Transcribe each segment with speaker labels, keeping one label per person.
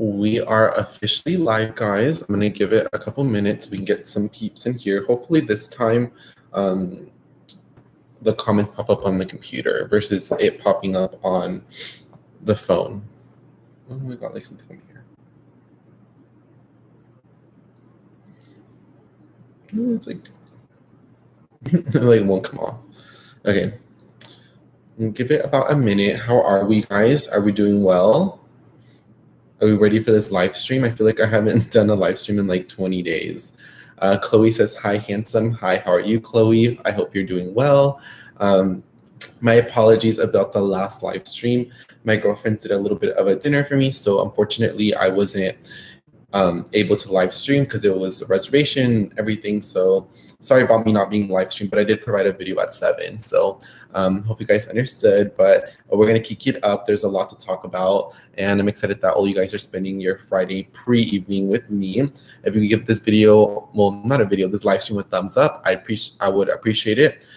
Speaker 1: We are officially live, guys. I'm going to give it a couple minutes. We can get some peeps in here. Hopefully this time the comments pop up on the computer versus it popping up on the phone. Oh, we got like something over here. It's like, it won't come off. Okay. Give it about a minute. How are we, guys? Are we doing well? Are we ready for this live stream? I feel like I haven't done a live stream in like 20 days. Chloe says, hi, handsome. Hi, how are you, Chloe? I hope you're doing well. My apologies about the last live stream. My girlfriends did a little bit of a dinner for me, so unfortunately I wasn't able to live stream because it was a reservation, everything. So sorry about me not being live stream, but I did provide a video at 7. So hope you guys understood, but we're going to kick it up. There's a lot to talk about, and I'm excited that all you guys are spending your Friday pre-evening with me. If you could give this video, well, not a video, this live stream a thumbs up, I would appreciate it.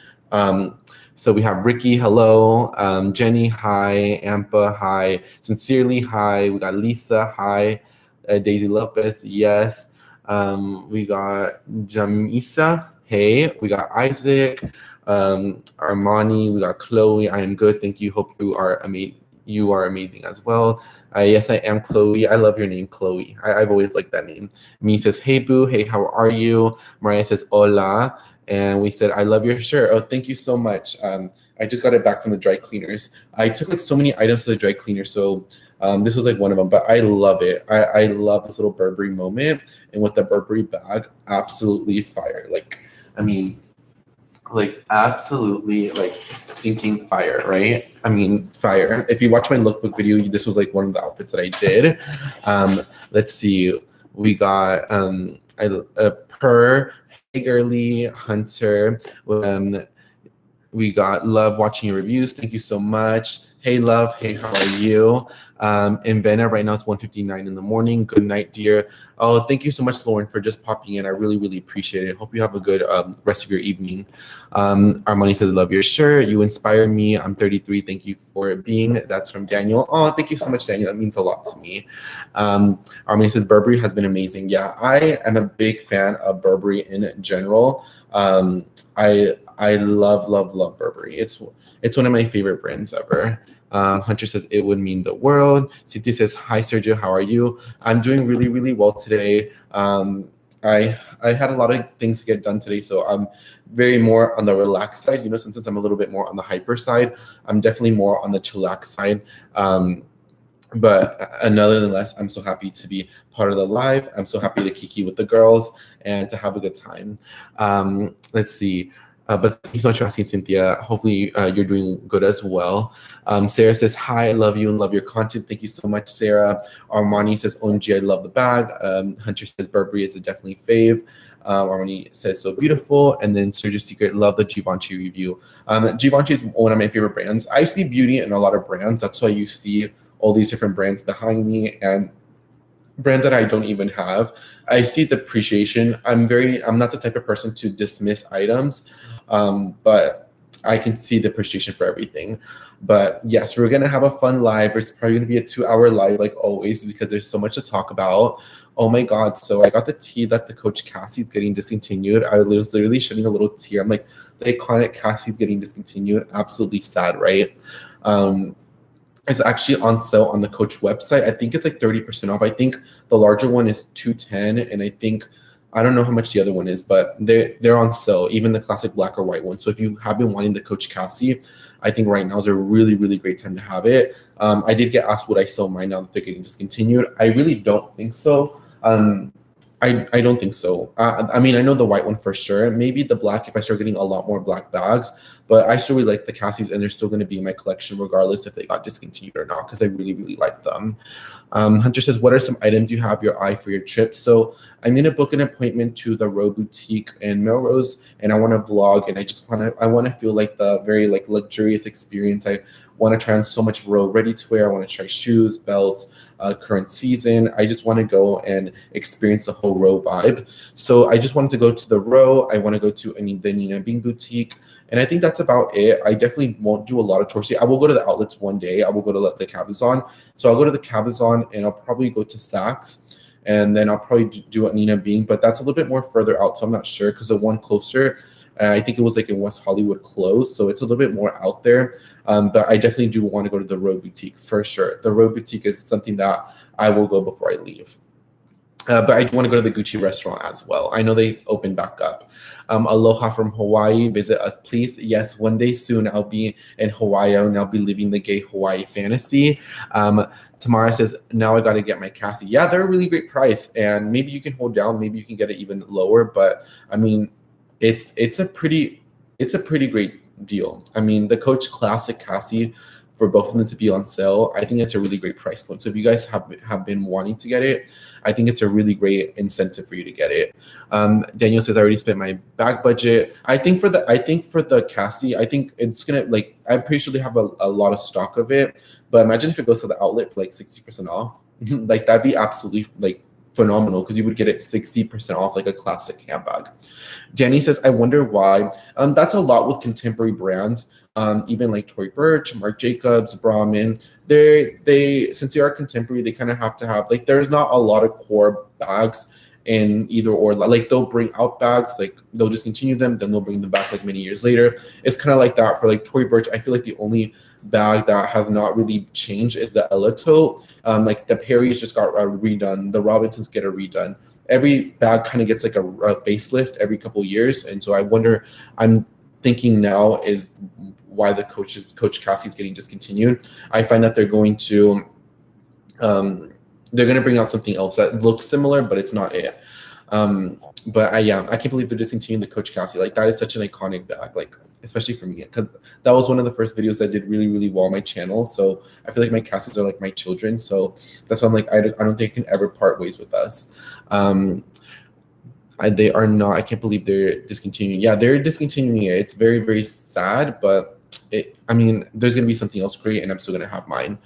Speaker 1: So we have Ricky, hello. Jenny, hi. Ampa, hi. Sincerely, hi. We got Lisa, hi. Daisy Lopez, yes. We got Jamisa, hey. We got Isaac, Armani. We got Chloe. I am good, thank you. Hope you are amazing. You are amazing as well. Yes, I am Chloe. I love your name, Chloe. I've always liked that name. Me says, hey boo. Hey, how are you? Mariah says, hola. And we said, I love your shirt. Oh, thank you so much. I just got it back from the dry cleaners. I took like so many items to the dry cleaner, so this was like one of them, but I love it. I love this little Burberry moment, and with the Burberry bag, absolutely fire. Like, I mean, like absolutely like stinking fire, right? I mean, fire. If you watch my lookbook video, this was like one of the outfits that I did. Let's see. We got a Per, Hey Girly, Hunter. We got Love watching your reviews. Thank you so much. Hey Love, hey, how are you? In Vienna right now it's 1:59 in the morning. Good night, dear. Oh, thank you so much, Lauren, for just popping in. I really, really appreciate it. Hope you have a good rest of your evening. Armani says, love your shirt. You inspire me. I'm 33. Thank you for being. That's from Daniel. Oh, thank you so much, Daniel. That means a lot to me. Armani says, Burberry has been amazing. Yeah, I am a big fan of Burberry in general. I love Burberry. It's one of my favorite brands ever. Hunter says it would mean the world. Cynthia says, hi Sergio, how are you? I'm doing really, really well today. I had a lot of things to get done today, so I'm very more on the relaxed side. You know, since I'm a little bit more on the hyper side, I'm definitely more on the chillax side. But nonetheless, I'm so happy to be part of the live. I'm so happy to kiki with the girls and to have a good time. Let's see. But thank you so much for asking, Cynthia. Hopefully you're doing good as well. Sarah says, hi, I love you and love your content. Thank you so much, Sarah. Armani says, OMG, I love the bag. Hunter says, Burberry is a definitely fave. Armani says, so beautiful. And then Sergio's Secret, love the Givenchy review. Givenchy is one of my favorite brands. I see beauty in a lot of brands. That's why you see all these different brands behind me and brands that I don't even have. I see the appreciation. I'm not the type of person to dismiss items, but I can see the appreciation for everything. But yes, we're gonna have a fun live. It's probably gonna be a 2-hour live like always because there's so much to talk about. Oh my God, so I got the tea that the coach Cassie's getting discontinued. I was literally shedding a little tear. I'm like, the iconic Cassie's getting discontinued. Absolutely sad, right? It's actually on sale on the Coach website. I think it's like 30% off. I think the larger one is $210, and I don't know how much the other one is, but they're on sale, even the classic black or white one. So if you have been wanting the Coach Cassie, I think right now is a really, really great time to have it. I did get asked would I sell mine now that they're getting discontinued. I really don't think so. I don't think so. I mean, I know the white one for sure. Maybe the black if I start getting a lot more black bags. But I still really like the Cassies, and they're still going to be in my collection regardless if they got discontinued or not, because I really, really like them. Hunter says, what are some items you have your eye for your trip? So I'm going to book an appointment to the Row Boutique in Melrose, and I want to vlog, and I want to feel like the very like luxurious experience. I want to try on so much Row ready to wear. I want to try shoes, belts, current season. I just want to go and experience the whole Row vibe. So I just wanted to go to the Row. I want to go to the Nina Bing boutique. And I think that's about it. I definitely won't do a lot of tours. I will go to the outlets one day. I will go to the Cabazon. So I'll go to the Cabazon and I'll probably go to Saks. And then I'll probably do a Nina Bing, but that's a little bit more further out. So I'm not sure because the one closer, I think it was like in West Hollywood closed. So it's a little bit more out there. But I definitely do want to go to the Row Boutique for sure. The Row Boutique is something that I will go before I leave. But I do want to go to the Gucci restaurant as well. I know they opened back up. Aloha from Hawaii. Visit us, please. Yes, one day soon I'll be in Hawaii and I'll be living the gay Hawaii fantasy. Tamara says, now I got to get my Cassie. Yeah, they're a really great price. And maybe you can hold down. Maybe you can get it even lower. But I mean, it's a pretty great deal. I mean, the Coach Classic Cassie, for both of them to be on sale, I think it's a really great price point. So if you guys have been wanting to get it, I think it's a really great incentive for you to get it. Daniel says, I already spent my bag budget. I think for the Cassie, I think it's gonna, like, I'm pretty sure they have a lot of stock of it. But imagine if it goes to the outlet for like 60% off. Like that'd be absolutely like phenomenal because you would get it 60% off like a classic handbag. Danny says, I wonder why. That's a lot with contemporary brands. Even like Tory Burch, Marc Jacobs, Brahmin, they since they are contemporary, they kind of have to have, like, there's not a lot of core bags in either or. Like they'll bring out bags, like they'll discontinue them, then they'll bring them back like many years later. It's kind of like that for like Tory Burch. I feel like the only bag that has not really changed is the Ella tote. Like the Perry's just got redone, the Robinsons get a redone. Every bag kind of gets like a facelift every couple years, and so I wonder. I'm thinking now is why the Coach Cassie is getting discontinued. I find that they're going to bring out something else that looks similar, but it's not it. But I can't believe they're discontinuing the Coach Cassie. Like that is such an iconic bag, like especially for me, because that was one of the first videos that did really, really well on my channel. So I feel like my Cassies are like my children. So that's why I'm like, I don't think I can ever part ways with us. They are not. I can't believe they're discontinuing. Yeah, they're discontinuing it. It's very, very sad, but I mean, there's gonna be something else great, and I'm still gonna have mine.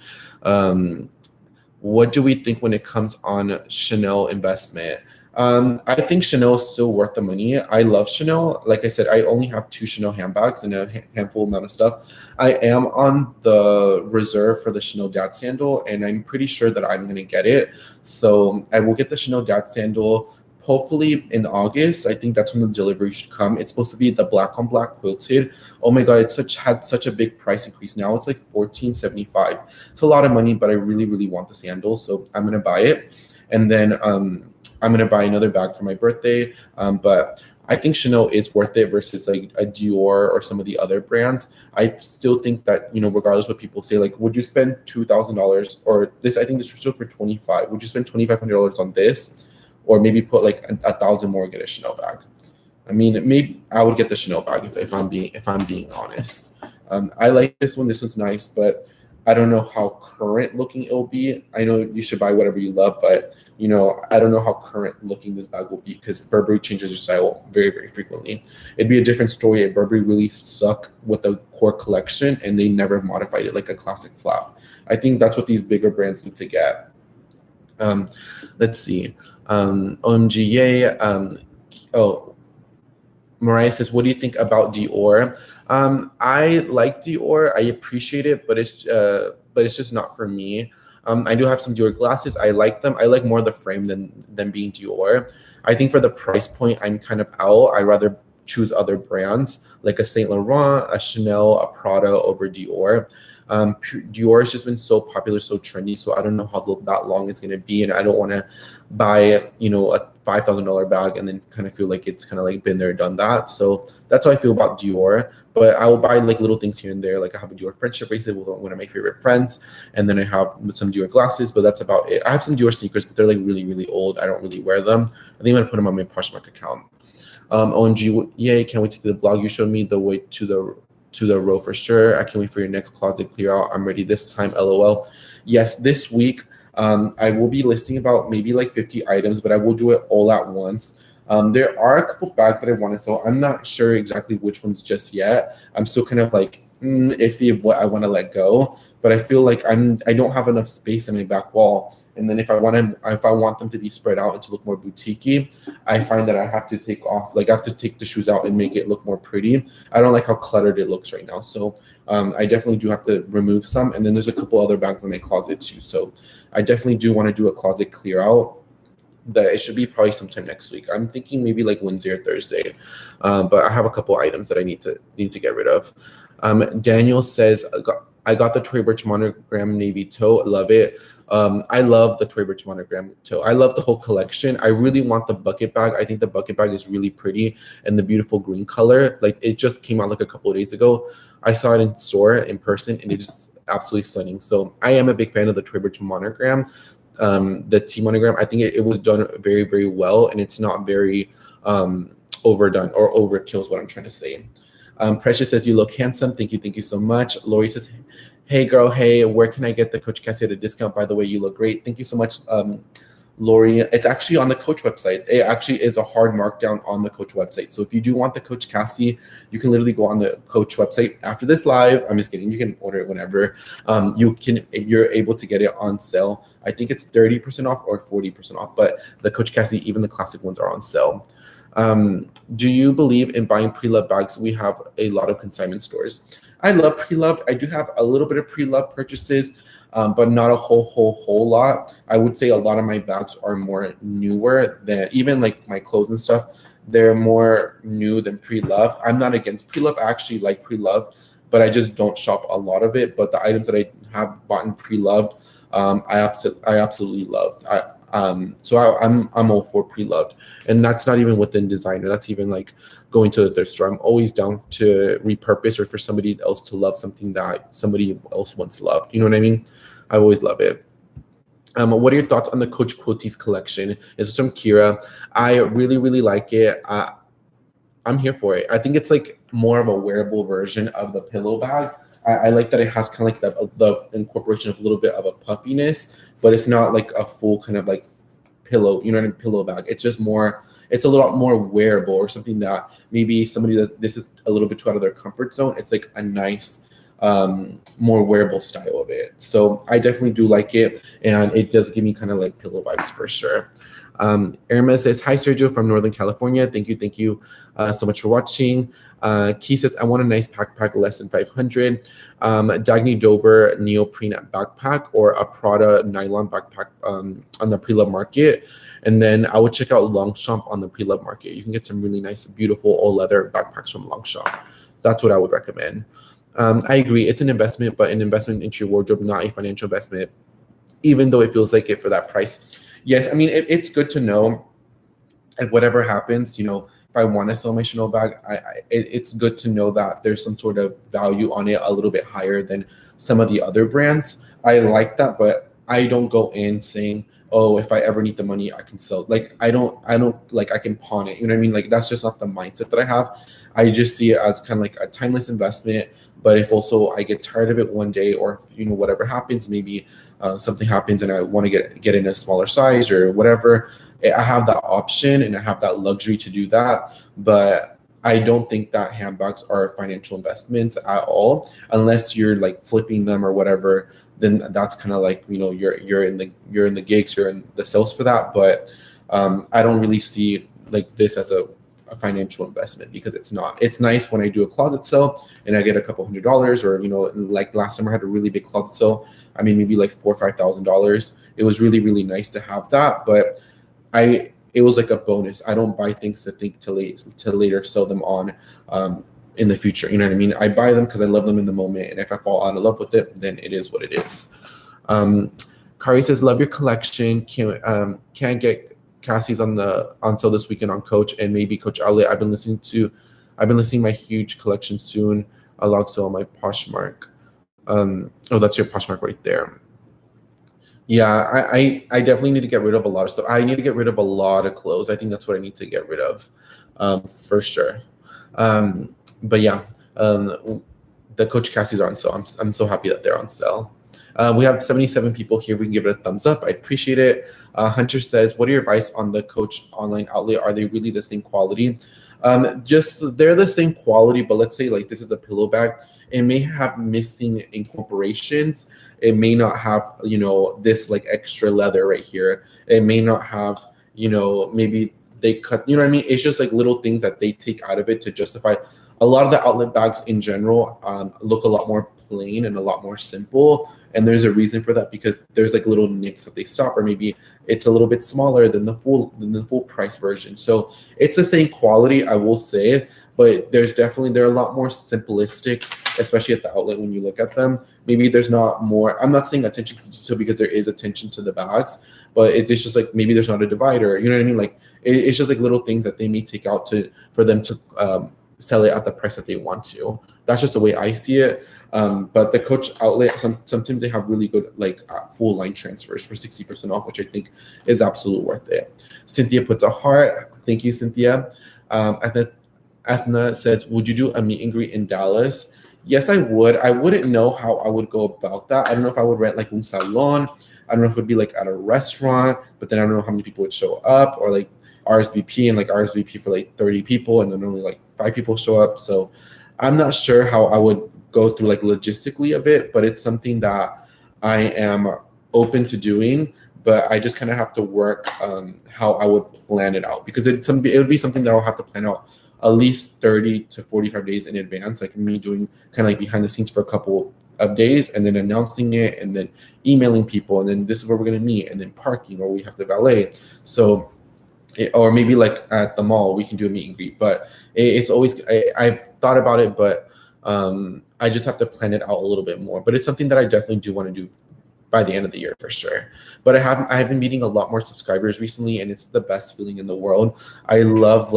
Speaker 1: What do we think when it comes on Chanel investment? I think Chanel is still worth the money. I love Chanel. Like I said, I only have 2 Chanel handbags and a handful amount of stuff. I am on the reserve for the Chanel Dad sandal, and I'm pretty sure that I'm gonna get it. So I will get the Chanel Dad sandal. Hopefully in August. I think that's when the delivery should come. It's supposed to be the black on black quilted. Oh my God, had such a big price increase. Now it's like $14.75. It's a lot of money, but I really, really want the sandal. So I'm going to buy it. And then I'm going to buy another bag for my birthday. But I think Chanel is worth it versus like a Dior or some of the other brands. I still think that, regardless what people say, like, would you spend $2,000 or this? I think this was still for $2,500. Would you spend $2,500 on this? Or maybe put like $1,000 more and get a Chanel bag. I mean, maybe I would get the Chanel bag if I'm being honest. I like this one. This one's nice, but I don't know how current looking it'll be. I know you should buy whatever you love, but I don't know how current looking this bag will be because Burberry changes their style very, very frequently. It'd be a different story if Burberry really stuck with the core collection and they never modified it like a classic flap. I think that's what these bigger brands need to get. Let's see. OMG, yay. Mariah says, what do you think about Dior? I like Dior. I appreciate it, but it's just not for me. I do have some Dior glasses. I like them. I like more the frame than being Dior. I think for the price point, I'm kind of out. I rather choose other brands like a Saint Laurent, a Chanel, a Prada over Dior. Dior has just been so popular, so trendy. So I don't know how that long is going to be, and I don't want to buy a $5,000 bag and then kind of feel like it's kind of like been there, done that. So that's how I feel about Dior. But I will buy like little things here and there. Like I have a Dior friendship bracelet with one of my favorite friends, and then I have some Dior glasses. But that's about it. I have some Dior sneakers, but they're like really, really old. I don't really wear them. I think I'm gonna put them on my Poshmark account. OMG, yay! Can't wait to see the vlog you showed me. The way to the row for sure. I can't wait for your next closet clear out. I'm ready this time, LOL. Yes, this week I will be listing about maybe like 50 items, but I will do it all at once. There are a couple bags that I want to sell. I'm not sure exactly which ones just yet. I'm still kind of like iffy of what I want to let go. But I feel like I don't have enough space in my back wall. And then if I want them to be spread out and to look more boutiquey, I find that I have to take off, like I have to take the shoes out and make it look more pretty. I don't like how cluttered it looks right now. So I definitely do have to remove some. And then there's a couple other bags in my closet too. So I definitely do want to do a closet clear out. But it should be probably sometime next week. I'm thinking maybe like Wednesday or Thursday. But I have a couple items that I need to get rid of. Daniel says, I got the Tory Burch monogram navy toe. Love it. I love the Tory Burch monogram toe. I love the whole collection. I really want the bucket bag. I think the bucket bag is really pretty, and the beautiful green color. Like, it just came out like a couple of days ago. I saw it in store in person, and it's absolutely stunning. So I am a big fan of the Tory Burch monogram. The T monogram, I think it was done very, very well, and it's not very overdone or overkill is what I'm trying to say. Precious says, you look handsome. Thank you so much. Lori says, hey girl, hey, where can I get the Coach Cassie at a discount? By the way, you look great. Thank you so much, Lori. It's actually on the Coach website. It actually is a hard markdown on the Coach website. So if you do want the Coach Cassie, you can literally go on the Coach website after this live. I'm just kidding. You can order it whenever. You're able to get it on sale. I think it's 30% off or 40% off, but the Coach Cassie, even the classic ones, are on sale. Do you believe in buying pre-loved bags? We have a lot of consignment stores. I love pre-loved. I do have a little bit of pre-loved purchases, but not a whole lot. I would say a lot of my bags are more newer than, even like my clothes and stuff. They're more new than pre-loved. I'm not against pre-loved. I actually like pre-loved, but I just don't shop a lot of it. But the items that I have bought in pre-loved, I absolutely loved. So I'm all for pre-loved, and that's not even within designer. That's even like going to the thrift store. I'm always down to repurpose or for somebody else to love something that somebody else once loved. You know what I mean? I always love it. What are your thoughts on the Coach Quilties collection? This is from Kira. I really like it. I'm here for it. I think it's like more of a wearable version of the pillow bag. I like that it has kind of like the incorporation of a little bit of a puffiness, but it's not like a full kind of like pillow, you know what I mean, pillow bag. It's just more, it's a little more wearable, or something that maybe somebody that this is a little bit too out of their comfort zone. It's like a nice, more wearable style of it. So I definitely do like it, and it does give me kind of like pillow vibes for sure. Irma says, hi Sergio from Northern California. Thank you so much for watching. Key says, I want a nice backpack less than 500. Dagny Dober neoprene backpack or a Prada nylon backpack on the pre-love market. And then I would check out Longchamp on the pre-love market. You can get some really nice, beautiful all leather backpacks from Longchamp. That's what I would recommend. I agree. It's an investment, but an investment into your wardrobe, not a financial investment, even though it feels like it for that price. Yes, I mean, it's good to know if whatever happens, you know, if I want to sell my Chanel bag, it's good to know that there's some sort of value on it a little bit higher than some of the other brands. I like that, but I don't go in saying, oh, if I ever need the money, I can sell. Like, I don't like, I can pawn it. You know what I mean? Like, that's just not the mindset that I have. I just see it as kind of like a timeless investment. But if also I get tired of it one day, or if, you know, whatever happens, maybe something happens and I want to get in a smaller size or whatever, I have that option and I have that luxury to do that. But I don't think that handbags are financial investments at all, unless you're like flipping them or whatever. Then that's kind of like, you know, you're in the gigs, you're in the sales for that. But I don't really see like this as a financial investment, because it's not. It's nice when I do a closet sale and I get a couple $100, or, you know, like last summer I had a really big closet sale. I mean, maybe like $4,000 or $5,000. It was really nice to have that, but it was like a bonus. I don't buy things to think to later sell them on in the future. You know what I mean? I buy them because I love them in the moment, and if I fall out of love with it, then it is what it is. Kari says, love your collection. Can't get Cassie's on sale this weekend on Coach and maybe Coach Outlet. I've been listing my huge collection soon. I'll also on my Poshmark. Oh, that's your Poshmark right there. Yeah, I definitely need to get rid of a lot of stuff. I need to get rid of a lot of clothes. I think that's what I need to get rid of, for sure. But yeah, the Coach Cassie's are on sale. I'm so happy that they're on sale. We have 77 people here. We can give it a thumbs up. I appreciate it. Hunter says, what are your advice on the Coach online outlet? Are they really the same quality? Just they're the same quality, but let's say like this is a pillow bag. It may have missing incorporations. It may not have, this like extra leather right here. It may not have, maybe they cut, you know what I mean? It's just like little things that they take out of it to justify. A lot of the outlet bags in general look a lot more plain and a lot more simple. And there's a reason for that, because there's like little nicks that they stop, or maybe it's a little bit smaller than the full price version. So it's the same quality, I will say, but they're a lot more simplistic, especially at the outlet when you look at them. Maybe there's not more, I'm not saying attention to detail, because there is attention to the bags, but it's just like maybe there's not a divider. You know what I mean? Like it's just like little things that they may take out for them to sell it at the price that they want to. That's just the way I see it. But the Coach outlet, sometimes they have really good like full line transfers for 60% off, which I think is absolutely worth it. Cynthia puts a heart. Thank you, Cynthia. Ethna says, would you do a meet and greet in Dallas? Yes, I would. I wouldn't know how I would go about that. I don't know if I would rent like un salon. I don't know if it would be like at a restaurant, but then I don't know how many people would show up, or like RSVP and like RSVP for like 30 people and then only like 5 people show up. So I'm not sure how I would go through like logistically of it, but it's something that I am open to doing, but I just kind of have to work how I would plan it out, because it would be something that I'll have to plan out at least 30 to 45 days in advance, like me doing kind of like behind the scenes for a couple of days and then announcing it and then emailing people and then this is where we're going to meet and then parking, or we have to valet. So or maybe like at the mall we can do a meet and greet, but it's always I've thought about it, but I just have to plan it out a little bit more. But it's something that I definitely do want to do by the end of the year for sure. But I have been meeting a lot more subscribers recently, and it's the best feeling in the world. I love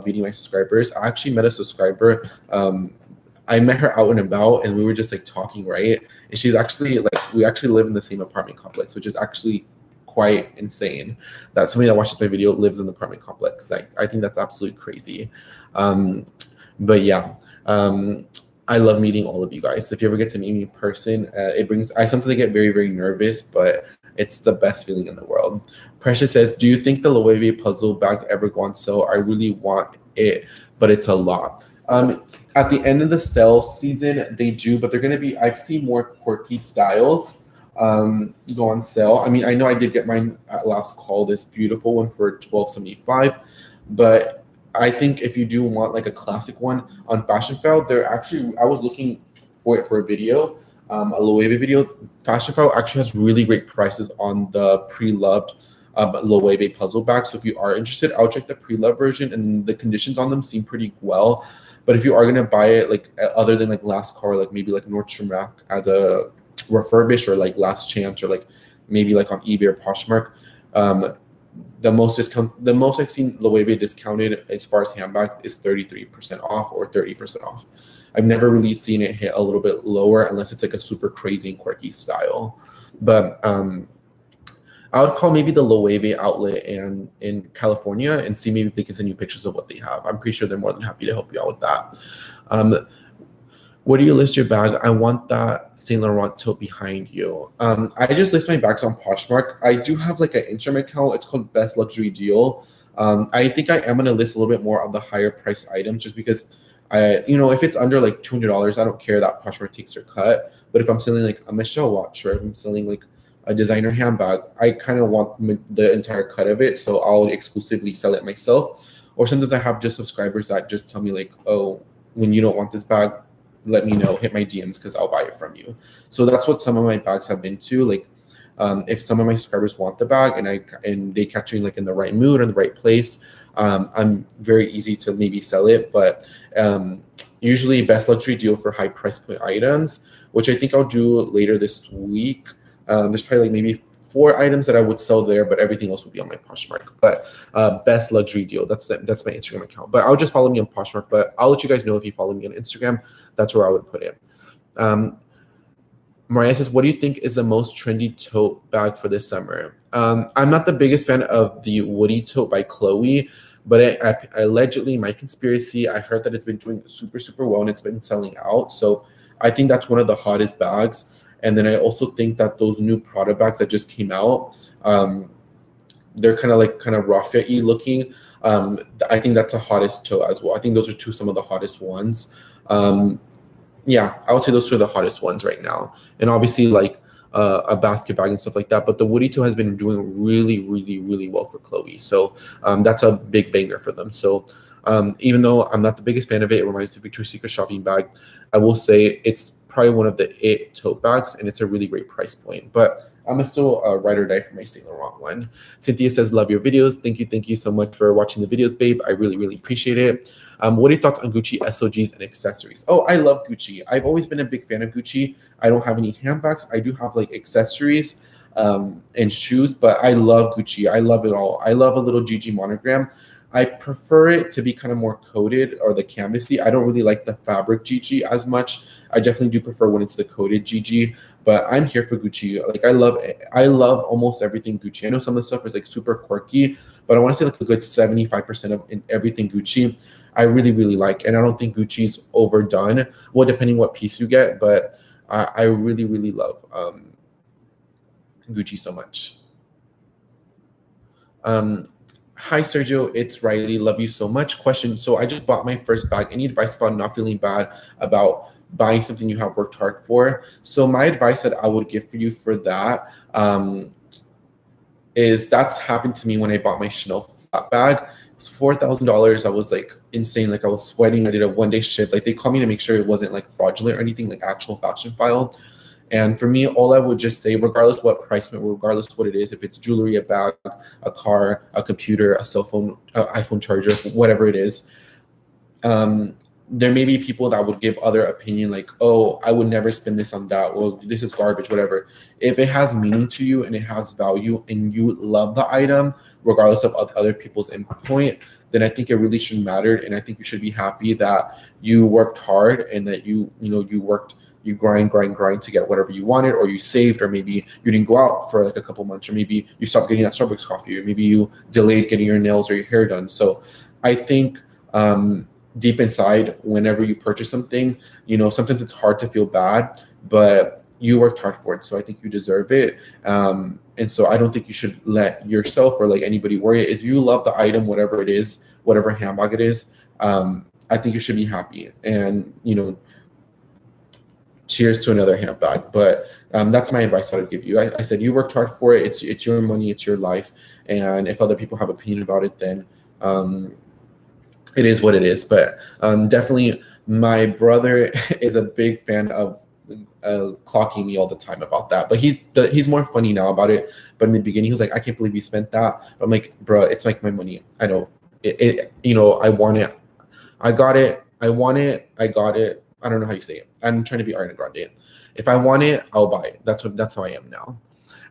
Speaker 1: meeting my subscribers. I actually met a subscriber. I met her out and about, and we were just like talking, right? And she's actually like, we actually live in the same apartment complex, which is actually quite insane that somebody that watches my video lives in the apartment complex. Like, I think that's absolutely crazy. But yeah, I love meeting all of you guys. If you ever get to meet me in person, I sometimes get very, very nervous, but it's the best feeling in the world. Precious says, do you think the Loewe puzzle bag ever go on sale? I really want it, but it's a lot. At the end of the sale season, they do, but they're going to be, I've seen more quirky styles go on sale. I mean, I know I did get mine at last call, this beautiful one for $12.75, but I think if you do want like a classic one on Fashion File, I was looking for it for a video, a Loewe video. Fashion File actually has really great prices on the pre-loved Loewe puzzle bag. So if you are interested, I'll check the pre-loved version, and the conditions on them seem pretty well. But if you are gonna buy it, like other than like last call, like maybe like Nordstrom Rack as a refurbish, or like last chance, or like maybe like on eBay or Poshmark, the most I've seen Loewe discounted as far as handbags is 33% off or 30% off. I've never really seen it hit a little bit lower unless it's like a super crazy and quirky style. But I would call maybe the Loewe outlet in California and see maybe if they can send you pictures of what they have. I'm pretty sure they're more than happy to help you out with that. Where do you list your bag? I want that Saint Laurent tote behind you. I just list my bags on Poshmark. I do have like an Instagram account. It's called Best Luxury Deal. I think I am going to list a little bit more of the higher price items, just because if it's under like $200, I don't care that Poshmark takes their cut. But if I'm selling like a Michelle watch, or if I'm selling like a designer handbag, I kind of want the entire cut of it. So I'll exclusively sell it myself. Or sometimes I have just subscribers that just tell me like, oh, when you don't want this bag, let me know, hit my DMs, because I'll buy it from you. So that's what some of my bags have been to. Like, if some of my subscribers want the bag and they catch me like in the right mood or the right place, I'm very easy to maybe sell it. But usually Best Luxury Deal for high price point items, which I think I'll do later this week. There's probably like maybe 4 items that I would sell there, but everything else will be on my Poshmark. But Best Luxury Deal, that's my Instagram account. But I'll just follow me on Poshmark. But I'll let you guys know if you follow me on Instagram. That's where I would put it. Mariah says, what do you think is the most trendy tote bag for this summer? I'm not the biggest fan of the Woody tote by Chloe, but allegedly, my conspiracy, I heard that it's been doing super, super well and it's been selling out. So I think that's one of the hottest bags. And then I also think that those new Prada bags that just came out, they're kind of raffia-y looking. I think that's the hottest toe as well. I think those are some of the hottest ones. Yeah, I would say those two are the hottest ones right now. And obviously, like a basket bag and stuff like that. But the Woody toe has been doing really, really, really well for Chloe. So that's a big banger for them. So even though I'm not the biggest fan of it, it reminds me of Victoria's Secret shopping bag. I will say it's probably one of the it tote bags, and it's a really great price point. But I'm still a ride or die for my Saint Laurent one. Cynthia says, love your videos. Thank you so much for watching the videos, babe. I really, really appreciate it. What are your thoughts on Gucci SOGs and accessories? Oh, I love Gucci. I've always been a big fan of Gucci. I don't have any handbags. I do have like accessories and shoes, but I love Gucci. I love it all. I love a little GG monogram. I prefer it to be kind of more coated or the canvasy. I don't really like the fabric GG as much. I definitely do prefer when it's the coated GG, but I'm here for Gucci. Like I love almost everything Gucci. I know some of the stuff is like super quirky, but I want to say like a good 75% of everything Gucci I really, really like. And I don't think Gucci's overdone. Well, depending what piece you get, but I really, really love Gucci so much. Hi, Sergio. It's Riley. Love you so much. Question. So I just bought my first bag. Any advice about not feeling bad about buying something you have worked hard for? So my advice that I would give for you for that is that's happened to me when I bought my Chanel flat bag. It was $4,000. I was like insane. Like I was sweating. I did a one-day shift. Like they called me to make sure it wasn't like fraudulent or anything, like actual fashion file. And for me, all I would just say, regardless what price point, regardless what it is, if it's jewelry, a bag, a car, a computer, a cell phone, iPhone charger, whatever it is, there may be people that would give other opinion, like, oh, I would never spend this on that. Well, this is garbage, whatever. If it has meaning to you and it has value and you love the item, regardless of other people's input, then I think it really shouldn't matter. And I think you should be happy that you worked hard and that you grind to get whatever you wanted, or you saved, or maybe you didn't go out for like a couple months, or maybe you stopped getting that Starbucks coffee, or maybe you delayed getting your nails or your hair done. So I think deep inside, whenever you purchase something, sometimes it's hard to feel bad, but you worked hard for it. So I think you deserve it. And so I don't think you should let yourself or like anybody worry. If you love the item, whatever it is, whatever handbag it is, I think you should be happy. And, cheers to another handbag. But that's my advice that I'd give you. I said you worked hard for it. It's your money. It's your life. And if other people have opinion about it, then it is what it is. But definitely my brother is a big fan of clocking me all the time about that. But he's more funny now about it. But in the beginning, he was like, I can't believe you spent that. But I'm like, bro, it's like my money. I know I want it. I got it. I want it. I got it. I don't know how you say it. I'm trying to be Ariana Grande. If I want it, I'll buy it. That's how I am now.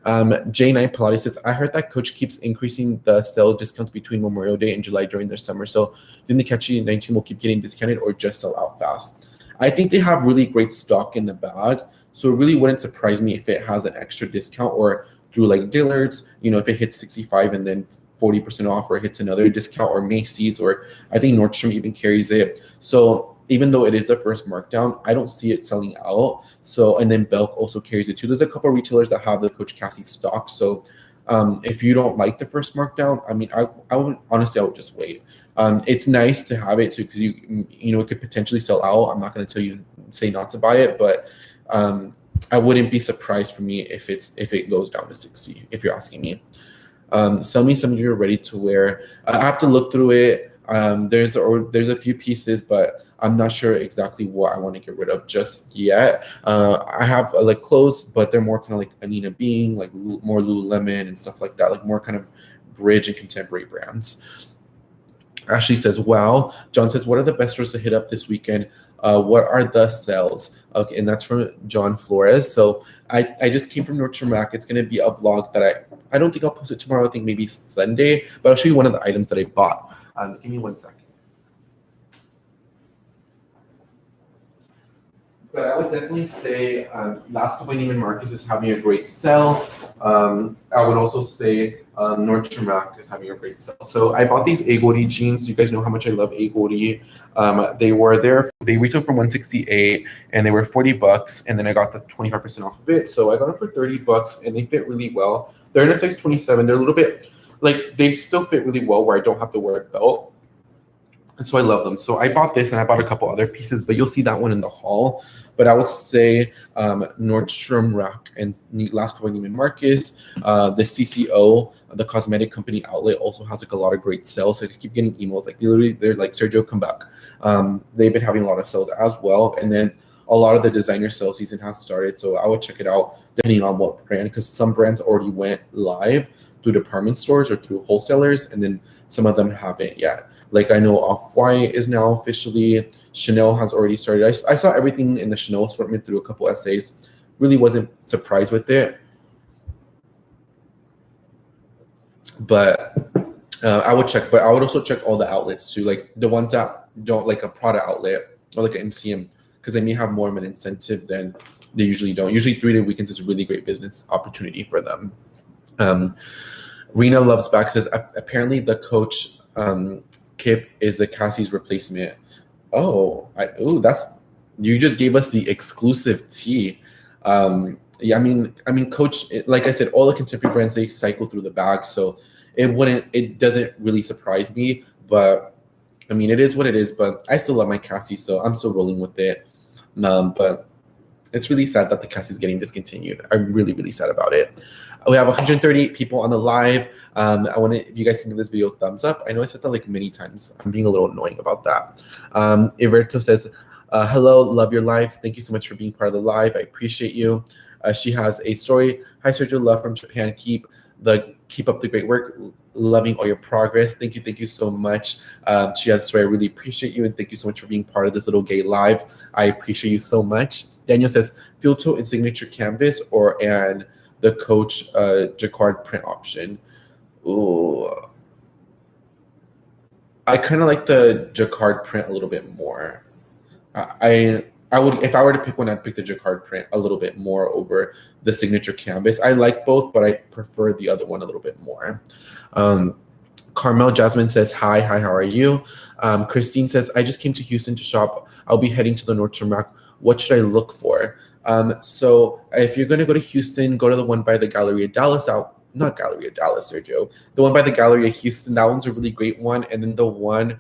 Speaker 1: J9 Pilates says, I heard that Coach keeps increasing the sale discounts between Memorial Day and July during their summer. So then the Catchy 19 will keep getting discounted or just sell out fast. I think they have really great stock in the bag. So it really wouldn't surprise me if it has an extra discount, or through like Dillard's, if it hits 65 and then 40% off, or it hits another discount, or Macy's, or I think Nordstrom even carries it. So even though it is the first markdown, I don't see it selling out. So, and then Belk also carries it too. There's a couple of retailers that have the Coach Cassie stock. So if you don't like the first markdown, I mean, I would just wait. It's nice to have it too, because it could potentially sell out. I'm not going to tell you, say not to buy it, but I wouldn't be surprised for me if it goes down to 60, if you're asking me. Sell me some of your ready to wear. I have to look through it. There's a few pieces, but I'm not sure exactly what I want to get rid of just yet. I have like clothes, but they're more kind of like Anina Being, like more Lululemon and stuff like that, like more kind of bridge and contemporary brands. Ashley says, wow. John says, what are the best stores to hit up this weekend? What are the sales? Okay, and that's from John Flores. So I just came from Nordstrom Rack. It's going to be a vlog that I don't think I'll post it tomorrow. I think maybe Sunday, but I'll show you one of the items that I bought. Give me 1 second. But I would definitely say Last by Neiman Marcus is having a great sale. I would also say Nordstrom Rack is having a great sale. So I bought these Agodi jeans. You guys know how much I love Agodi. They retailed for $168 and they were $40, and then I got the 25% off of it. So I got them for $30 and they fit really well. They're in a size 27. They're a little bit like they still fit really well where I don't have to wear a belt. And so I love them. So I bought this and I bought a couple other pieces, but you'll see that one in the haul. But I would say Nordstrom Rack and last couple of Neiman Marcus, the CCO, the cosmetic company outlet also has like a lot of great sales. So I keep getting emails like literally they're like, Sergio, come back. They've been having a lot of sales as well. And then a lot of the designer sales season has started. So I would check it out depending on what brand, because some brands already went live through department stores or through wholesalers, and then some of them haven't yet. Like I know Off-White is now officially, Chanel has already started. I saw everything in the Chanel assortment through a couple essays. Really wasn't surprised with it. But I would check, but I would also check all the outlets too, like the ones that don't, like a Prada outlet or like an MCM, because they may have more of an incentive than they usually don't. Usually 3-day weekends is a really great business opportunity for them. Rena Loves Back says, apparently the Coach Kip is the Cassie's replacement. That's, you just gave us the exclusive tea. Yeah, I mean, Coach, like I said, all the contemporary brands, they cycle through the bag, so it doesn't really surprise me. But I mean, it is what it is. But I still love my Cassie, so I'm still rolling with it. But it's really sad that the Cassie is getting discontinued. I'm really, really sad about it. We have 138 people on the live. I want to, if you guys can give this video a thumbs up. I know I said that like many times. I'm being a little annoying about that. Iverto says, hello, love your lives. Thank you so much for being part of the live. I appreciate you. She has a story. Hi, Sergio, love from Japan. Keep up the great work. Loving all your progress. Thank you so much. She has a story. I really appreciate you, and thank you so much for being part of this little gay live. I appreciate you so much. Daniel says, field toe and signature canvas and the Coach jacquard print option. Ooh, I kind of like the jacquard print a little bit more. I would, if I were to pick one, I'd pick the jacquard print a little bit more over the signature canvas. I like both, but I prefer the other one a little bit more. Carmel Jasmine says, hi, how are you? Christine says, I just came to Houston to shop. I'll be heading to the Nordstrom Rack. What should I look for? So if you're going to go to Houston, go to the one by the Galleria Dallas not Galleria Dallas, Sergio. The one by the Galleria Houston, that one's a really great one. And then the one,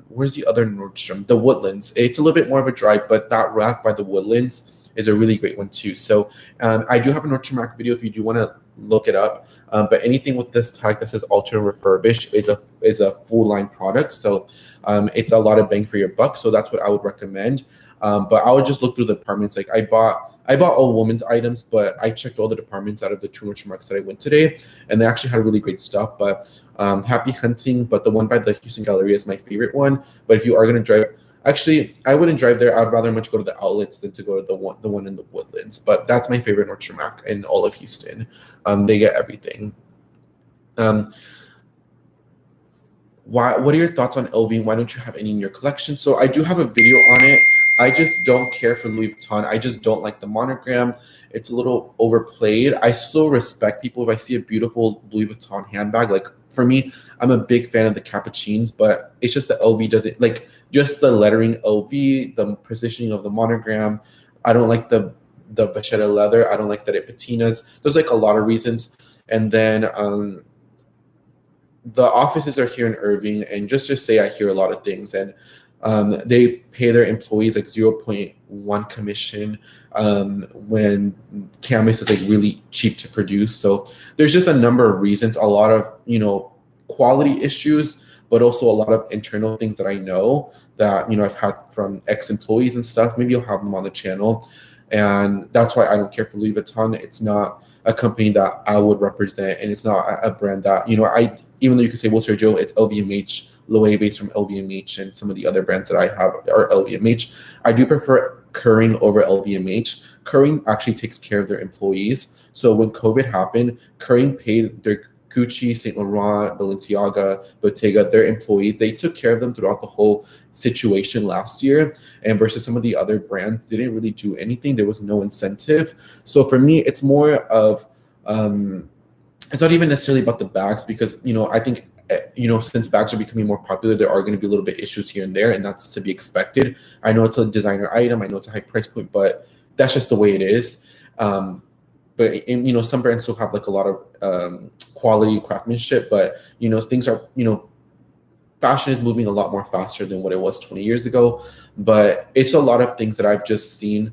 Speaker 1: where's the other Nordstrom? The Woodlands. It's a little bit more of a drive, but that rack by the Woodlands is a really great one too. So I do have a Nordstrom Rack video if you do want to look it up. But anything with this tag that says ultra refurbished is a full line product. So it's a lot of bang for your buck. So that's what I would recommend. But I would just look through the departments. Like I bought all women's items, but I checked all the departments out of the two Nordstrom Racks that I went today, and they actually had really great stuff. But happy hunting. But the one by the Houston Galleria is my favorite one. But if you are going to drive, actually, I wouldn't drive there. I'd rather much go to the outlets than to go to the one in the Woodlands. But that's my favorite Nordstrom Rack in all of Houston. They get everything. What are your thoughts on LV? Why don't you have any in your collection? So I do have a video on it. I just don't care for Louis Vuitton. I just don't like the monogram. It's a little overplayed. I still respect people if I see a beautiful Louis Vuitton handbag. Like for me, I'm a big fan of the Capuchins, but it's just the LV doesn't, like just the lettering LV, the positioning of the monogram. I don't like the vachetta leather. I don't like that it patinas. There's like a lot of reasons. And then the offices are here in Irving, and just say I hear a lot of things, and they pay their employees like 0.1 commission when canvas is like really cheap to produce. So there's just a number of reasons, a lot of quality issues, but also a lot of internal things that I know that I've had from ex-employees and stuff. Maybe I'll have them on the channel. And that's why I don't care for Louis Vuitton. It's not a company that I would represent, and it's not a brand that, even though you could say, well, Sergio, it's LVMH, Loewe based from LVMH, and some of the other brands that I have are LVMH. I do prefer Kering over LVMH. Kering actually takes care of their employees. So when COVID happened, Kering paid their Gucci, Saint Laurent, Balenciaga, Bottega, their employees. They took care of them throughout the whole situation last year. And versus some of the other brands, they didn't really do anything. There was no incentive. So for me, it's more of, it's not even necessarily about the bags, because, I think, since bags are becoming more popular, there are going to be a little bit issues here and there, and that's to be expected. I know it's a designer item. I know it's a high price point, but that's just the way it is. but some brands still have like a lot of quality craftsmanship, but things are fashion is moving a lot more faster than what it was 20 years ago. But it's a lot of things that I've just seen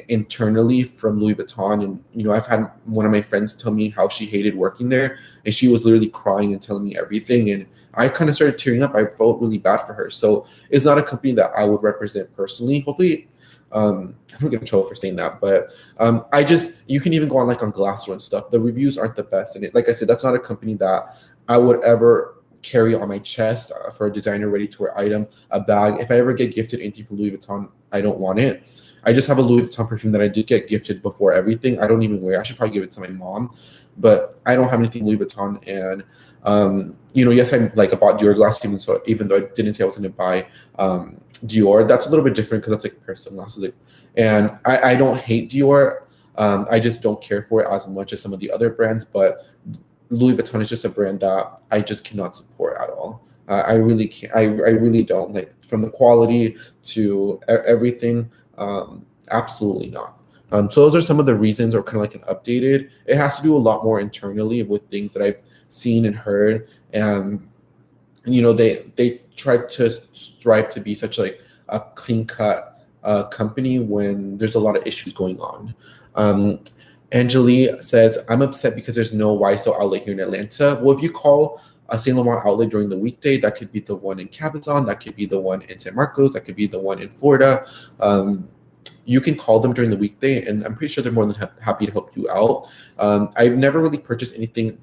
Speaker 1: internally from Louis Vuitton. And, I've had one of my friends tell me how she hated working there, and she was literally crying and telling me everything. And I kind of started tearing up. I felt really bad for her. So it's not a company that I would represent personally. Hopefully, I don't get in trouble for saying that, but you can even go on like on Glassdoor and stuff. The reviews aren't the best. And like I said, that's not a company that I would ever carry on my chest for a designer ready-to-wear item, a bag. If I ever get gifted anything from Louis Vuitton, I don't want it. I just have a Louis Vuitton perfume that I did get gifted before everything. I don't even wear. I should probably give it to my mom, but I don't have anything Louis Vuitton. And yes, I bought Dior glasses, even though I didn't say I was going to buy Dior. That's a little bit different because that's like a pair of sunglasses. And I don't hate Dior. I just don't care for it as much as some of the other brands, but Louis Vuitton is just a brand that I just cannot support at all. I really can't. I really don't, like, from the quality to everything. Absolutely not. So those are some of the reasons, or kind of like an updated. It has to do a lot more internally with things that I've seen and heard, and they tried to strive to be such like a clean cut company when there's a lot of issues going on. Angeli says, I'm upset because there's no YSL outlet here in Atlanta. Well, if you call a Saint Laurent outlet during the weekday, that could be the one in Cabazon, that could be the one in San Marcos, that could be the one in Florida. You can call them during the weekday, and I'm pretty sure they're more than happy to help you out. I've never really purchased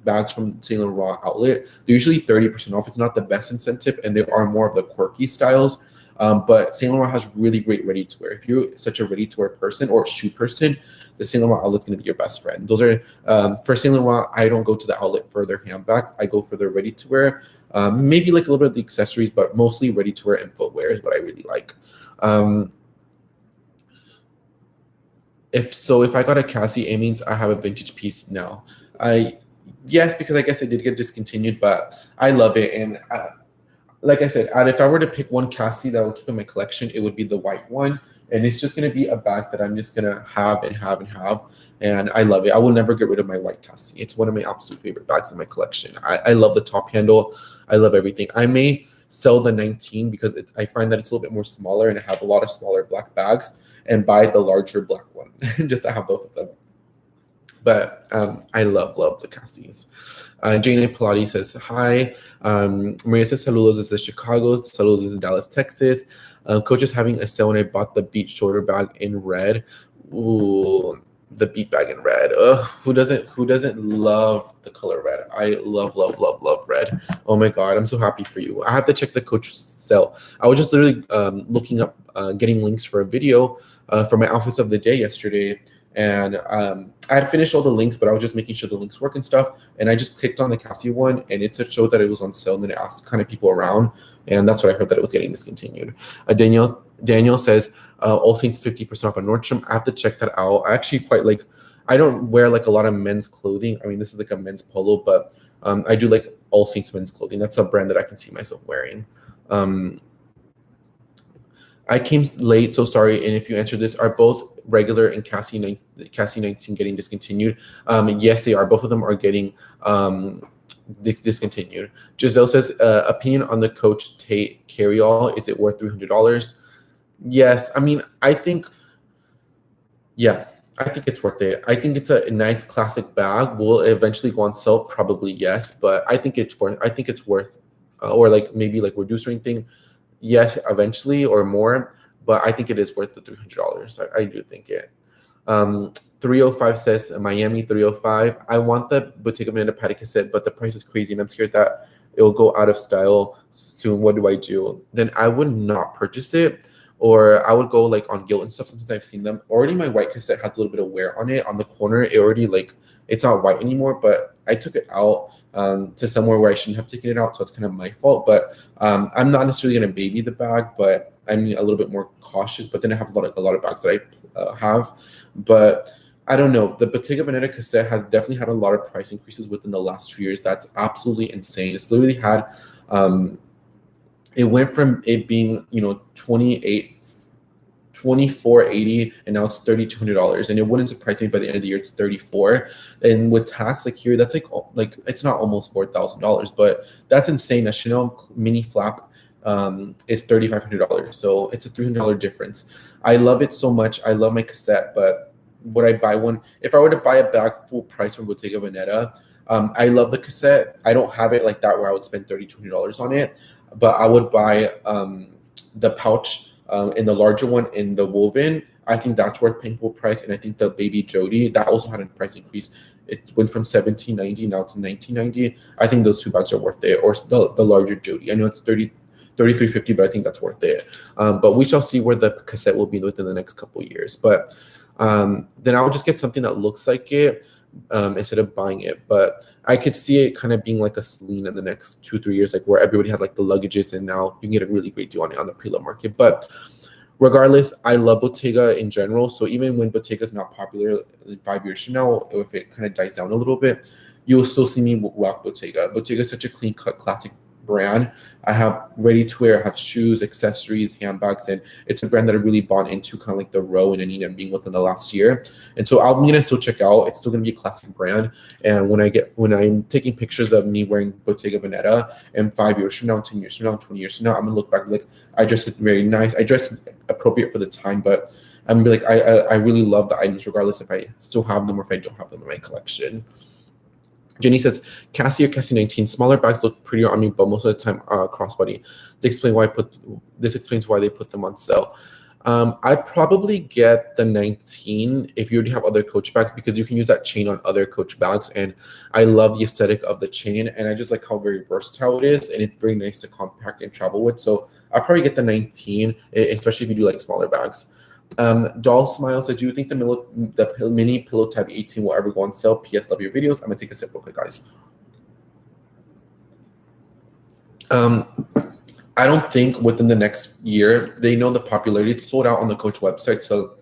Speaker 1: bags from Saint Laurent outlet. They're usually 30% off. It's not the best incentive, and there are more of the quirky styles. But Saint Laurent has really great ready-to-wear. If you're such a ready-to-wear person or shoe person, the Saint Laurent outlet's going to be your best friend. Those are, for Saint Laurent, I don't go to the outlet for their handbags. I go for their ready-to-wear. Maybe like a little bit of the accessories, but mostly ready-to-wear and footwear is what I really like. If I got a Cassie, it means I have a vintage piece now. Yes, because I guess I did get discontinued, but I love it. And like I said, if I were to pick one Cassie that I would keep in my collection, it would be the white one. And it's just going to be a bag that I'm just going to have and have and have. And I love it. I will never get rid of my white Cassie. It's one of my absolute favorite bags in my collection. I love the top handle. I love everything. I may sell the 19 because I find that it's a little bit more smaller, and I have a lot of smaller black bags, and buy the larger black one just to have both of them. But I love the Cassies. Jane Pilates says, hi. Maria says, saludos desde Chicago. Saludos desde Dallas, Texas. Coach is having a sale, and I bought the Beat shoulder bag in red. Ooh, the Beat bag in red. Who doesn't love the color red? I love red. Oh my God, I'm so happy for you. I have to check the Coach sale. I was just literally looking up, getting links for a video for my outfits of the day yesterday. And I had finished all the links, but I was just making sure the links work and stuff. And I just clicked on the Cassie one, and it showed that it was on sale. And then I asked kind of people around, and that's what I heard, that it was getting discontinued. Daniel says, all Saints 50% off on Nordstrom. I have to check that out. I actually quite like, I don't wear like a lot of men's clothing. I mean, this is like a men's polo, but I do like All Saints men's clothing. That's a brand that I can see myself wearing. I came late, so sorry. And if you answered this, are both regular and Cassie 19 getting discontinued? Yes, they are. Both of them are getting discontinued. Giselle says, opinion on the Coach Tate carryall. Is it worth $300? Yes. I mean, I think it's worth it. I think it's a nice classic bag. Will it eventually go on sale? Probably yes, but I think it's worth, or like maybe like reduce or anything. Yes, eventually or more, but I think it is worth the $300. I do think it. 305 says, Miami 305. I want the Bottega Veneta patty cassette, but the price is crazy, and I'm scared that it will go out of style soon. What do I do? Then I would not purchase it, or I would go like on Gilt and stuff. Sometimes I've seen them. Already my white cassette has a little bit of wear on it. On the corner, it already it's not white anymore, but I took it out to somewhere where I shouldn't have taken it out, so it's kind of my fault. But I'm not necessarily going to baby the bag, but I'm a little bit more cautious. But then I have a lot of bags that I have. But I don't know. The Bottega Veneta cassette has definitely had a lot of price increases within the last 2 years. That's absolutely insane. It's literally had, it went from it being, 28 $24.80 and now it's $3,200, and it wouldn't surprise me by the end of the year it's $34. And with tax, like here, that's like it's not almost $4,000, but that's insane. A Chanel mini flap is $3,500, so it's a $300 difference. I love it so much. I love my cassette, but would I buy one? If I were to buy a bag full price from Bottega Veneta, I love the cassette. I don't have it like that where I would spend $3,200 on it, but I would buy the pouch in the larger one in the woven. I think that's worth paying full price. And I think the baby Jody, that also had a price increase. It went from $17.90 now to $19.90. I think those two bags are worth it. Or the larger Jody. I know it's $33.50, but I think that's worth it. But we shall see where the cassette will be within the next couple of years. But then I'll just get something that looks like it instead of buying it. But I could see it kind of being like a Celine in the next 2-3 years, like where everybody had like the luggages, and now you can get a really great deal on it on the preloved market. But regardless, I love Bottega in general. So even when Bottega is not popular 5 years from now, or if it kind of dies down a little bit, you'll still see me rock Bottega. Bottega is such a clean cut classic brand. I have ready to wear, I have shoes, accessories, handbags, and it's a brand that I really bought into, kind of like the Row and Anita being within the last year. And so I'm gonna still check out. It's still gonna be a classic brand. And when I'm taking pictures of me wearing Bottega Veneta, and 5 years from now, 10 years from now, 20 years from now, I'm gonna look back like I dressed very nice. I dressed appropriate for the time, but I'm gonna be like I really love the items regardless if I still have them or if I don't have them in my collection. Jenny says, Cassie or Cassie 19, smaller bags look prettier on me, but most of the time crossbody. This explains why they put them on sale. I'd probably get the 19 if you already have other Coach bags, because you can use that chain on other Coach bags, and I love the aesthetic of the chain, and I just like how very versatile it is, and it's very nice to compact and travel with. So I'll probably get the 19, especially if you do like smaller bags. Doll Smile says, do you think the mini pillow tab 18 will ever go on sale? PS, love your videos. I'm gonna take a sip real quick, guys. I don't think within the next year, they know the popularity. It's sold out on the Coach website, so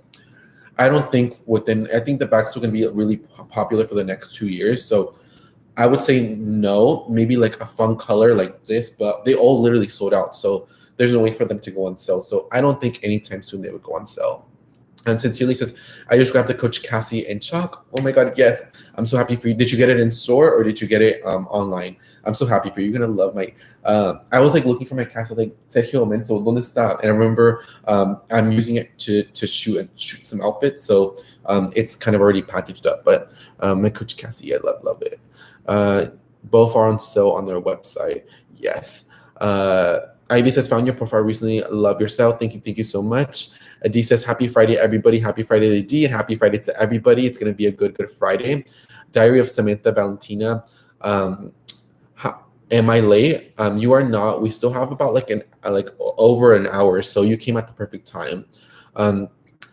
Speaker 1: I don't think I think the bag's still gonna be really popular for the next 2 years. So I would say no, maybe like a fun color like this, but they all literally sold out. So there's no way for them to go on sale. So I don't think anytime soon they would go on sale. And Sincerely says, I just grabbed the Coach Cassie and Chalk. Oh my God, yes. I'm so happy for you. Did you get it in store or did you get it online? I'm so happy for you. You're going to love my, I was like looking for my Cassie, like, Sergio Momento, ¿dónde está? And I remember I'm using it to shoot some outfits. So it's kind of already packaged up. But my Coach Cassie, I love it. Both are on sale on their website. Yes. Ivy says, found your profile recently. Love your style. Thank you so much. D says, happy Friday, everybody. Happy Friday to D, and happy Friday to everybody. It's going to be a good Friday. Diary of Samantha Valentina. Am I late? You are not. We still have about like over an hour, so you came at the perfect time.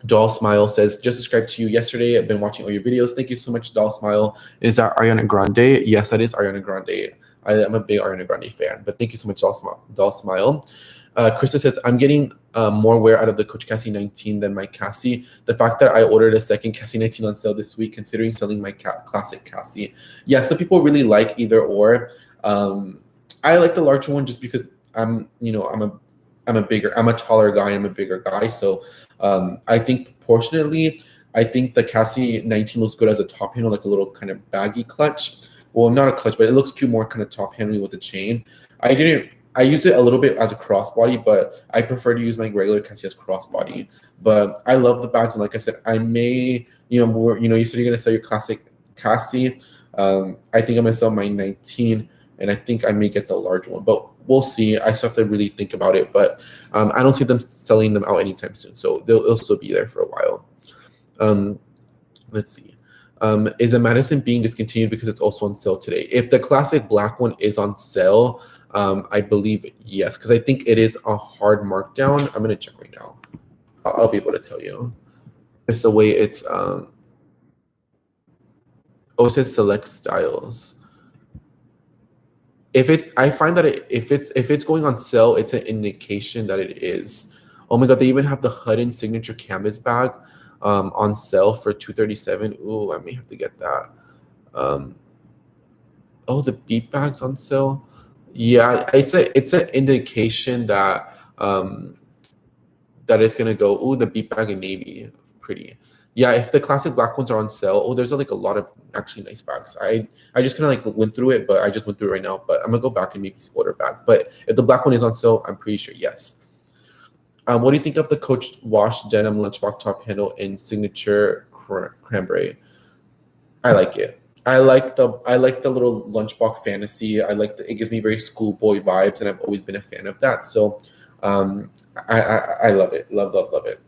Speaker 1: Doll Smile says, just subscribed to you yesterday. I've been watching all your videos. Thank you so much, Doll Smile. Is that Ariana Grande? Yes, that is Ariana Grande. I'm a big Ariana Grande fan, but thank you so much, Doll Smile. Krista says, I'm getting more wear out of the Coach Cassie 19 than my Cassie. The fact that I ordered a second Cassie 19 on sale this week, considering selling my classic Cassie. Yeah, some people really like either or. I like the larger one just because I'm a taller guy, I'm a bigger guy. So I think proportionately, I think the Cassie 19 looks good as a top handle, like a little kind of baggy clutch. Well, not a clutch, but it looks cute, more kind of top handling with the chain. I used it a little bit as a crossbody, but I prefer to use my regular Cassie as crossbody. But I love the bags, and like I said, I may, you said you're gonna sell your classic Cassie. I think I'm gonna sell my 19, and I think I may get the large one, but we'll see. I still have to really think about it, but I don't see them selling them out anytime soon, so they'll still be there for a while. Let's see. Is a Madison being discontinued because it's also on sale today? If the classic black one is on sale, I believe yes, because I think it is a hard markdown. I'm gonna check right now. I'll be able to tell you. It's the way it's it says select styles. I find that if it's going on sale, it's an indication that it is. Oh my God, they even have the Hudden signature canvas bag on sale for $237. Ooh, I may have to get that. The beat bags on sale. Yeah, it's an indication that that it's gonna go, oh, the beat bag in navy, pretty. Yeah, if the classic black ones are on sale, oh, there's like a lot of actually nice bags. I just kind of like went through it, but I just went through it right now. But I'm gonna go back and maybe order back. But if the black one is on sale, I'm pretty sure yes. What do you think of the Coach Wash denim lunchbox top handle in signature cranberry? I like it. I like the little lunchbox fantasy. It gives me very schoolboy vibes, and I've always been a fan of that. So I love it. Love it.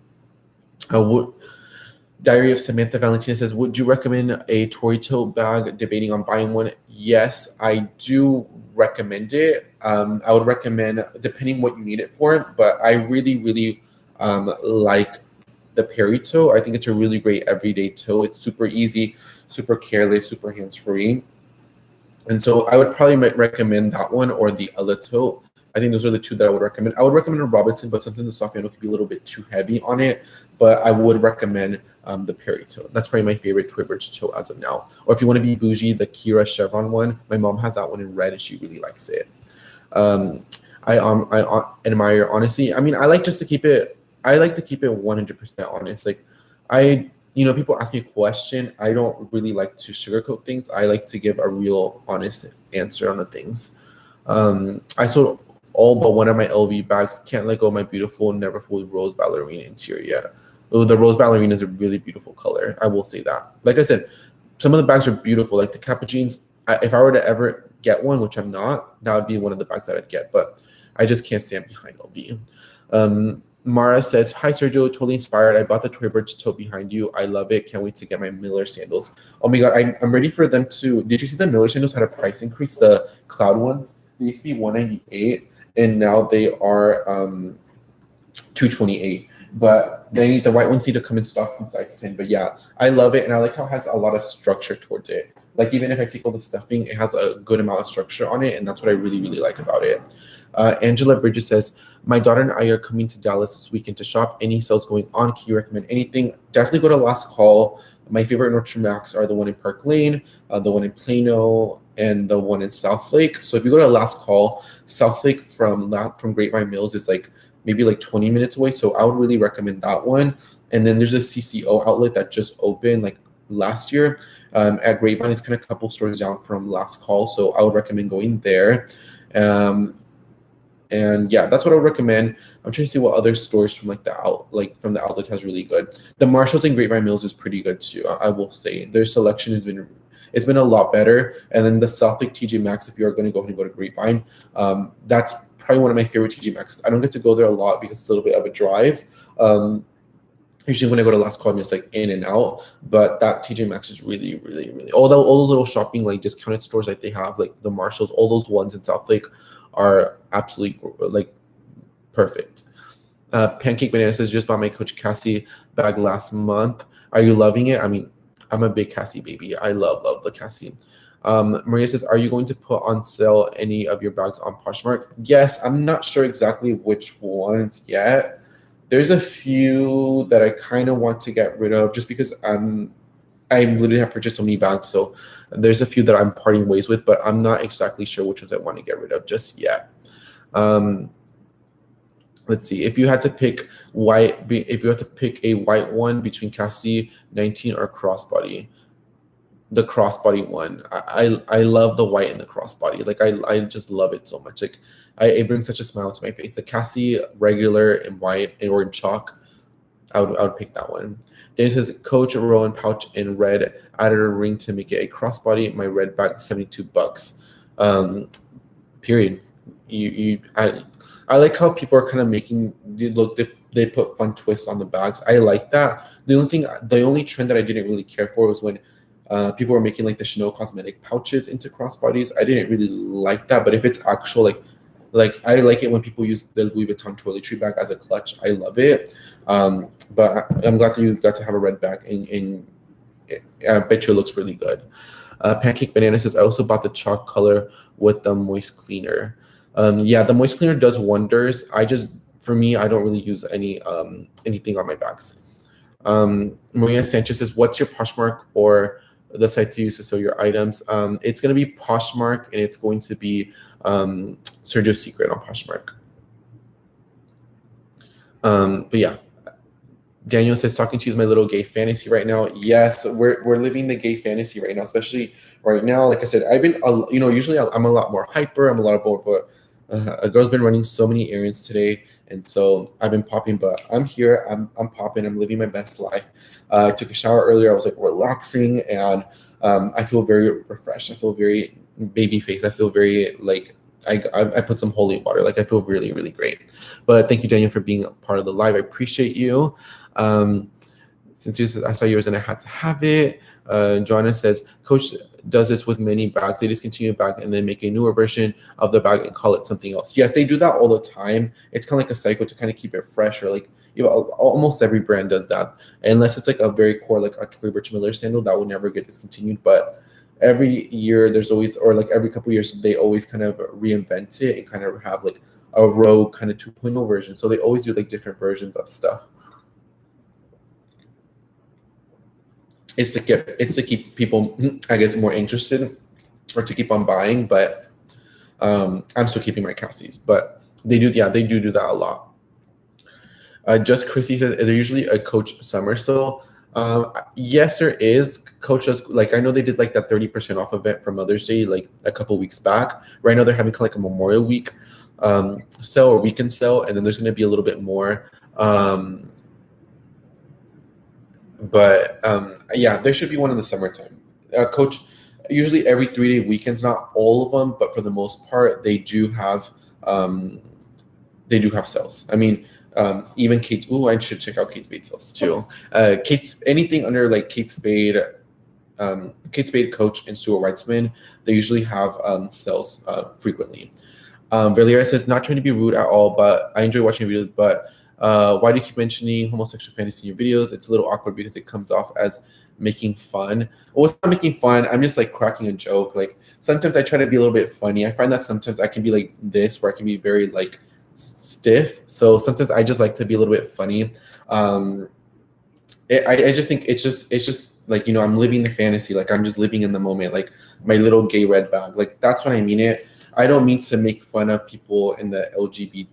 Speaker 1: Diary of Samantha Valentina says, would you recommend a Tory tote bag? Debating on buying one. Yes, I do recommend it. I would recommend, depending what you need it for, but I really like the Perry tote. I think it's a really great everyday tote. It's super easy, super careless, super hands-free. And so I would probably recommend that one or the other tote. I think those are the two that I would recommend. I would recommend a Robinson, but something the soft handle could be a little bit too heavy on it. But I would recommend the Perry tote. That's probably my favorite Tory Burch tote as of now. Or if you want to be bougie, the Kira Chevron one. My mom has that one in red, and she really likes it. I admire honesty. I mean, I like to keep it 100% honest. Like people ask me a question. I don't really like to sugarcoat things. I like to give a real honest answer on the things. I sold all but one of my LV bags. Can't let go of my beautiful, never fully rose ballerina interior yet. Oh, the rose ballerina is a really beautiful color. I will say that. Like I said, some of the bags are beautiful. Like the Capuchins, if I were to ever get one, which I'm not, that would be one of the bags that I'd get. But I just can't stand behind LV. Mara says, hi, Sergio, totally inspired. I bought the Tory Burch tote behind you. I love it. Can't wait to get my Miller sandals. Oh my God, I'm ready for them to. Did you see the Miller sandals had a price increase? The cloud ones, they used to be $198, and now they are $228. But the white ones need to come in stock in size 10. But yeah, I love it, and I like how it has a lot of structure towards it. Like even if I take all the stuffing, it has a good amount of structure on it, and that's what I really like about it. Angela Bridges says, my daughter and I are coming to Dallas this weekend to shop. Any sales going on? Can you recommend anything? Definitely go to Last Call. My favorite Nordstrom Rack are the one in Park Lane, the one in Plano, and the one in South Lake. So if you go to Last Call, South Lake from Grapevine Mills is like maybe like 20 minutes away. So I would really recommend that one. And then there's a CCO outlet that just opened like last year at Grapevine. It's kind of a couple stores down from Last Call. So I would recommend going there. And yeah, that's what I would recommend. I'm trying to see what other stores from from the outlet has really good. The Marshalls and Grapevine Mills is pretty good too. I will say their selection has been a lot better. And then the South Lake TJ Maxx, if you are going to go ahead and go to Grapevine, that's probably one of my favorite TJ Maxx. I don't get to go there a lot because it's a little bit of a drive. Usually when I go to Last Call, I'm just like in and out. But that TJ Maxx is really all those little shopping like discounted stores like they have, like the Marshalls, all those ones in South Lake are absolutely like perfect. Pancake Banana says, just bought my Coach Cassie bag last month. Are you loving it? I mean, I'm a big Cassie baby. I love the Cassie. Maria says, are you going to put on sale any of your bags on Poshmark? Yes, I'm not sure exactly which ones yet. There's a few that I kind of want to get rid of just because I literally have purchased so many bags. So there's a few that I'm parting ways with, but I'm not exactly sure which ones I want to get rid of just yet. Let's see. If you had to pick a white one between Cassie 19 or crossbody, the crossbody one. I love the white and the crossbody. Like I just love it so much. Like it brings such a smile to my face. The Cassie regular in white or in chalk, I would pick that one. Then it says Coach Rowan pouch in red, added a ring to make it a crossbody. My red bag $72. Period. I like how people are kind of making they put fun twists on the bags. I like that. The only trend that I didn't really care for was when people were making like the Chanel cosmetic pouches into crossbodies. I didn't really like that. But if it's actual like I like it when people use the Louis Vuitton toiletry bag as a clutch. I love it. But I'm glad that you got to have a red bag, and I bet you it looks really good. Pancake Banana says, I also bought the chalk color with the moist cleaner. Yeah, the moist cleaner does wonders. For me, I don't really use anything on my bags. Maria Sanchez says, what's your Poshmark or the site to use to sell your items? It's going to be Poshmark, and it's going to be Sergio's Secret on Poshmark. But yeah, Daniel says talking to you is my little gay fantasy right now. Yes, we're living the gay fantasy right now, especially right now. Like I said, I've been usually I'm a lot more hyper. I'm a lot more, but a girl's been running so many errands today, and so I've been popping. But I'm here. I'm popping. I'm living my best life. I took a shower earlier. I was like relaxing, and I feel very refreshed. I feel very baby face. I feel very like I put some holy water. Like I feel really, really great. But thank you, Daniel, for being a part of the live. I appreciate you. Since you said I saw yours and I had to have it. Joanna says, Coach does this with many bags. They discontinue a bag and then make a newer version of the bag and call it something else. Yes, they do that all the time. It's kind of like a cycle to kind of keep it fresh, or like almost every brand does that, unless it's like a very core, like a Tory Burch Miller sandal that will never get discontinued. But every year there's always, or like every couple of years, they always kind of reinvent it and kind of have like a rogue kind of 2.0 version. So they always do like different versions of stuff. It's to keep people, I guess, more interested or to keep on buying. But I'm still keeping my Cassies. But they do that a lot. Just Chrissy says they're usually a Coach summer sale. Yes, there is. Coach does, like, I know they did like that 30% off event for Mother's Day like a couple weeks back. Right now they're having kind of like a Memorial Week sale or weekend sale, and then there's going to be a little bit more. But yeah, there should be one in the summertime. Coach, usually every 3-day weekends, not all of them, but for the most part, they do have sales. I mean, even Kate. Ooh, I should check out Kate Spade sales too. Kate's anything under like Kate Spade, Coach, and Stuart Weitzman, they usually have sales frequently. Valeria says, not trying to be rude at all, but I enjoy watching videos, but why do you keep mentioning homosexual fantasy in your videos? It's a little awkward because it comes off as making fun. Well, it's not making fun. I'm just like cracking a joke. Like sometimes I try to be a little bit funny. I find that sometimes I can be like this, where I can be very like stiff. So sometimes I just like to be a little bit funny. I just think it's just like, I'm living the fantasy. Like I'm just living in the moment. Like my little gay red bag. Like that's what I mean. I don't mean to make fun of people in the LGBTQ.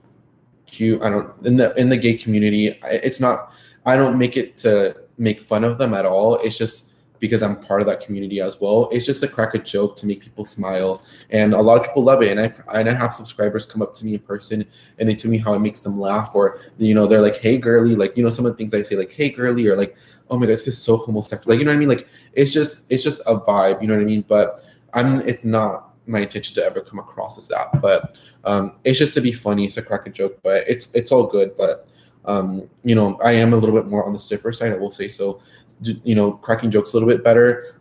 Speaker 1: In the gay community. It's not. I don't make it to make fun of them at all. It's just because I'm part of that community as well. It's just a crack a joke to make people smile, and a lot of people love it. And I have subscribers come up to me in person and they tell me how it makes them laugh, or they're like, "Hey, girly," like some of the things I say, like, "Hey, girly," or like, "Oh my God, this is so homosexual," like what I mean. Like it's just a vibe, you know what I mean. But it's not my intention to ever come across as that, but it's just to be funny. It's a crack a joke, but it's all good. But I am a little bit more on the stiffer side, I will say. So cracking jokes a little bit better.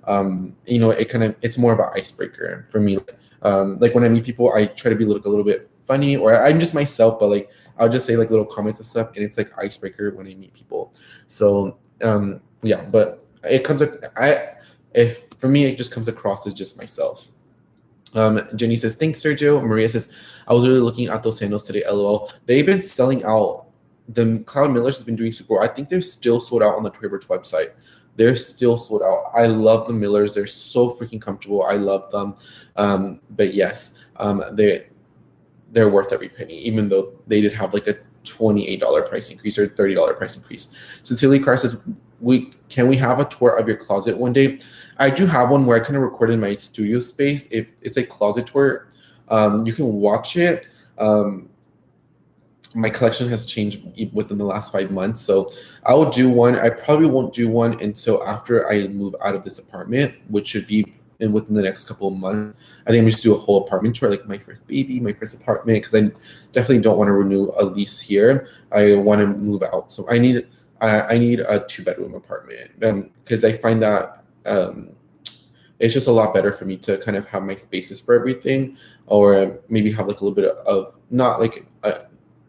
Speaker 1: It's more of an icebreaker for me. Like when I meet people, I try to be a little bit funny, or I'm just myself, but like I'll just say like little comments and stuff, and it's like icebreaker when I meet people. So yeah, but it comes if for me it just comes across as just myself. Jenny says, thanks, Sergio. Maria says, I was really looking at those sandals today, LOL. They've been selling out. The Cloud Millers has been doing super well. I think they're still sold out on the Tory Burch website. They're still sold out. I love the Millers. They're so freaking comfortable. I love them. But yes, they're worth every penny, even though they did have like a $28 price increase or $30 price increase. Sincerely, Carr says, can we have a tour of your closet one day? I do have one where I kind of recorded in my studio space. If it's a closet tour, you can watch it. My collection has changed within the last 5 months, so I will do one. I probably won't do one until after I move out of this apartment, which should be within the next couple of months. I think I'm just do a whole apartment tour, like my first baby, my first apartment, because I definitely don't want to renew a lease here. I want to move out, so I need a 2-bedroom apartment, because I find that it's just a lot better for me to kind of have my spaces for everything, or maybe have like a little bit of not like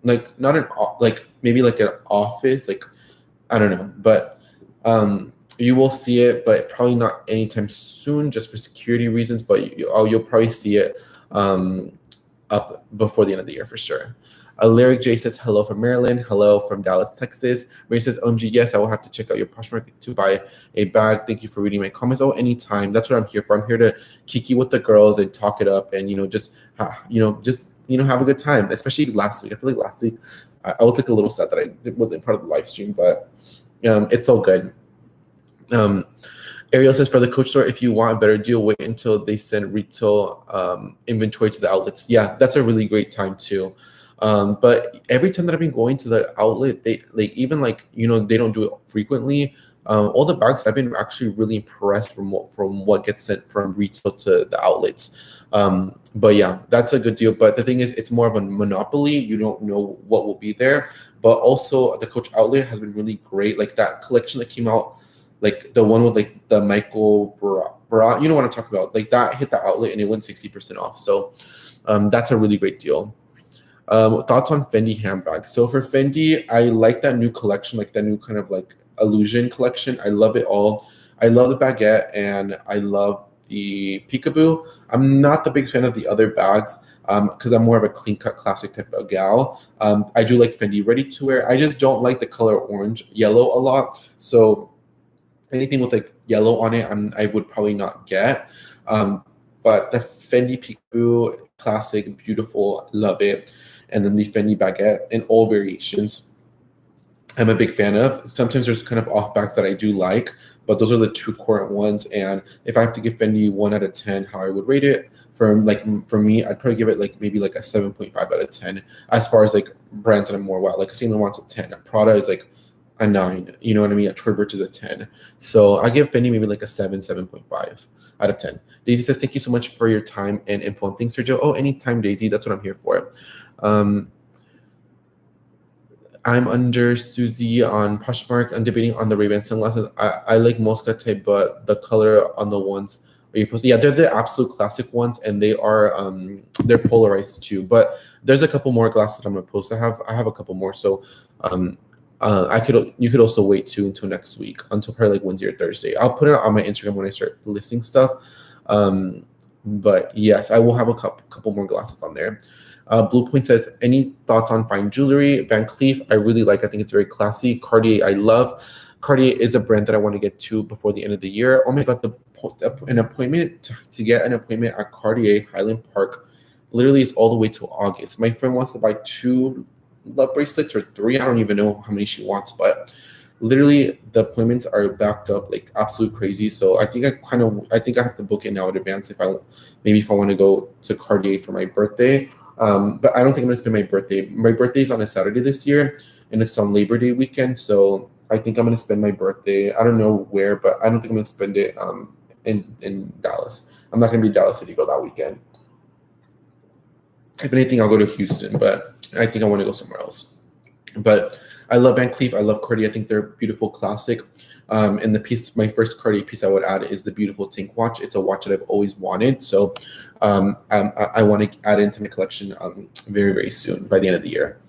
Speaker 1: not an like maybe like an office, like I don't know, but you will see it, but probably not anytime soon, just for security reasons. But you'll probably see it up before the end of the year for sure. Lyric J says, hello from Maryland. Hello from Dallas, Texas. Ray says, OMG, yes, I will have to check out your Poshmark to buy a bag. Thank you for reading my comments. Oh, anytime. That's what I'm here for. I'm here to kiki with the girls and talk it up, and just have a good time. Especially last week. I feel like last week I was like a little sad that I wasn't part of the live stream, but it's all good. Ariel says, for the Coach store, if you want a better deal, wait until they send retail inventory to the outlets. Yeah, that's a really great time too. But every time that I've been going to the outlet, they even they don't do it frequently. All the bags, I've been actually really impressed from what gets sent from retail to the outlets. But yeah, that's a good deal. But the thing is, it's more of a monopoly. You don't know what will be there. But also, the Coach outlet has been really great. Like that collection that came out, like the one with like the Michael bra, you know what I'm talking about. Like that hit the outlet and it went 60% off. So that's a really great deal. Thoughts on Fendi handbags. So for Fendi, I like that new collection, like that new kind of like illusion collection. I love it all. I love the baguette and I love the peekaboo. I'm not the biggest fan of the other bags because I'm more of a clean cut classic type of gal. I do like Fendi ready to wear. I just don't like the color orange yellow a lot. So anything with like yellow on it, I would probably not get. But the Fendi peekaboo, classic, beautiful, love it. And then the Fendi baguette in all variations, I'm a big fan of. Sometimes there's kind of off bags that I do like, but those are the two current ones. And if I have to give Fendi 1 out of 10, how I would rate it, for me, I'd probably give it like maybe like a 7.5 out of 10. As far as like brands that I'm more wild, like Saint Laurent's a 10, Prada is like a 9. You know what I mean? A Tory Burch is a 10. So I give Fendi maybe like a 7.5 out of 10. Daisy says, thank you so much for your time and info. And thanks, Sergio. Oh, anytime, Daisy. That's what I'm here for. I'm under Susie on Poshmark. I'm debating on the Ray-Ban sunglasses. I like Mosca type, but the color on the ones are you posted? Yeah, they're the absolute classic ones, and they are they're polarized too. But there's a couple more glasses that I'm gonna post. I have a couple more, so you could also wait too until next week, until probably like Wednesday or Thursday. I'll put it on my Instagram when I start listing stuff. But yes, I will have a couple more glasses on there. Blue Point says, any thoughts on fine jewelry? Van Cleef, I really like. I think it's very classy. Cartier, I love. Cartier is a brand that I want to get to before the end of the year. Oh my God, an appointment to get an appointment at Cartier Highland Park literally is all the way till August. My friend wants to buy 2 love bracelets or 3. I don't even know how many she wants, but literally the appointments are backed up like absolute crazy. So I think I have to book it now in advance if I want to go to Cartier for my birthday. But I don't think I'm gonna spend my birthday. My birthday is on a Saturday this year, and it's on Labor Day weekend. So I think I'm gonna spend my birthday. I don't know where, but I don't think I'm gonna spend it in Dallas. I'm not gonna be in Dallas City go that weekend. If anything, I'll go to Houston, but I think I want to go somewhere else. But I love Van Cleef. I love Cartier. I think they're beautiful, classic. And my first Cartier piece I would add is the beautiful Tank watch. It's a watch that I've always wanted. So I want to add it into my collection very, very soon, by the end of the year.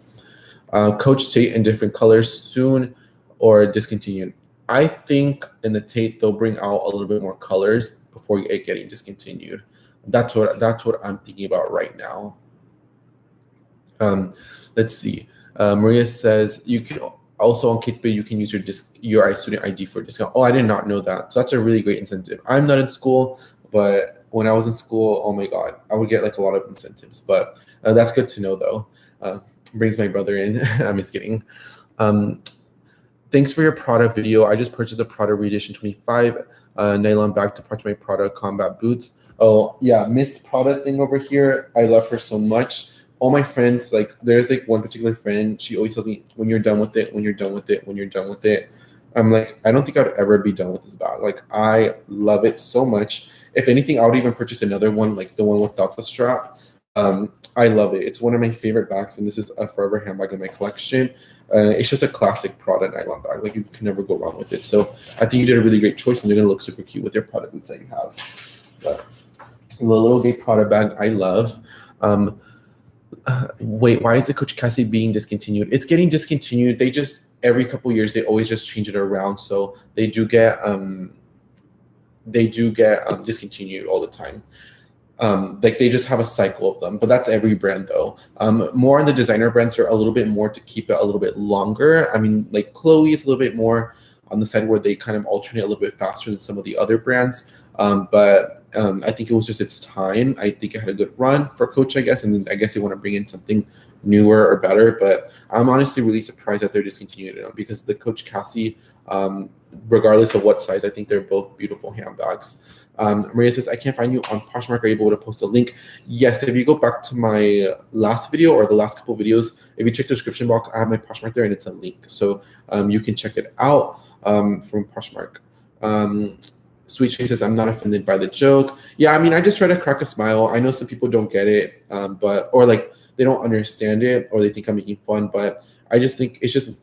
Speaker 1: Coach Tate in different colors soon or discontinued. I think in the Tate, they'll bring out a little bit more colors before it getting discontinued. That's what I'm thinking about right now. Let's see. Maria says, you can also on Kate, you can use your student ID for a discount. Oh, I did not know that. So that's a really great incentive. I'm not in school, but when I was in school, oh my God, I would get like a lot of incentives. But that's good to know though. Brings my brother in. I'm just kidding. Thanks for your Prada video. I just purchased a Prada Reedition 25 nylon bag to patch my Prada combat boots. Oh yeah, Miss Prada thing over here. I love her so much. All my friends, like there's like one particular friend, she always tells me, when you're done with it, when you're done with it, when you're done with it. I'm like, I don't think I'd ever be done with this bag. Like I love it so much. If anything, I would even purchase another one, like the one without the strap. I love it. It's one of my favorite bags, and this is a forever handbag in my collection. It's just a classic Prada nylon bag. Like you can never go wrong with it. So I think you did a really great choice, and you're gonna look super cute with your Prada boots that you have. But the little gay Prada bag, I love. Wait, why is the Coach Cassie being discontinued? It's getting discontinued. They just every couple years they always just change it around, so they do get discontinued all the time. Like they just have a cycle of them, but that's every brand though. More on the designer brands are a little bit more to keep it a little bit longer. I mean, like Chloe is a little bit more on the side where they kind of alternate a little bit faster than some of the other brands. But I think it was just its time. I think it had a good run for Coach, I guess, and I guess they want to bring in something newer or better. But I'm honestly really surprised that they're discontinued it because the Coach Cassie, regardless of what size, I think they're both beautiful handbags. Maria says, I can't find you on Poshmark. Are you able to post a link? Yes, if you go back to my last video or the last couple videos, if you check the description box, I have my Poshmark there and it's a link. So you can check it out from Poshmark. Sweet Shay says, I'm not offended by the joke. Yeah, I mean, I just try to crack a smile. I know some people don't get it, or like they don't understand it, or they think I'm making fun, but I just think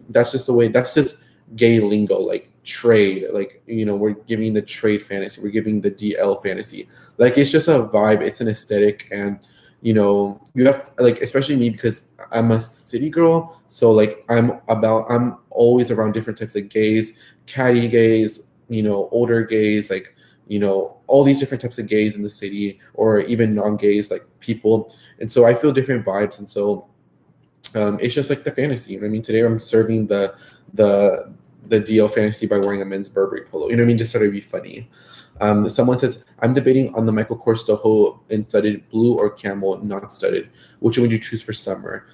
Speaker 1: that's just the way, that's just gay lingo, like trade, like, we're giving the trade fantasy, we're giving the DL fantasy. Like, it's just a vibe, it's an aesthetic, and you have, like, especially me, because I'm a city girl, so like I'm always around different types of gays, catty gays, older gays, like, all these different types of gays in the city, or even non-gays, like people. And so I feel different vibes. And so it's just like the fantasy. I mean, today I'm serving the DL fantasy by wearing a men's Burberry polo. You know what I mean? Just sort of be funny. Someone says, I'm debating on the Michael Kors Soho in studded blue or camel, not studded. Which one would you choose for summer?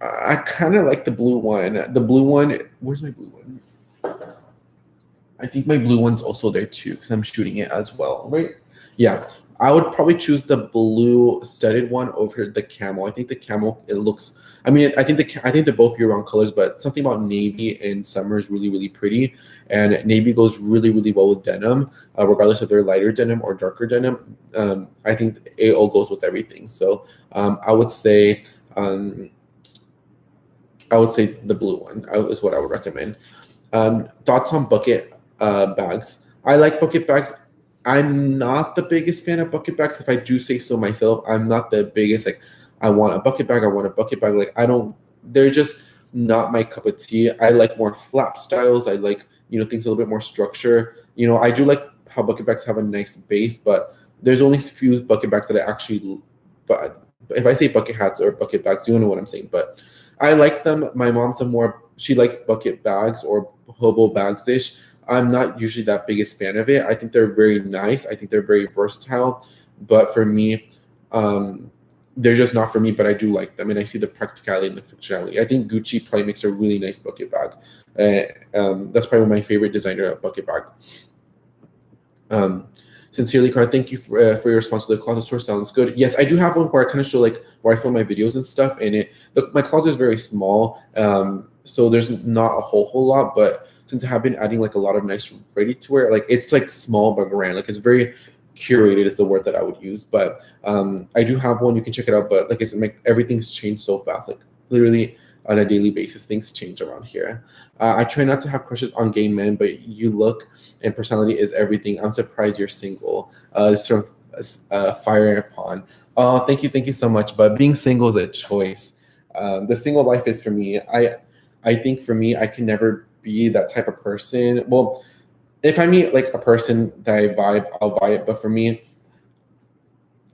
Speaker 1: I kind of like the blue one. The blue one, where's my blue one? I think my blue one's also there too, because I'm shooting it as well, right? Yeah, I would probably choose the blue studded one over the camel. I think the camel, it looks, I mean, I think they're both year-round colors, but something about navy in summer is really, really pretty. And navy goes really, really well with denim, regardless if they're lighter denim or darker denim. I think it all goes with everything. So I would say the blue one is what I would recommend. Thoughts on bucket bags? I like bucket bags. I'm not the biggest fan of bucket bags. If I do say so myself, I'm not the biggest, like, I want a bucket bag. Like, they're just not my cup of tea. I like more flap styles. I like, things a little bit more structure. I do like how bucket bags have a nice base, but there's only a few bucket bags that I actually, but if I say bucket hats or bucket bags, you know what I'm saying. But I like them. My mom's she likes bucket bags or hobo bags-ish. I'm not usually that biggest fan of it. I think they're very nice. I think they're very versatile. But for me, they're just not for me, but I do like them. And I see the practicality and the functionality. I think Gucci probably makes a really nice bucket bag. That's probably my favorite designer bucket bag. Sincerely, Car, thank you for your response to the closet store. Sounds good. Yes, I do have one where I kind of show like where I film my videos and stuff. And my closet is very small, so there's not a whole lot. But since I have been adding like a lot of nice ready to wear, like it's like small but grand. Like it's very curated is the word that I would use. But I do have one. You can check it out. But like I said, everything's changed so fast. Like literally on a daily basis, things change around here. I try not to have crushes on gay men, but you look and personality is everything. I'm surprised you're single. This is from Fire Upon. Oh, thank you so much. But being single is a choice. The single life is for me. I think for me, I can never be that type of person. Well, if I meet like a person that I vibe, I'll vibe. But for me,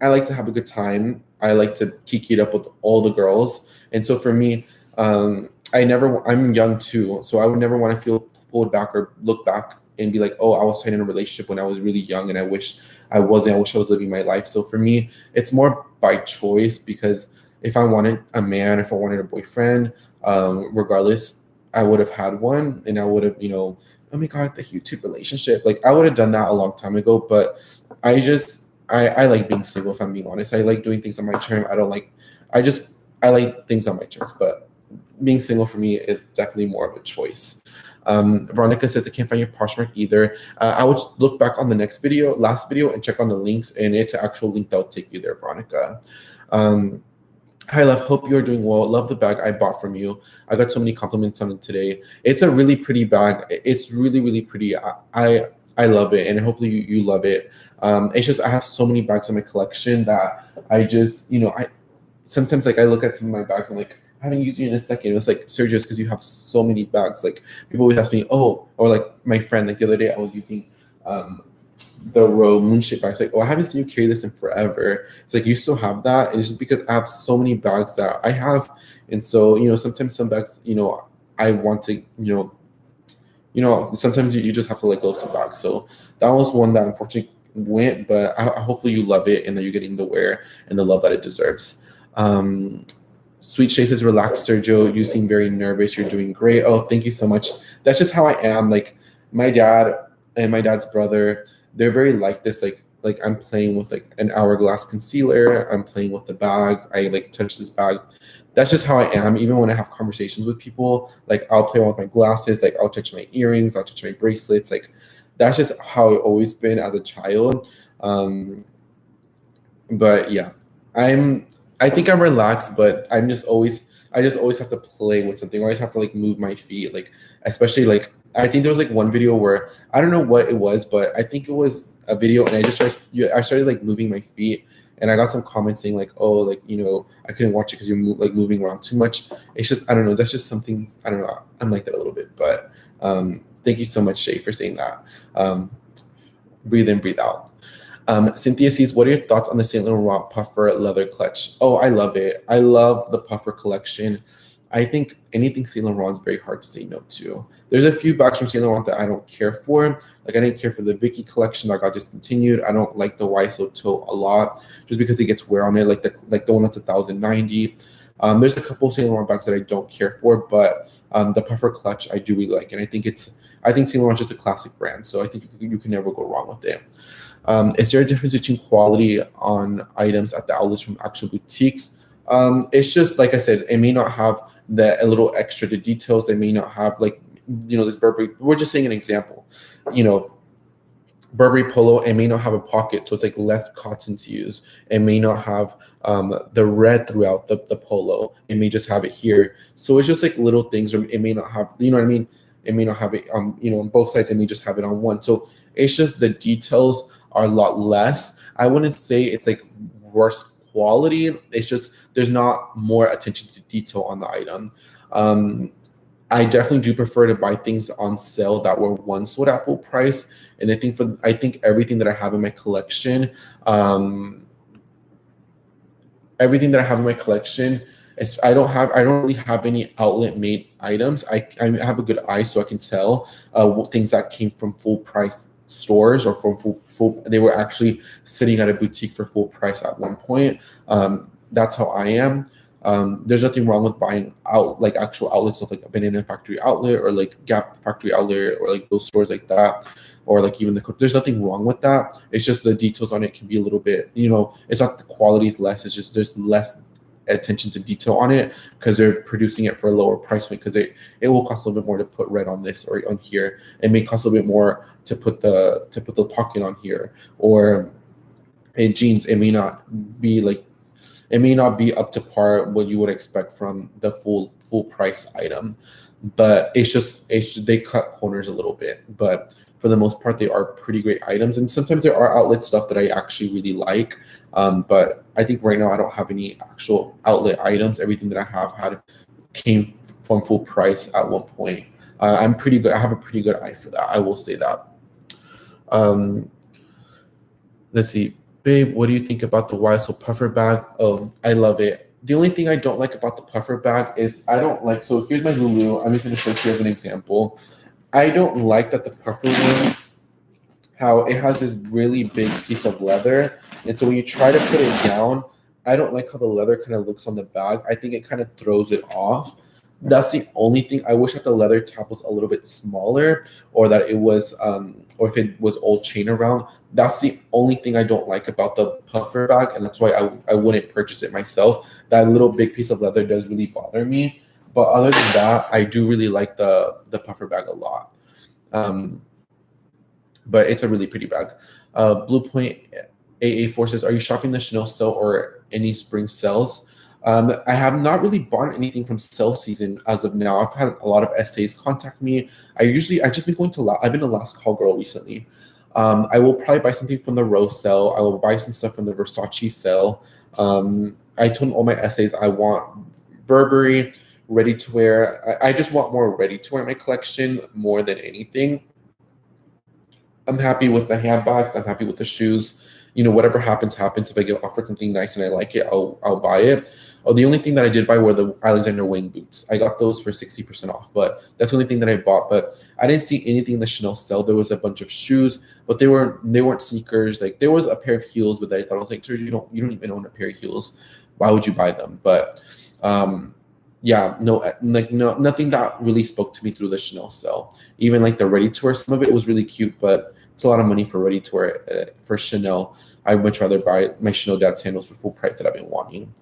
Speaker 1: I like to have a good time. I like to kiki it up with all the girls. And so for me, I'm young too, so I would never want to feel pulled back or look back and be like, oh, I was in a relationship when I was really young and I wish I wasn't. I wish I was living my life. So for me, it's more by choice, because if I wanted a man, if I wanted a boyfriend, regardless, I would have had one, and I would have, oh my God, the YouTube relationship. Like I would have done that a long time ago, but I like being single, if I'm being honest. I like doing things on my term. I like things on my terms, but being single for me is definitely more of a choice. Veronica says, I can't find your Poshmark either. I would look back on the last video, and check on the links, and it's an actual link that will take you there, Veronica. Hi, love. Hope you're doing well. Love the bag I bought from you. I got so many compliments on it today. It's a really pretty bag. It's really, really pretty. I love it, and hopefully you love it. It's just I have so many bags in my collection that I just, I sometimes like I look at some of my bags and I'm like, I haven't used you in a second. It was like, Sergio, because you have so many bags. Like people always ask me, oh, or like my friend, like the other day I was using the Row Moonship bags. Like, oh, I haven't seen you carry this in forever. It's like, you still have that? And it's just because I have so many bags that I have. And so, sometimes some bags, I want to, sometimes you just have to let go of some bags. So that was one that unfortunately went, but hopefully you love it and that you're getting the wear and the love that it deserves. Sweet Shay says, relax, Sergio. You seem very nervous. You're doing great. Oh, thank you so much. That's just how I am. Like my dad and my dad's brother, they're very like this. Like I'm playing with like an hourglass concealer. I'm playing with the bag. I like touch this bag. That's just how I am. Even when I have conversations with people, like I'll play with my glasses. Like I'll touch my earrings. I'll touch my bracelets. Like that's just how I've always been as a child. But yeah, I think I'm relaxed, but I just always have to play with something. I always have to like move my feet, like especially like I think there was like one video where I don't know what it was, but I think it was a video, and I started like moving my feet, and I got some comments saying like, oh, like I couldn't watch it because you're like moving around too much. It's just I don't know. That's just something I don't know. I'm like that a little bit, but thank you so much, Shay, for saying that. Breathe in, breathe out. Cynthia says, what are your thoughts on the Saint Laurent puffer leather clutch? Oh, I love it. I love the puffer collection. I think anything Saint Laurent is very hard to say no to. There's a few bags from Saint Laurent that I don't care for. Like I didn't care for the Vicky collection that got discontinued. I don't like the YSL tote a lot just because it gets wear on it, like the one that's 1,090. There's a couple Saint Laurent bags that I don't care for, but the puffer clutch I do really like, and I think Saint Laurent is just a classic brand, so I think you can never go wrong with it. Is there a difference between quality on items at the outlets from actual boutiques? It's just like I said, it may not have a little extra the details. They may not have like this Burberry. We're just saying an example. Burberry polo, it may not have a pocket, so it's like less cotton to use. It may not have the red throughout the polo. It may just have it here. So it's just like little things, or it may not have, you know what I mean? It may not have it on both sides. It may just have it on one. So it's just the details are a lot less. I wouldn't say it's like worse quality. It's just there's not more attention to detail on the item. I definitely do prefer to buy things on sale that were once sold at full price. And I think everything that I have in my collection, is I don't really have any outlet made items. I have a good eye, so I can tell things that came from full price stores or from full they were actually sitting at a boutique for full price at one point. That's how I am. There's nothing wrong with buying out like actual outlets of like a Banana Factory outlet or like Gap Factory outlet or like those stores like that, or like even there's nothing wrong with that. It's just the details on it can be a little bit, it's not the quality is less, it's just there's less attention to detail on it because they're producing it for a lower price point, because it will cost a little bit more to put red on this or on here. It may cost a little bit more to put the pocket on here, or in jeans it may not be up to par what you would expect from the full price item. But it's just they cut corners a little bit, but for the most part they are pretty great items. And sometimes there are outlet stuff that I actually really like, but I think right now I don't have any actual outlet items. Everything that I have came from full price at one point. I'm pretty good. I have a pretty good eye for that, I will say that. Let's see. Babe, what do you think about the YSL puffer bag? Oh, I love it. The only thing I don't like about the puffer bag is so here's my Loewe. I'm just going to show you as an example. I don't like that the puffer one, how it has this really big piece of leather. And so when you try to put it down, I don't like how the leather kind of looks on the bag. I think it kind of throws it off. That's the only thing. I wish that the leather top was a little bit smaller, or that it was, or if it was all chain around. That's the only thing I don't like about the puffer bag, and that's why I wouldn't purchase it myself. That little big piece of leather does really bother me. But other than that, I do really like the puffer bag a lot. But it's a really pretty bag. Blue Point AA Forces, are you shopping the Chanel sale or any spring sales? I have not really bought anything from sale season as of now. I've had a lot of essays contact me. I've been a last call girl recently. I will probably buy something from the Rose sale. I will buy some stuff from the Versace sale. I told all my essays I want Burberry ready to wear. I just want more ready to wear in my collection more than anything. I'm happy with the handbags. I'm happy with the shoes. whatever happens. If I get offered something nice and I like it, I'll buy it. Oh, the only thing that I did buy were the Alexander Wang boots. I got those for 60% off, but that's the only thing that I bought. But I didn't see anything in the Chanel sale. There was a bunch of shoes, but they weren't sneakers. Like there was a pair of heels, but I thought, I was like, Sergio, you don't even own a pair of heels. Why would you buy them? But yeah, no, like no, nothing that really spoke to me through the Chanel sale. Even like the ready to wear, some of it was really cute, but it's a lot of money for ready to wear for Chanel. I'd much rather buy my Chanel dad sandals for full price that I've been wanting.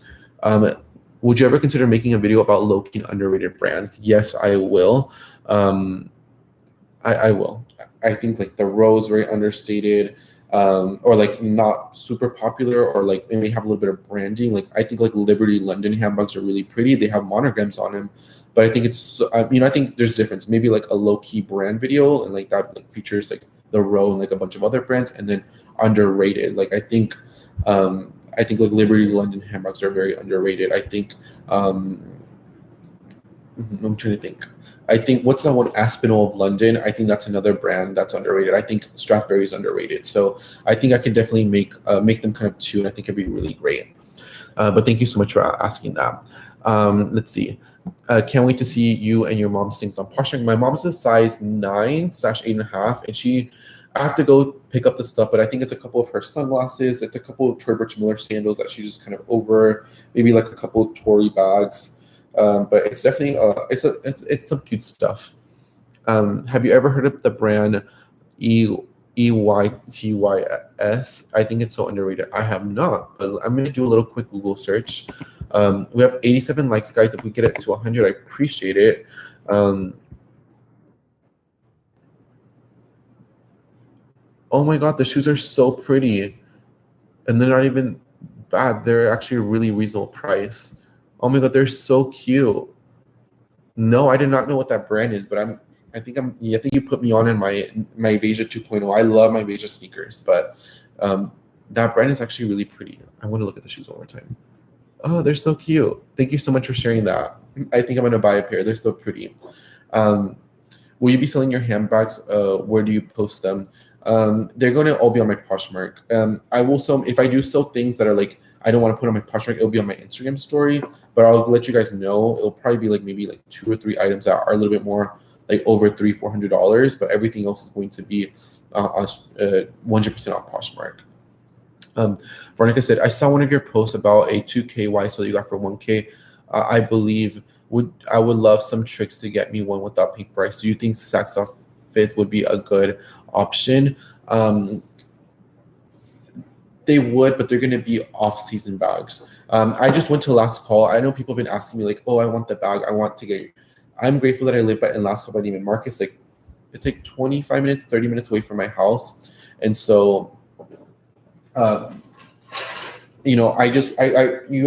Speaker 1: Would you ever consider making a video about low-key underrated brands? Yes, I will. I will. I think like the Rose very understated, or like not super popular, or like maybe have a little bit of branding. Like I think like Liberty London handbags are really pretty. They have monograms on them, but I think it's I think there's difference. Maybe like a low-key brand video and like that like features like the Row and like a bunch of other brands, and then underrated. Like I think like Liberty London handbags are very underrated. I think I'm trying to think. I think what's that one, Aspinall of London? I think that's another brand that's underrated. I think Strathberry is underrated. So I think I can definitely make them kind of two, and I think it'd be really great. But thank you so much for asking that. Let's see. Can't wait to see you and your mom's things on Poshmark. My mom's a size 9/8.5, and I have to go pick up the stuff, but I think it's a couple of her sunglasses. It's a couple of Tory Burch Miller sandals that she just kind of over, maybe like a couple of Tory bags. But it's definitely it's some cute stuff. Have you ever heard of the brand EYTYS? I think it's so underrated. I have not, but I'm gonna do a little quick Google search. We have 87 likes, guys. If we get it to 100, I appreciate it. Oh my god, the shoes are so pretty, and they're not even bad. They're actually a really reasonable price. Oh my god, they're so cute. No, I did not know what that brand is, but I think you put me on in my Veja 2.0. I love my Veja sneakers, but that brand is actually really pretty. I want to look at the shoes one more time. Oh, they're so cute. Thank you so much for sharing that. I think I'm gonna buy a pair. They're so pretty. Will you be selling your handbags? Where do you post them? They're going to all be on my Poshmark. I will sell, if I do sell things that are like I don't want to put on my Poshmark, it'll be on my Instagram story, but I'll let you guys know. It'll probably be like maybe like 2 or 3 items that are a little bit more like over $300-400, but everything else is going to be 100% on Poshmark. Veronica said, I saw one of your posts about a 2K YSL you got for 1K. I believe I would love some tricks to get me one without paying price. Do you think Saks Off Fifth would be a good option? They would, but they're going to be off-season bags. I just went to Last Call. I know people have been asking me like, oh, I want the bag. I want to get. I'm grateful that I live in Last Call by Neiman Marcus. Like, it's like 25 minutes, 30 minutes away from my house, and so. You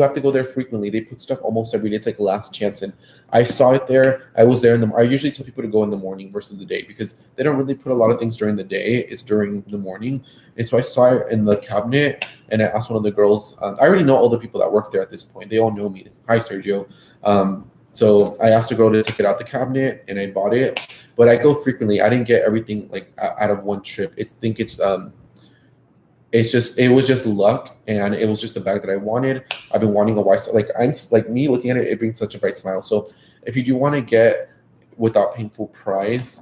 Speaker 1: have to go there frequently. They put stuff almost every day. It's like last chance. And I saw it there. I was there I usually tell people to go in the morning versus the day because they don't really put a lot of things during the day. It's during the morning. And so I saw it in the cabinet and I asked one of the girls, I already know all the people that work there at this point. They all know me. Hi, Sergio. So I asked the girl to take it out the cabinet and I bought it, but I go frequently. I didn't get everything like out of one trip. It was just luck, and it was just the bag that I wanted. I've been wanting a YSL. Like me looking at it, it brings such a bright smile. So if you do want to get without paying full price,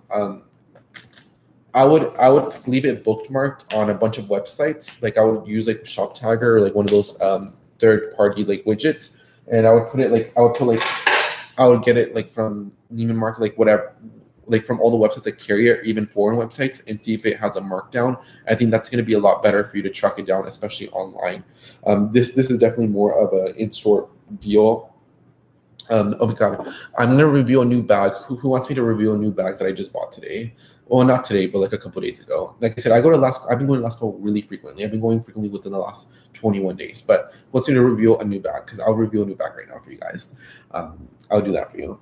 Speaker 1: I would leave it bookmarked on a bunch of websites. Like I would use like ShopTagger or like one of those third party like widgets, and I would get it like from Neiman Marcus, like whatever. Like from all the websites that carry it, even foreign websites, and see if it has a markdown. I think that's going to be a lot better for you to track it down, especially online. This is definitely more of an in-store deal. Oh my god, I'm going to review a new bag. Who wants me to review a new bag that I just bought today? Well, not today, but like a couple days ago. Like I said, I've been going to Last Call really frequently. I've been going frequently within the last 21 days. But what's going to review a new bag? Because I'll review a new bag right now for you guys. I'll do that for you.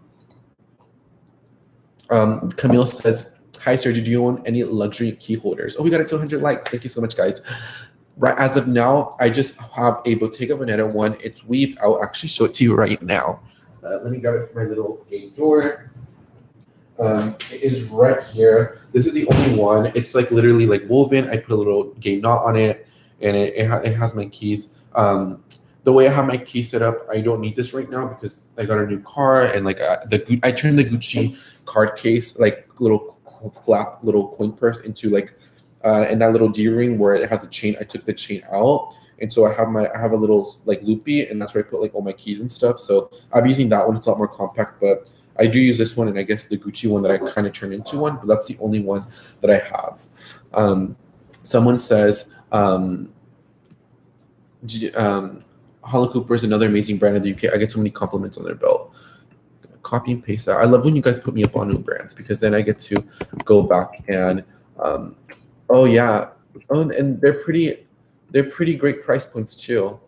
Speaker 1: Camille says, hi Sergio, do you own any luxury key holders? Oh, we got it to 200 likes. Thank you so much, guys. Right, as of now, I just have a Bottega Veneta one. It's weave. I'll actually show it to you right now. Let me grab it from my little gate drawer. It is right here. This is the only one. It's like literally like woven. I put a little gay knot on it. and it has my keys. The way I have my key set up, I don't need this right now because I got a new car, and like I turned the Gucci card case, like little flap, little coin purse, into like and that little D ring where it has a chain. I took the chain out, and so I have a little like loopy, and that's where I put like all my keys and stuff. So I'm using that one. It's a lot more compact, but I do use this one, and I guess the Gucci one that I kind of turned into one, but that's the only one that I have. Someone says, Holland Cooper is another amazing brand in the UK. I get so many compliments on their belt. Copy and paste that. I love when you guys put me up on new brands because then I get to go back and, oh yeah, and they're pretty great price points too.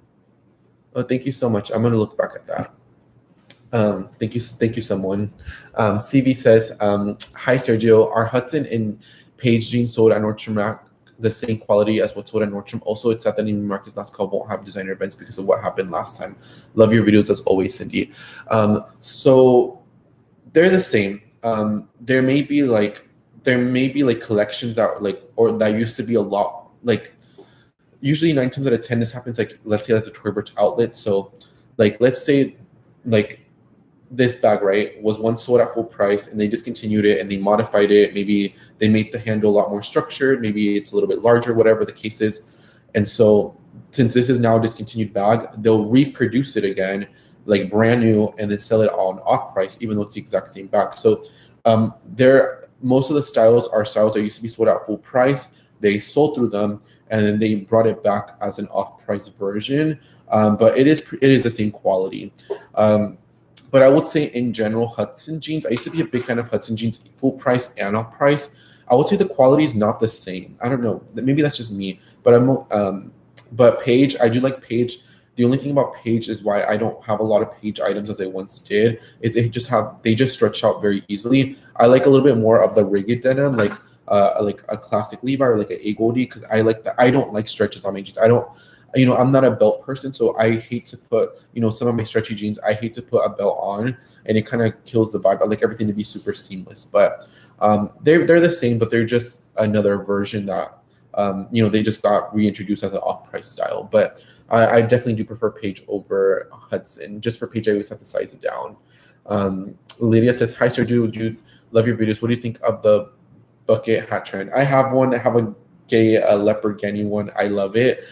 Speaker 1: Oh, thank you so much. I'm gonna look back at that. Thank you, someone. CV says, hi Sergio, are Hudson and Page jeans sold at Nordstrom Rack the same quality as what's sold at Nordstrom? Also, it's sad that Neiman Marcus last call won't have designer events because of what happened last time. Love your videos as always, Cindy. So they're the same. There may be like collections that like, or that used to be a lot, like usually 9 times out of 10 this happens, like let's say at the Tory Burch outlet. So like let's say like this bag, right, was once sold at full price and they discontinued it and they modified it. Maybe they made the handle a lot more structured. Maybe it's a little bit larger, whatever the case is. And so since this is now a discontinued bag, they'll reproduce it again, like brand new, and then sell it on off price, even though it's the exact same bag. So most of the styles are styles that used to be sold at full price. They sold through them and then they brought it back as an off price version. But it is the same quality. But I would say in general, Hudson jeans, I used to be a big fan of Hudson jeans, full price and off price. I would say the quality is not the same. I don't know. Maybe that's just me. But Page, I do like Page. The only thing about Page is why I don't have a lot of Page items as I once did, is they just stretch out very easily. I like a little bit more of the rigid denim, like a classic Levi or like an A Goldie, because I like that. I don't like stretches on my jeans. I'm not a belt person, so I hate to put, some of my stretchy jeans, I hate to put a belt on, and it kind of kills the vibe. I like everything to be super seamless. But they're the same, but they're just another version that, they just got reintroduced as an off-price style. But I definitely do prefer Page over Hudson. Just for Page, I always have to size it down. Lydia says, hi, Sergio, dude, love your videos. What do you think of the bucket hat trend? I have one. I have a gay leopard Ganny one. I love it.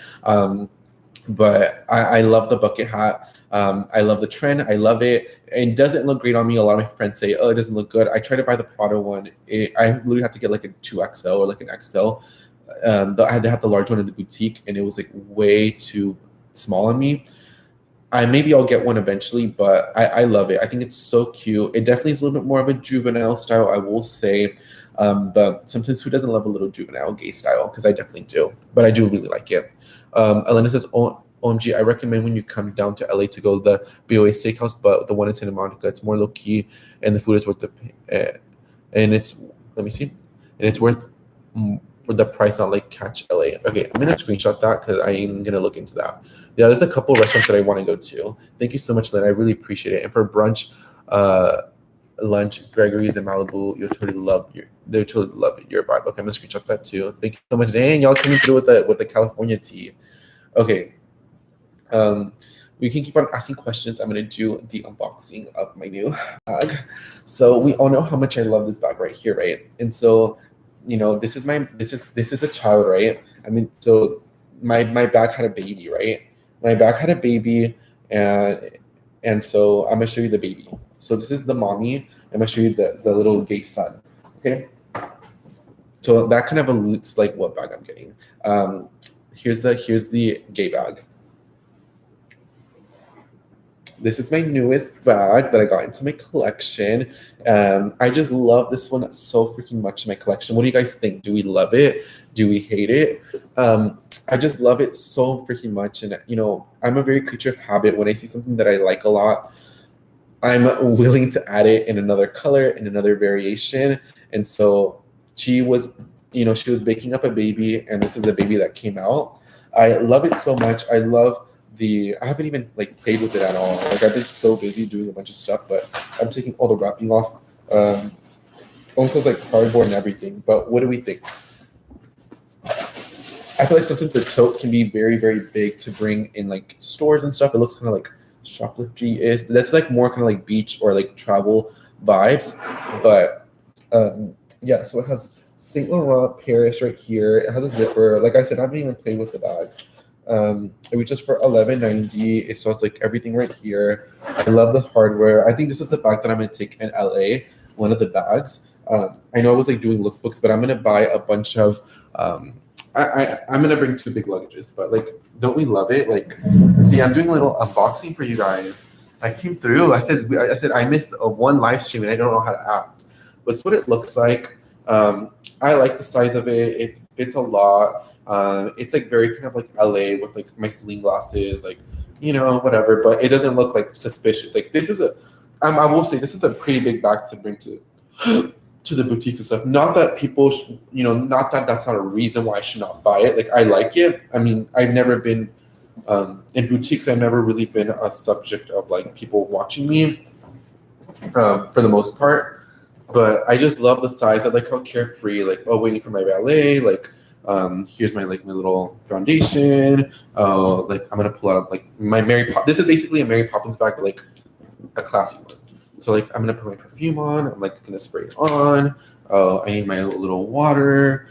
Speaker 1: But I love the bucket hat. I love the trend. I love it. It doesn't look great on me. A lot of my friends say, oh, it doesn't look good. I tried to buy the Prada one. I literally had to get like a 2XL or like an XL. I had to have the large one in the boutique, and it was like way too small on me. Maybe I'll get one eventually, but I love it. I think it's so cute. It definitely is a little bit more of a juvenile style, I will say. But sometimes who doesn't love a little juvenile gay style? Because I definitely do. But I do really like it. Elena says, OMG, I recommend when you come down to LA to go to the BOA Steakhouse, but the one in Santa Monica, it's more low key, and the food is worth and it's, let me see, and it's worth the price, not like catch LA. Okay, I'm gonna screenshot that because I'm gonna look into that. Yeah, there's a couple of restaurants that I want to go to. Thank you so much, Lynn. I really appreciate it. And for brunch, lunch, Gregory's and Malibu, they totally love your vibe. Okay, I'm gonna screenshot that too. Thank you so much. Dang, y'all coming through with the California tea. Okay. We can keep on asking questions. I'm gonna do the unboxing of my new bag. So we all know how much I love this bag right here, right? And so, this is a child, right? I mean, so my bag had a baby, right? My bag had a baby, and so I'm gonna show you the baby. So this is the mommy. I'm gonna show you the little gay son. Okay. So that kind of alludes like what bag I'm getting. Here's the gay bag. This is my newest bag that I got into my collection. I just love this one so freaking much in my collection. What do you guys think? Do we love it? Do we hate it? I just love it so freaking much. And, I'm a very creature of habit. When I see something that I like a lot, I'm willing to add it in another color, in another variation. And so she was baking up a baby, and this is the baby that came out. I love it so much. I haven't even like played with it at all. Like I've been so busy doing a bunch of stuff, but I'm taking all the wrapping off. Also, it's like cardboard and everything. But what do we think? I feel like sometimes the tote can be very, very big to bring in like stores and stuff. It looks kind of like shoplifty-ish. That's like more kind of like beach or like travel vibes. But yeah, so it has Saint Laurent Paris right here. It has a zipper. Like I said, I haven't even played with the bag. It was just for $11.90. It still has like everything right here. I love the hardware. I think this is the bag that I'm gonna take in LA. One of the bags. I know I was like doing lookbooks, but I'm gonna buy a bunch of. I'm gonna bring 2 big luggages, but like, don't we love it? Like, see, I'm doing a little unboxing for you guys. I came through. I said I missed one live stream and I don't know how to act. But it's what it looks like. I like the size of it. It fits a lot. It's like very kind of like LA with like my sling glasses, like, you know, whatever. But it doesn't look like suspicious. Like this is I will say this is a pretty big bag to bring to the boutiques and stuff. Not that people, not that that's not a reason why I should not buy it. Like I like it. I mean, I've never been in boutiques. I've never really been a subject of like people watching me for the most part. But I just love the size. I like how carefree. Like, oh, waiting for my ballet. Like, here's my little foundation. Oh, like I'm gonna pull out like my Mary Pop. This is basically a Mary Poppins bag, but like a classy one. So like I'm gonna put my perfume on. I'm like gonna spray it on. I need my little water.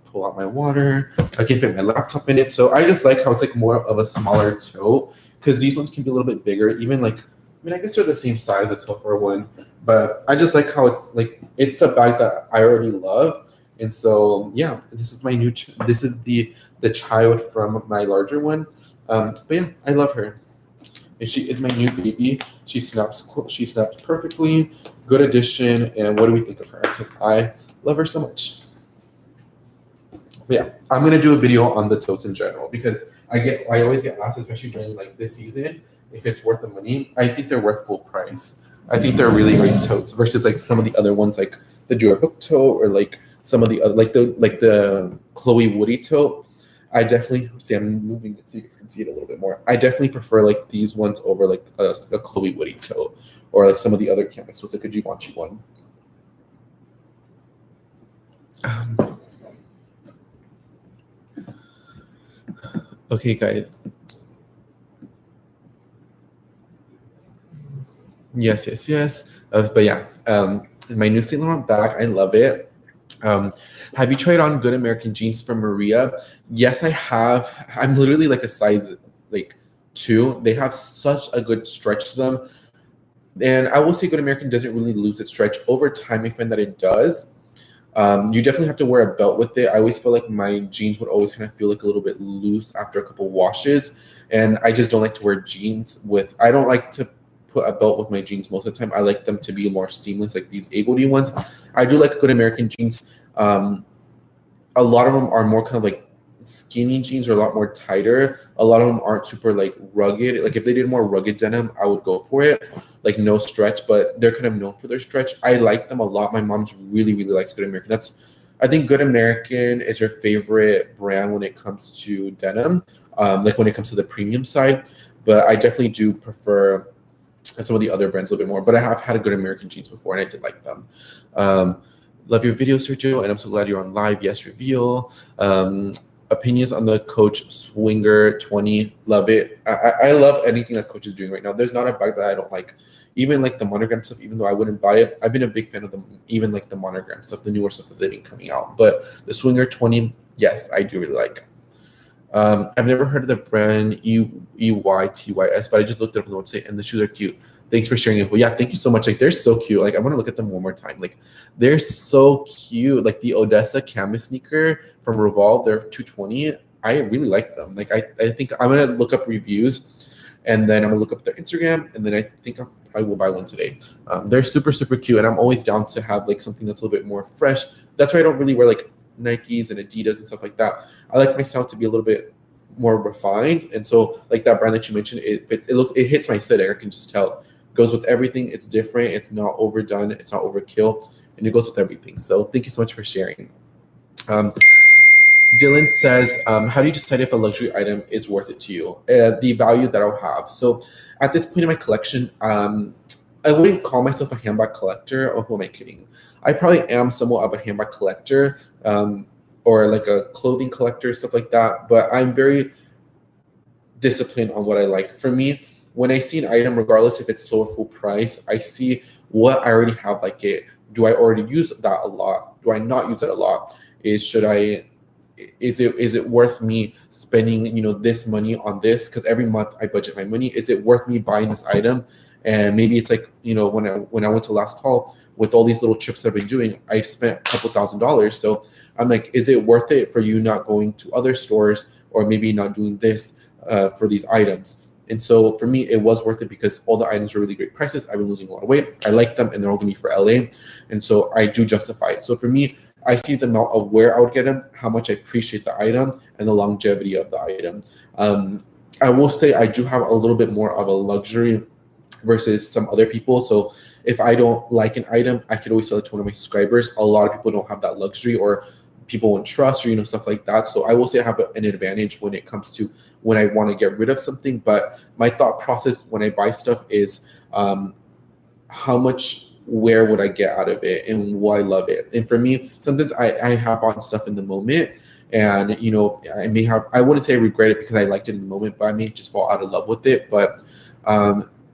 Speaker 1: Pull out my water. I can fit my laptop in it. So I just like how it's like more of a smaller tote because these ones can be a little bit bigger. Even like, I mean, I guess they're the same size as a Topher one, but I just like how it's like it's a bag that I already love. And so yeah, this is my new. This is the child from my larger one. But yeah, I love her. And she is my new baby. She snaps perfectly. Good addition. And what do we think of her? Because I love her so much. But yeah, I'm gonna do a video on the totes in general because I always get asked, especially during like this season, if it's worth the money. I think they're worth full price. I think they're really great totes versus like some of the other ones like the Dior book tote or like some of the other like the Loewe Woody tote. I definitely see. I'm moving it so you guys can see it a little bit more. I definitely prefer like these ones over like a Loewe Woody tote or like some of the other canvas. So it's like a Givenchy one. Okay, guys. Yes. But yeah, my new Saint Laurent bag. I love it. Have you tried on Good American jeans from Maria? Yes, I have. I'm literally like a size like 2. They have such a good stretch to them. And I will say Good American doesn't really lose its stretch. Over time, I find that it does. You definitely have to wear a belt with it. I always feel like my jeans would always kind of feel like a little bit loose after a couple washes. And I just don't like to wear jeans I don't like to put a belt with my jeans most of the time. I like them to be more seamless, like these Agody ones. I do like Good American jeans. A lot of them are more kind of like skinny jeans, are a lot more tighter. A lot of them aren't super like rugged. Like if they did more rugged denim, I would go for it. Like no stretch, but they're kind of known for their stretch. I like them a lot. My mom's really likes Good American. I think Good American is her favorite brand when it comes to denim, like when it comes to the premium side. But I definitely do prefer some of the other brands a little bit more. But I have had a Good American jeans before, and I did like them. Love your video, Sergio, and I'm so glad you're on live. Yes, reveal. Opinions on the Coach Swinger 20. Love it. I love anything that Coach is doing right now. There's not a bag that I don't like. Even like the monogram stuff, even though I wouldn't buy it, I've been a big fan of them. Even like the monogram stuff, the newer stuff that they've been coming out. But the Swinger 20, yes, I do really like. I've never heard of the brand EYTYS, but I just looked it up on the website, and the shoes are cute. Thanks for sharing it. Well, yeah, thank you so much. Like, they're so cute. Like, I want to look at them one more time. Like, they're so cute. Like the Odessa canvas sneaker from Revolve, they're $220. I really like them. Like, I think I'm gonna look up reviews, and then I'm gonna look up their Instagram, and then I think I will buy one today. They're super cute, and I'm always down to have like something that's a little bit more fresh. That's why I don't really wear like Nikes and Adidas and stuff like that. I like my style to be a little bit more refined, and so like that brand that you mentioned, it hits my aesthetic. I can just tell. Goes with everything. It's different. It's not overdone. It's not overkill, and it goes with everything. So thank you so much for sharing. Dylan says, how do you decide if a luxury item is worth it to you? The value that I'll have. So at this point in my collection, I wouldn't call myself a handbag collector. Or who am I kidding? I probably am somewhat of a handbag collector. or like a clothing collector, stuff like that. But I'm very disciplined on what I like. For me, when I see an item, regardless if it's sold full price, I see what I already have like it. Do I already use that a lot? Do I not use it a lot? Is it worth me spending this money on this? Because every month I budget my money. Is it worth me buying this item? And maybe it's like when I went to last call with all these little trips that I've been doing, I've spent a couple $1,000s. So I'm like, is it worth it for you not going to other stores or maybe not doing this for these items? And so for me, it was worth it because all the items are really great prices. I've been losing a lot of weight. I like them, and they're all going to be for LA. And so I do justify it. So for me, I see the amount of where I would get them, how much I appreciate the item, and the longevity of the item. I will say I do have a little bit more of a luxury versus some other people. So if I don't like an item, I could always sell it to one of my subscribers. A lot of people don't have that luxury, or people won't trust, or stuff like that. So I will say I have an advantage when it comes to when I want to get rid of something. But my thought process when I buy stuff is how much, where would I get out of it, and why I love it. And for me, sometimes I have bought stuff in the moment, and I wouldn't say I regret it because I liked it in the moment, but I may just fall out of love with it. But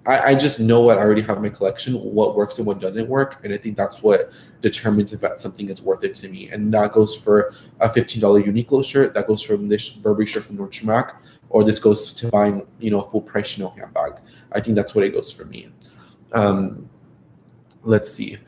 Speaker 1: I just know what I already have in my collection, what works and what doesn't work. And I think that's what determines if something is worth it to me. And that goes for a $15 Uniqlo shirt, that goes from this Burberry shirt from Nordstrom Rack, or this goes to buying, a full price Chanel handbag. I think that's what it goes for me. Let's see.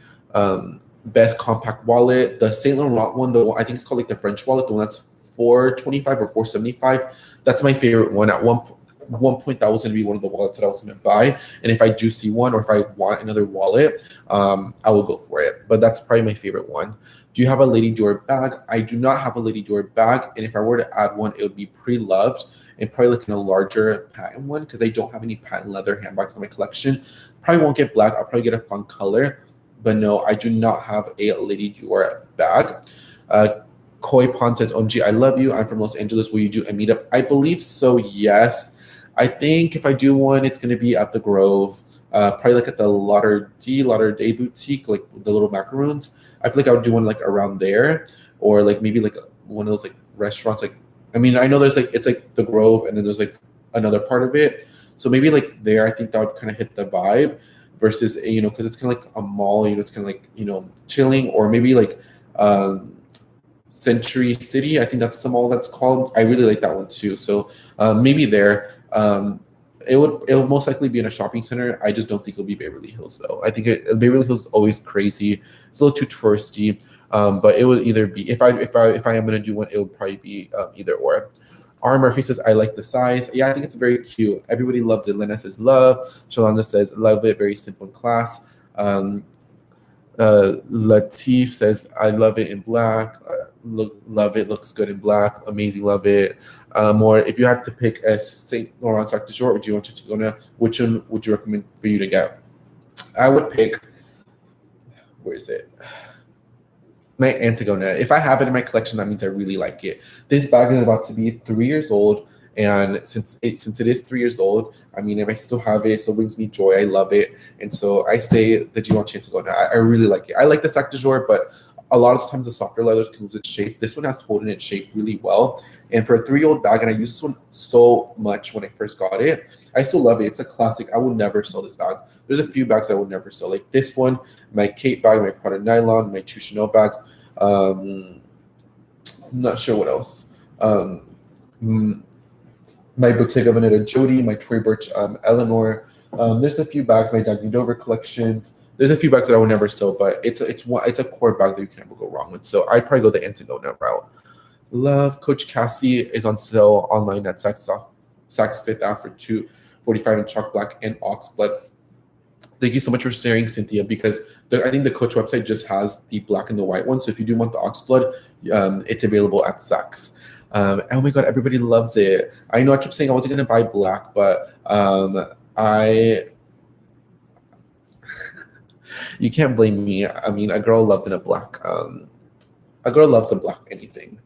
Speaker 1: Best compact wallet, the Saint Laurent one, I think it's called like the French wallet, the one that's $425 or $475. That's my favorite one. At one point that was going to be one of the wallets that I was going to buy, and if I do see one, or if I want another wallet, I will go for it. But that's probably my favorite one. Do you have a Lady Dior bag? I do not have a Lady Dior bag, and if I were to add one, it would be pre-loved and probably like in a larger patent one, because I don't have any patent leather handbags in my collection. Probably won't get black. I'll probably get a fun color, but no, I do not have a Lady Dior bag. Koi Pond says, OMG, I love you. I'm from Los Angeles. Will you do a meetup? I believe so, yes. I think if I do one, it's going to be at the Grove, probably like at the Lauder Day boutique, like the little macaroons. I feel like I would do one like around there, or like maybe like one of those like restaurants. Like, I mean, I know there's like, it's like the Grove, and then there's like another part of it. So maybe like there, I think that would kind of hit the vibe versus, because it's kind of like a mall, it's kind of like, chilling, or maybe like Century City. I think that's the mall that's called. I really like that one too. So maybe there. It would most likely be in a shopping center. I just don't think it'll be Beverly Hills though. I think Beverly Hills is always crazy. It's a little too touristy. But it would either be, if I am gonna do one, it would probably be either or. R. Murphy says, I like the size. Yeah, I think it's very cute. Everybody loves it. Lena says love. Shalanda says love it. Very simple and class. Latif says, I love it in black. Love it. Looks good in black. Amazing. Love it. Or if you had to pick a Saint Laurent Sac de Jour, would you want to go now? Which one would you recommend for you to get? I would pick, where is it? My Antigona. If I have it in my collection, that means I really like it. This bag is about to be 3 years old. And since it is 3 years old, I mean, if I still have it, it still brings me joy. I love it. And so I say the Givenchy Antigona. I really like it. I like the Sac de Jour, but a lot of times the softer leathers can lose its shape. This one has holding its shape really well. And for a 3-year-old bag, and I used this one so much when I first got it, I still love it. It's a classic. I will never sell this bag. There's a few bags I will never sell, like this one, my Kate bag, my Prada nylon, my 2 Chanel bags. I'm not sure what else. My Bottega Veneta Jody, my Tory Burch Eleanor. There's a few bags, my Daphne Dover collections. There's a few bags that I will never sell, but it's a core bag that you can never go wrong with. So I'd probably go the Antigona route. Love Coach Cassie is on sale online at Saks Fifth Ave for $245 in chalk black and ox blood. Thank you so much for sharing, Cynthia, because I think the Coach website just has the black and the white one. So if you do want the ox blood, it's available at Saks. Oh my God, everybody loves it. I know I kept saying I wasn't going to buy black, but you can't blame me. I mean, a girl loves in a black. A girl loves a black anything.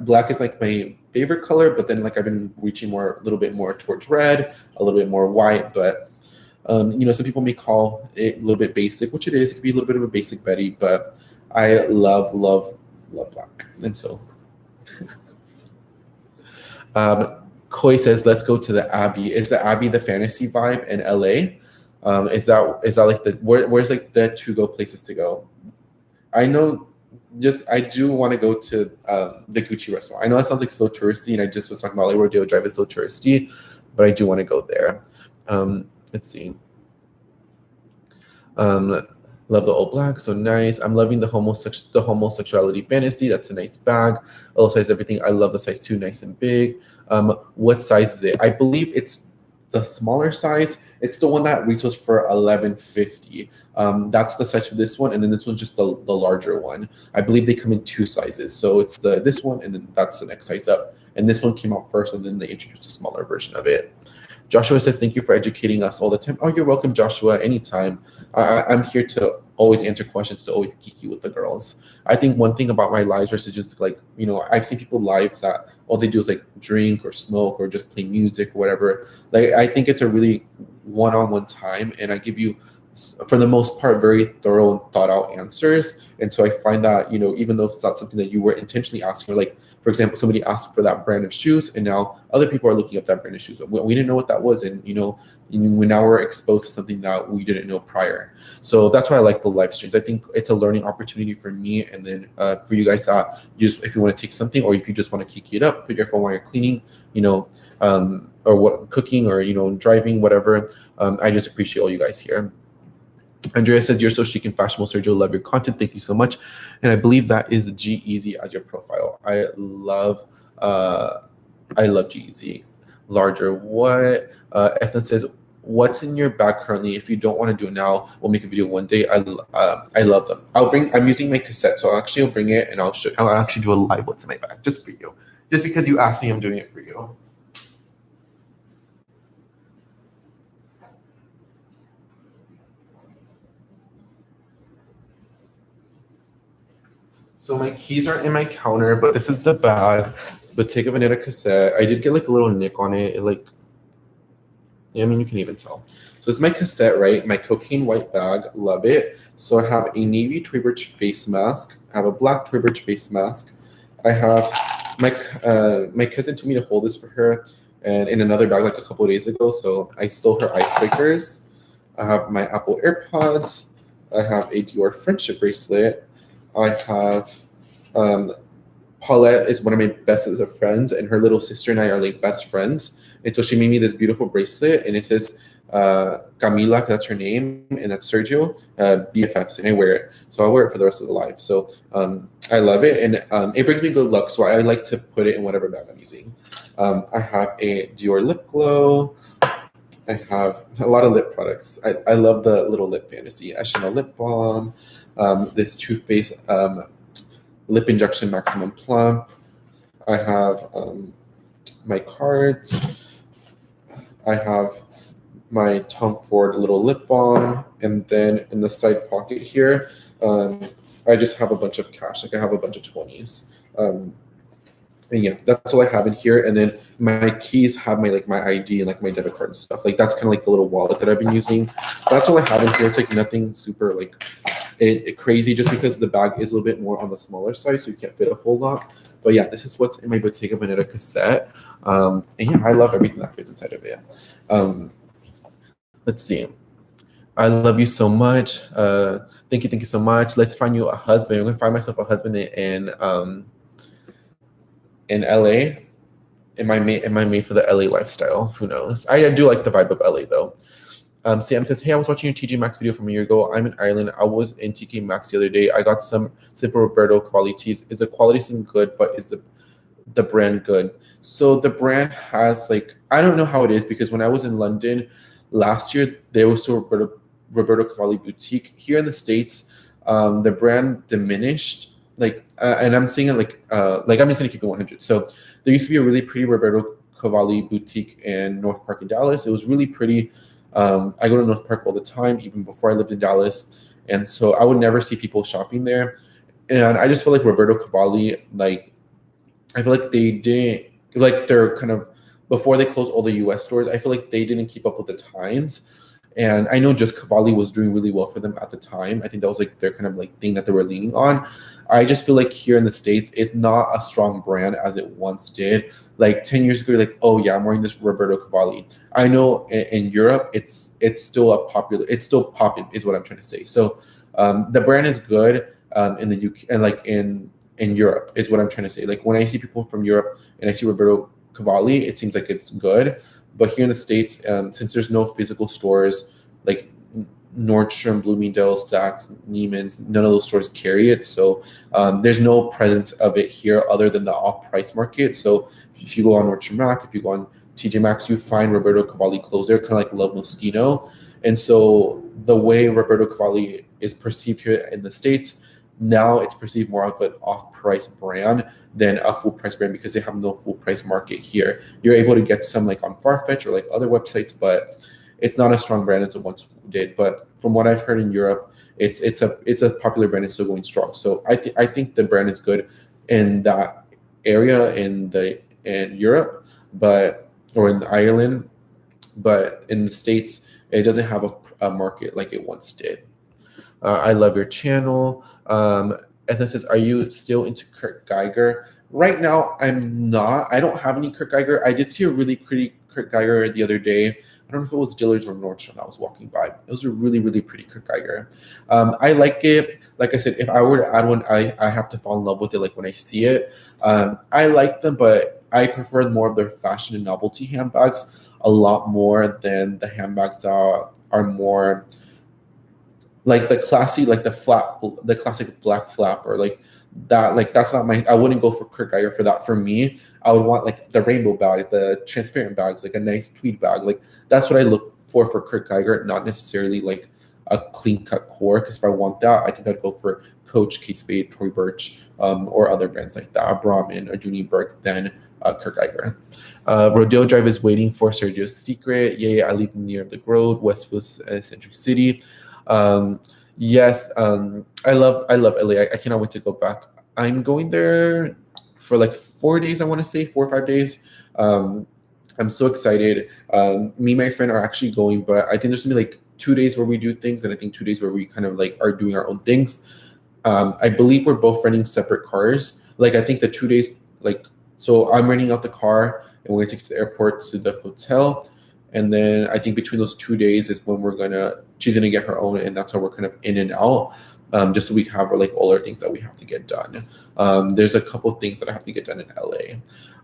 Speaker 1: Black is like my favorite color, but then like I've been reaching a little bit more towards red, a little bit more white. But some people may call it a little bit basic, which it is. It could be a little bit of a basic Betty, but I love love black. And so Koi says, let's go to the Abbey. Is the Abbey the fantasy vibe in LA? Is that like the where's like the to go places to go? I know, I do want to go to the Gucci restaurant. I know that sounds like so touristy, and I just was talking about like Rodeo Drive is so touristy, but I do want to go there. Let's see. Love the all black, so nice. I'm loving the homosexuality fantasy. That's a nice bag. L size everything. I love the size 2, nice and big. What size is it? I believe it's the smaller size. It's the one that retails for $11.50. That's the size for this one, and then this one's just the larger one. I believe they come in 2 sizes. So it's this one, and then that's the next size up. And this one came out first, and then they introduced a smaller version of it. Joshua says, thank you for educating us all the time. Oh, you're welcome, Joshua, anytime. I'm here to always answer questions, to always geeky with the girls. I think one thing about my lives versus just like, I've seen people lives that all they do is like drink or smoke or just play music or whatever. Like, I think it's a really one-on-one time, and I give you, for the most part, very thorough, thought out answers. And so I find that, even though it's not something that you were intentionally asking, or like, for example, somebody asked for that brand of shoes, and now other people are looking up that brand of shoes. We didn't know what that was, and we now we're exposed to something that we didn't know prior. So that's why I like the live streams. I think it's a learning opportunity for me, and then for you guys that just, if you want to take something, or if you just want to kiki it up, put your phone while you're cleaning, or what cooking, or driving, whatever. I just appreciate all you guys here. Andrea says, you're so chic and fashionable, Sergio. Love your content. Thank you so much. And I believe that is G-Eazy as your profile. I love G-Eazy. Larger what? Ethan says, what's in your bag currently? If you don't want to do it now, we'll make a video one day. I love them. I'm using my cassette, so I'll bring it, and I'll actually do a live what's in my bag just for you. Just because you asked me, I'm doing it for you. So my keys are in my counter, but this is the bag. Bottega Veneta cassette. I did get like a little nick on it. I mean, you can even tell. So it's my cassette, right? My cocaine white bag. Love it. So I have a navy Tory Burch face mask. I have a black Tory Burch face mask. I have my cousin told me to hold this for her, and in another bag like a couple of days ago. So I stole her icebreakers. I have my Apple AirPods. I have a Dior friendship bracelet. I have Paulette is one of my bestest of friends, and her little sister and I are like best friends. And so she made me this beautiful bracelet, and it says Camila, that's her name, and that's Sergio, BFFs, and I wear it. So I'll wear it for the rest of the life. So I love it, and it brings me good luck. So I like to put it in whatever bag I'm using. I have a Dior lip glow. I have a lot of lip products. I love the little lip fantasy. A Chanel lip balm. This Too Faced lip injection maximum plump. I have my cards. I have my Tom Ford little lip balm, and then in the side pocket here, I just have a bunch of cash. Like I have a bunch of 20s. And yeah, that's all I have in here. And then my keys have my ID and like my debit card and stuff. Like that's kind of like the little wallet that I've been using. That's all I have in here. It's like nothing super like crazy, just because the bag is a little bit more on the smaller side, so you can't fit a whole lot. But yeah, this is what's in my Bottega Veneta cassette. And yeah, I love everything that fits inside of it. Let's see. I love you so much. Thank you so much. Let's find you a husband. I'm gonna find myself a husband in LA. Am I made for the LA lifestyle? Who knows? I do like the vibe of LA though. Sam says, hey, I was watching your TJ Maxx video from a year ago. I'm in Ireland. I was in TK Maxx the other day. I got some simple Roberto Cavalli tees. Is the quality seem good, but is the brand good? So the brand has I don't know how it is, because when I was in London last year, there was a Roberto Cavalli boutique. Here in the States, the brand diminished. And I'm saying it I'm just gonna keep it 100. So there used to be a really pretty Roberto Cavalli boutique in North Park in Dallas. It was really pretty. I go to North Park all the time, even before I lived in Dallas. And so I would never see people shopping there. And I just feel like Roberto Cavalli, I feel like they didn't, they're kind of, before they closed all the US stores, I feel like they didn't keep up with the times. And I know just Cavalli was doing really well for them at the time. I think that was like their kind of like thing that they were leaning on. I just feel like here in the States, it's not a strong brand as it once did. Like 10 years ago, you're like, oh yeah, I'm wearing this Roberto Cavalli. I know in Europe, it's still it's still popping, is what I'm trying to say. So the brand is good in the UK and like in Europe is what I'm trying to say. Like when I see people from Europe and I see Roberto Cavalli, it seems like it's good. But here in the States, since there's no physical stores like Nordstrom, Bloomingdale's, Saks, Neiman's, none of those stores carry it. So there's no presence of it here other than the off-price market. So if you go on Nordstrom Rack, if you go on TJ Maxx, you find Roberto Cavalli clothes there, kind of like Love Moschino. And so the way Roberto Cavalli is perceived here in the States, now it's perceived more of an off-price brand than a full-price brand because they have no full-price market here. You're able to get some like on Farfetch or like other websites, but it's not a strong brand as it once did. But from what I've heard in Europe, it's a popular brand. It's still going strong. So I think the brand is good in that area in Europe, or in Ireland, but in the States, it doesn't have a market like it once did. I love your channel. And then says, are you still into Kurt Geiger? Right now, I'm not. I don't have any Kurt Geiger. I did see a really pretty Kurt Geiger the other day. I don't know if it was Dillard's or Nordstrom I was walking by. It was a really, really pretty Kurt Geiger. I like it. Like I said, if I were to add one, I have to fall in love with it like when I see it. I like them, but I prefer more of their fashion and novelty handbags a lot more than the handbags that are more like the classy, like the classic black flap or like that. Like that's not my. I wouldn't go for Kurt Geiger for that. For me, I would want like the rainbow bag, the transparent bags, like a nice tweed bag. Like that's what I look for Kurt Geiger, not necessarily like a clean cut core. Because if I want that, I think I'd go for Coach, Kate Spade, Tory Burch, or other brands like that, Brahmin or Junie Burke, than Kurt Geiger. Rodeo Drive is waiting for Sergio's Secret. Yay, I live near the Grove, Westfield, Century City. Yes, I love LA. I cannot wait to go back. I'm going there for like 4 days. I want to say 4 or 5 days. I'm so excited. Me and my friend are actually going, but I think there's gonna be like 2 days where we do things, and I think 2 days where we kind of like are doing our own things. I believe we're both renting separate cars. Like I think the 2 days, like so I'm renting out the car and we're gonna take it to the airport to the hotel. And then I think between those 2 days is when she's gonna get her own, and that's how we're kind of in and out, just so we have like all our things that we have to get done. There's a couple of things that I have to get done in LA.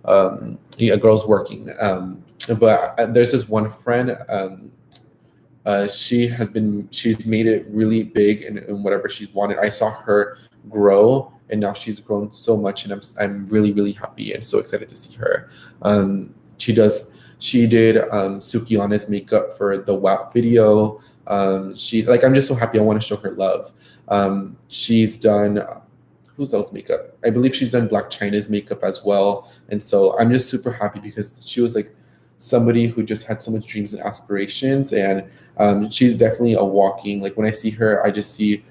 Speaker 1: A girl's working, but there's this one friend. She's made it really big in whatever she's wanted. I saw her grow, and now she's grown so much, and I'm really, really happy and so excited to see her. She did Sukiyana's makeup for the WAP video. I'm just so happy. I want to show her love. She's done who's else makeup? I believe she's done Black China's makeup as well. And so I'm just super happy because she was like somebody who just had so much dreams and aspirations. And she's definitely a walking, like when I see her, I just see,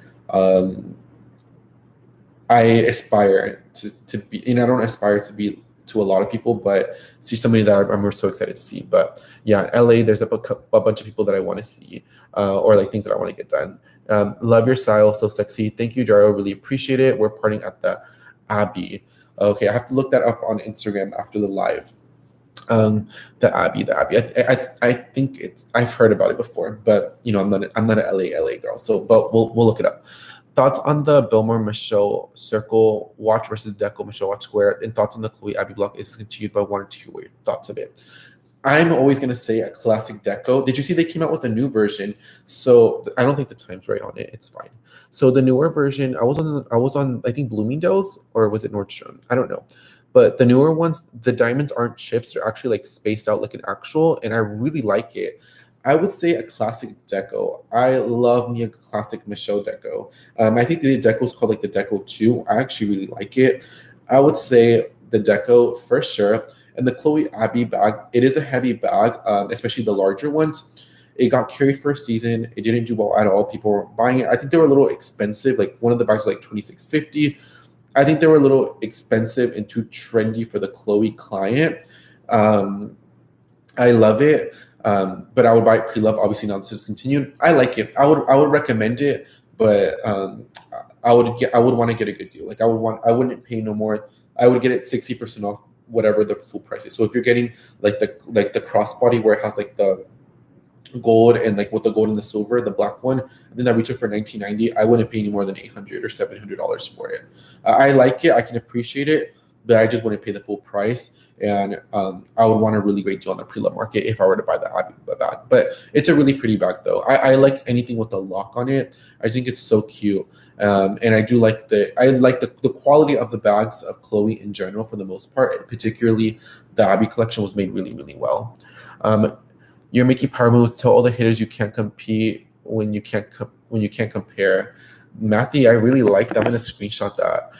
Speaker 1: I aspire to be, and I don't aspire to be to a lot of people, but see somebody that I'm so excited to see. But yeah, LA, there's a bunch of people that I want to see, or like things that I want to get done. Love your style, so sexy. Thank you, Dario. Really appreciate it. We're partying at the Abbey. Okay, I have to look that up on Instagram after the live. The Abbey. I think I've heard about it before, but you know, I'm not an LA girl. So, but we'll look it up. Thoughts on the Biltmore Michelle Circle watch versus Deco Michelle watch square, and thoughts on the Chloe Abbey block is continued, but I wanted to hear what your thoughts of it. I'm always going to say a classic Deco. Did you see they came out with a new version? So I don't think the time's right on it. It's fine. So the newer version, I was on I think Bloomingdale's, or was it Nordstrom? I don't know. But the newer ones, the diamonds aren't chips. They're actually like spaced out like an actual, and I really like it. I would say a classic Deco. I love me a classic Michelle Deco. I think the Deco is called like the Deco 2. I actually really like it. I would say the Deco for sure. And the Chloe Abbey bag, it is a heavy bag, especially the larger ones. It got carried for a season. It didn't do well at all. People were buying it. I think they were a little expensive. Like one of the bags was like $26.50. I think they were a little expensive and too trendy for the Chloe client. I love it. But I would buy it pre-love. Obviously, not discontinued. I like it. I would recommend it, but I would want to get a good deal. Like I wouldn't pay no more. I would get it 60% off whatever the full price is. So if you're getting like the crossbody where it has like the gold and like with the gold and the silver, the black one, and then that retail for $19.90, I wouldn't pay any more than $800 or $700 for it. I like it. I can appreciate it, but I just wouldn't pay the full price. And I would want a really great deal on the pre-love market if I were to buy the bag. But it's a really pretty bag, though. I like anything with a lock on it. I think it's so cute, and I do like the quality of the bags of Chloe in general for the most part. Particularly, the Abby collection was made really, really well. You're making power moves. Tell all the haters you can't compete when you can't compare. Matthew, I really like that. I'm gonna screenshot that.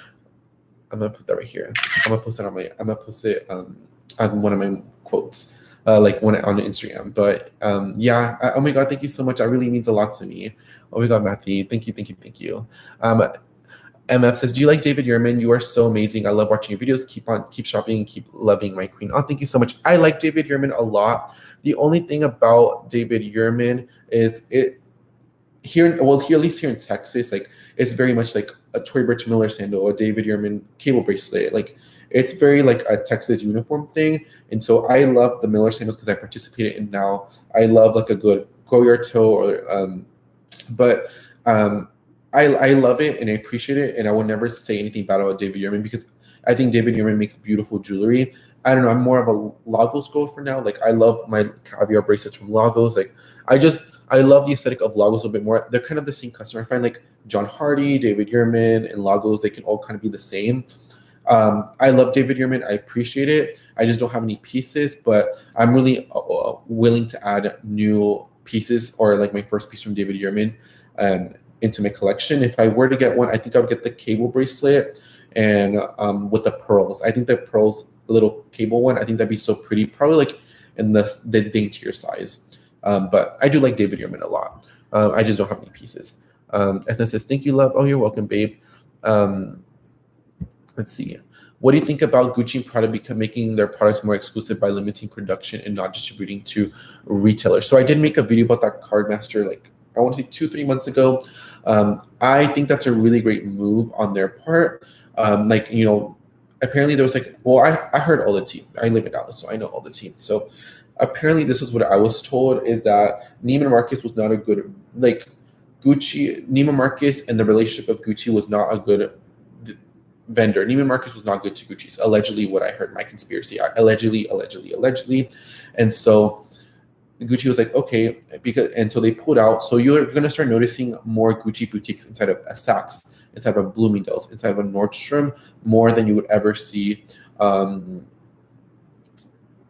Speaker 1: I'm gonna put that right here. I'm gonna post it on one of my quotes, like one on Instagram. But oh my god, thank you so much. That really means a lot to me. Oh my god, Matthew, thank you. MF says, do you like David Yurman? You are so amazing. I love watching your videos. Keep shopping, and keep loving my queen. Oh, thank you so much. I like David Yurman a lot. The only thing about David Yurman is at least here in Texas, like it's very much like a Tory Burch Miller sandal, a David Yurman cable bracelet. Like it's very like a Texas uniform thing. And so I love the Miller sandals because I participated in now. I love like a good Goyard toe I love it and I appreciate it, and I will never say anything bad about David Yurman because I think David Yurman makes beautiful jewelry. I don't know. I'm more of a Lagos girl for now. Like I love my caviar bracelets from Lagos. Like I love the aesthetic of Lagos a bit more. They're kind of the same customer. I find like John Hardy, David Yurman, and Lagos, they can all kind of be the same. I love David Yurman. I appreciate it. I just don't have any pieces, but I'm really willing to add new pieces or like my first piece from David Yurman into my collection. If I were to get one, I think I would get the cable bracelet and with the pearls. I think the pearls, the little cable one, I think that'd be so pretty. Probably like in the daintier size. But I do like David Yurman a lot. I just don't have any pieces. Ethna says, thank you, love. Oh, you're welcome, babe. Let's see. What do you think about Gucci and Prada making their products more exclusive by limiting production and not distributing to retailers? So I did make a video about that Cardmaster, like I want to say 2-3 months ago. I think that's a really great move on their part. Apparently there was like, well, I heard all the tea. I live in Dallas, so I know all the tea. So apparently this is what I was told, is that Neiman Marcus was not a good, like Gucci, Neiman Marcus and the relationship of Gucci was not a good vendor. Neiman Marcus was not good to Gucci's. Allegedly, what I heard, my conspiracy. Allegedly. And so Gucci was like, okay, and so they pulled out. So you're going to start noticing more Gucci boutiques inside of Saks, inside of a Bloomingdale's, inside of a Nordstrom, more than you would ever see at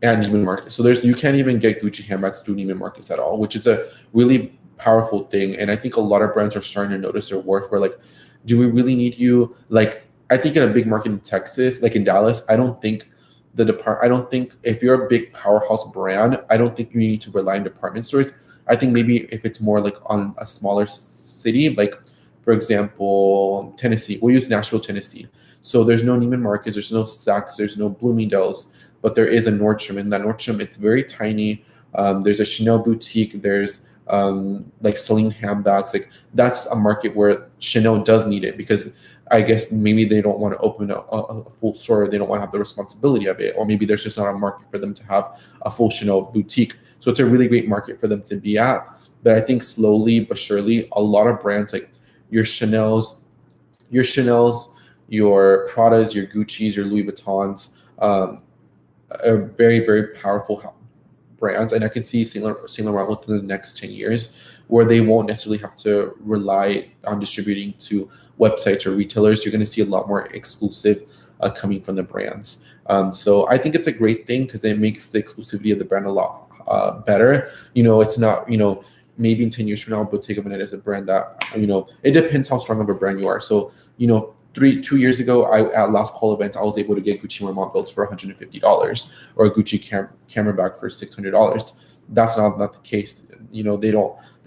Speaker 1: Neiman Marcus. So you can't even get Gucci handbags through Neiman Marcus at all, which is a really powerful thing. And I think a lot of brands are starting to notice their worth. We're like, do we really need you? Like, I think in a big market in Texas, like in Dallas, I don't think if you're a big powerhouse brand, I don't think you need to rely on department stores. I think maybe if it's more like on a smaller city, like for example, Tennessee, we'll use Nashville, Tennessee. So there's no Neiman Marcus, there's no Saks, there's no Bloomingdale's, but there is a Nordstrom. And that Nordstrom, it's very tiny. There's a Chanel boutique. There's like Celine handbags. Like that's a market where Chanel does need it, because I guess maybe they don't want to open a full store. They don't want to have the responsibility of it. Or maybe there's just not a market for them to have a full Chanel boutique. So it's a really great market for them to be at. But I think slowly but surely, a lot of brands like your Chanel's, your Pradas, your Gucci's, your Louis Vuittons, are very, very powerful brands. And I can see Saint Laurent within the next 10 years, where they won't necessarily have to rely on distributing to websites or retailers. You're going to see a lot more exclusive coming from the brands. So I think it's a great thing, because it makes the exclusivity of the brand a lot better. It's not, maybe in 10 years from now, Bottega Veneta is a brand that, it depends how strong of a brand you are. So, 2 years ago, at last call events, I was able to get Gucci Marmont belts for $150 or a Gucci camera bag for $600. That's not the case. They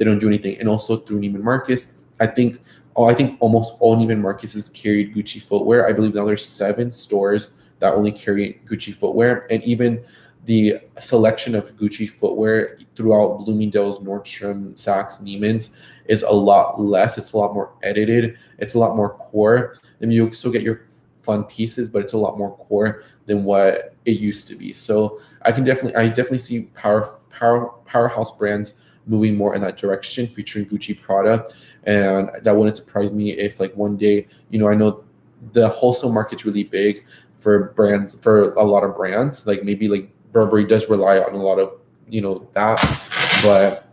Speaker 1: don't do anything. And also through Neiman Marcus, I think almost all Neiman Marcus carried Gucci footwear. I believe now there's 7 stores that only carry Gucci footwear, and even the selection of Gucci footwear throughout Bloomingdale's, Nordstrom, Saks, Neiman's is a lot less. It's a lot more edited. It's a lot more core. And you still get your fun pieces, but it's a lot more core than what it used to be. So I definitely see powerhouse brands moving more in that direction, featuring Gucci product. And that wouldn't surprise me if like one day, I know the wholesale market's really big for a lot of brands. Like maybe like Burberry does rely on a lot of, that, but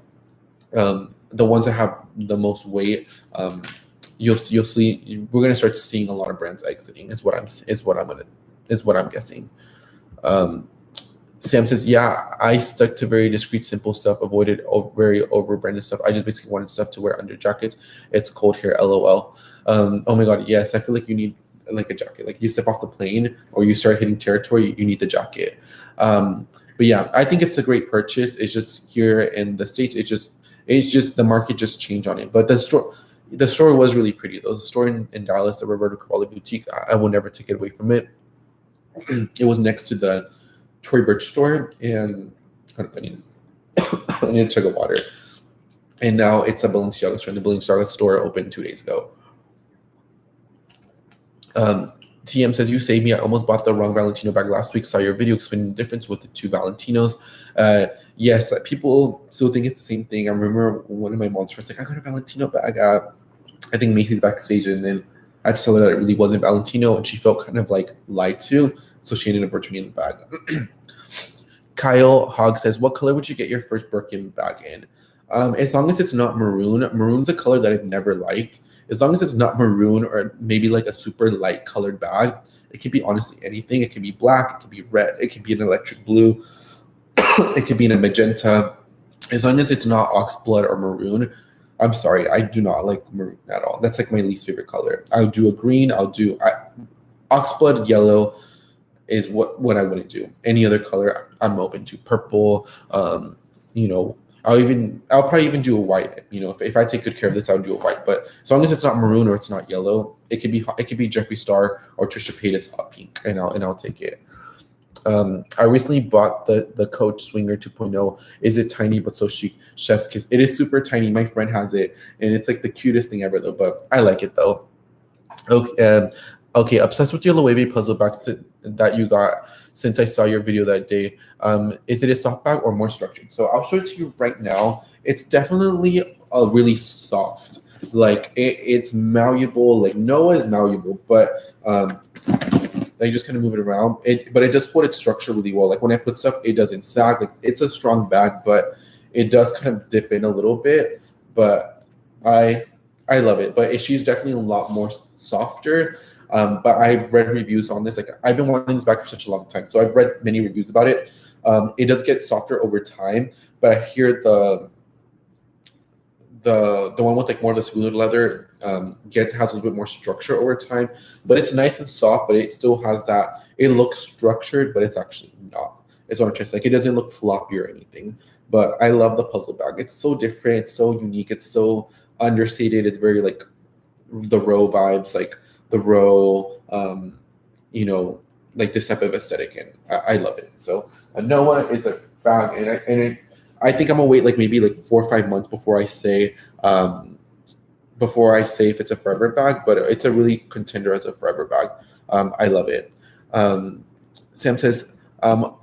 Speaker 1: the ones that have the most weight, you'll see we're gonna start seeing a lot of brands exiting. Is what I'm guessing. Sam says, yeah, I stuck to very discreet, simple stuff, avoided very over-branded stuff. I just basically wanted stuff to wear under jackets. It's cold here, LOL. Oh my God, yes, I feel like you need like a jacket. Like you step off the plane or you start hitting territory, you need the jacket. But yeah, I think it's a great purchase. It's just here in the States, it's just the market just changed on it. But the store was really pretty though. The store in Dallas, the Roberto Cavalli boutique, I will never take it away from it. It was next to the Tory Burch store, and I need to chug a water. And now it's a Balenciaga store, and the Balenciaga store opened 2 days ago. TM says, you saved me. I almost bought the wrong Valentino bag last week. Saw your video explaining the difference with the two Valentinos. Yes, people still think it's the same thing. I remember one of my mom's friends like, I got a Valentino bag at, I think, Macy's backstage, and then I had to tell her that it really wasn't Valentino, and she felt kind of like lied to, so she ended up returning the bag. Kyle Hogg says, what color would you get your first Birkin bag in? As long as it's not maroon. Maroon's a color that I've never liked. As long as it's not maroon or maybe like a super light colored bag, it can be honestly anything. It can be black, it can be red, it can be an electric blue, it could be in a magenta. As long as it's not oxblood or maroon, I'm sorry, I do not like maroon at all. That's like my least favorite color. I'll do a green, oxblood yellow is what I wouldn't do. Any other color I'm open to. Purple, I'll probably even do a white. If I take good care of this, I would do a white. But as long as it's not maroon or it's not yellow, it could be Jeffree Star or Trisha Paytas hot pink, and I'll take it. I recently bought the Coach Swinger 2.0. Is it tiny but so chic? Chef's kiss. It is super tiny. My friend has it, and it's like the cutest thing ever though. But I like it though. Okay, obsessed with your Loewe puzzle bags that you got since I saw your video that day. Is it a soft bag or more structured? So I'll show it to you right now. It's definitely a really soft. Like it's malleable. Like Noah is malleable, but I just kind of move it around. But it does hold its structure really well. Like when I put stuff, it doesn't sag. Like it's a strong bag, but it does kind of dip in a little bit. But I love it. But she's definitely a lot more softer. But I've read reviews on this. Like I've been wanting this bag for such a long time, so I've read many reviews about it. It does get softer over time, but I hear the one with like more of the smooth leather has a little bit more structure over time. But it's nice and soft, but it still has that. It looks structured, but it's actually not. It's what I'm trying to say. Like it doesn't look floppy or anything. But I love the puzzle bag. It's so different. It's so unique. It's so understated. It's very like the Row vibes, like the Row, like this type of aesthetic, and I love it. So Noah is a bag, and I think I'm gonna wait like maybe like 4 or 5 months before I say if it's a forever bag, but it's a really contender as a forever bag. I love it. Sam says,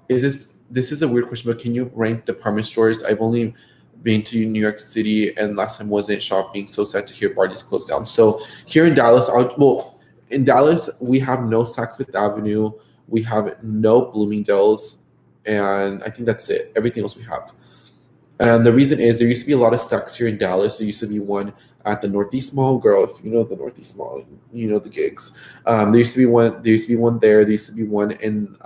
Speaker 1: this is a weird question, but can you rank department stores? I've only been to New York City, and last time wasn't shopping. So sad to hear Barney's closed down. So here in Dallas, in Dallas, we have no Saks Fifth Avenue, we have no Bloomingdale's, and I think that's it. Everything else we have. And the reason is there used to be a lot of Saks here in Dallas. There used to be one at the Northeast Mall. Girl, if you know the Northeast Mall, you know the gigs. There used to be one there. There used to be one in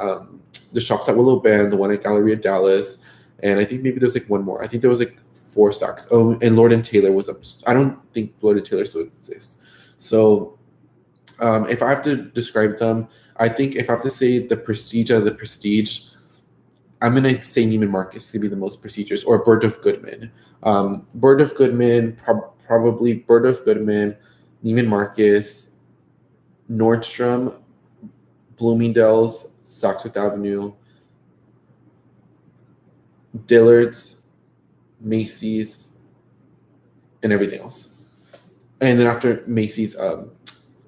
Speaker 1: the shops at Willow Bend, the one at Galleria Dallas. And I think maybe there's like one more. I think there was like 4 Saks. Oh, and Lord & Taylor was up. I don't think Lord & Taylor still exists. So if I have to describe them, I think if I have to say the prestige of the prestige, I'm going to say Neiman Marcus to be the most prestigious, or Bergdorf Goodman. Bergdorf Goodman, probably Bergdorf Goodman, Neiman Marcus, Nordstrom, Bloomingdale's, Saks Fifth Avenue, Dillard's, Macy's, and everything else. And then after Macy's,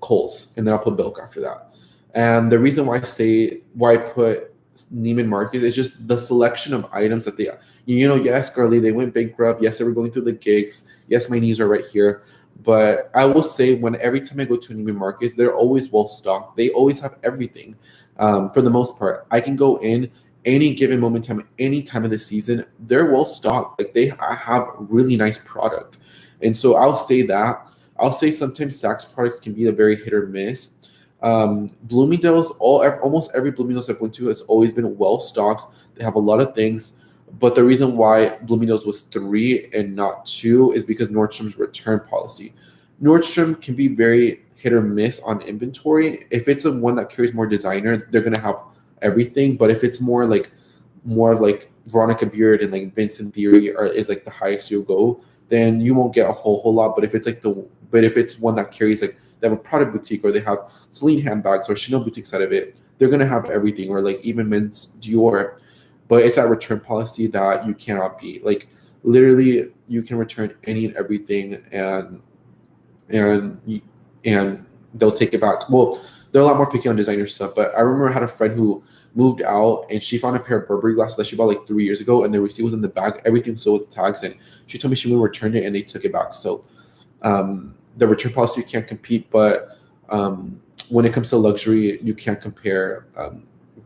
Speaker 1: Kohl's, and then I'll put Bilk after that. And the reason why I put Neiman Marcus is just the selection of items that yes, girly, they went bankrupt. Yes, they were going through the gigs. Yes, my knees are right here. But I will say, every time I go to Neiman Marcus, they're always well stocked. They always have everything. For the most part, I can go in any given moment in time, any time of the season. They're well stocked. Like, they have really nice product. And so I'll say that. I'll say sometimes Saks products can be a very hit or miss. Bloomingdale's, almost every Bloomingdale's I've went to has always been well stocked. They have a lot of things, but the reason why Bloomingdale's was 3 and not 2 is because Nordstrom's return policy. Nordstrom can be very hit or miss on inventory. If it's the one that carries more designer, they're gonna have everything. But if it's more of like Veronica Beard and like Vincent Theory is like the highest you'll go, then you won't get a whole lot. But if it's one that carries, like, they have a product boutique, or they have Celine handbags or Chanel boutique side of it, they're gonna have everything, or like even men's Dior. But it's that return policy that you cannot beat. Like, literally, you can return any and everything, and they'll take it back. Well, they're a lot more picky on designer stuff. But I remember I had a friend who moved out, and she found a pair of Burberry glasses that she bought like 3 years ago, and the receipt was in the bag. Everything sold with tags, and she told me she would return it, and they took it back. So the return policy, you can't compete. But when it comes to luxury, you can't compare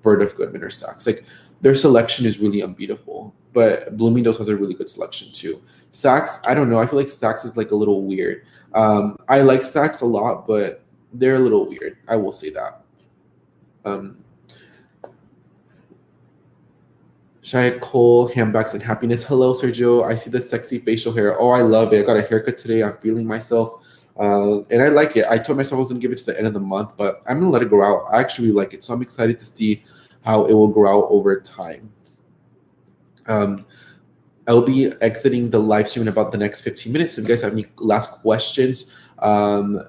Speaker 1: Bergdorf Goodman or Saks. Like, their selection is really unbeatable. But Bloomingdale's has a really good selection too. Saks, I don't know. I feel like Saks is like a little weird. I like Saks a lot, but they're a little weird. I will say that. Shia Cole, handbags and happiness. Hello, Sergio. I see the sexy facial hair. Oh, I love it. I got a haircut today. I'm feeling myself. And I like it. I told myself I was going to give it to the end of the month, but I'm going to let it grow out. I actually like it. So I'm excited to see how it will grow out over time. I'll be exiting the live stream in about the next 15 minutes. So if you guys have any last questions, you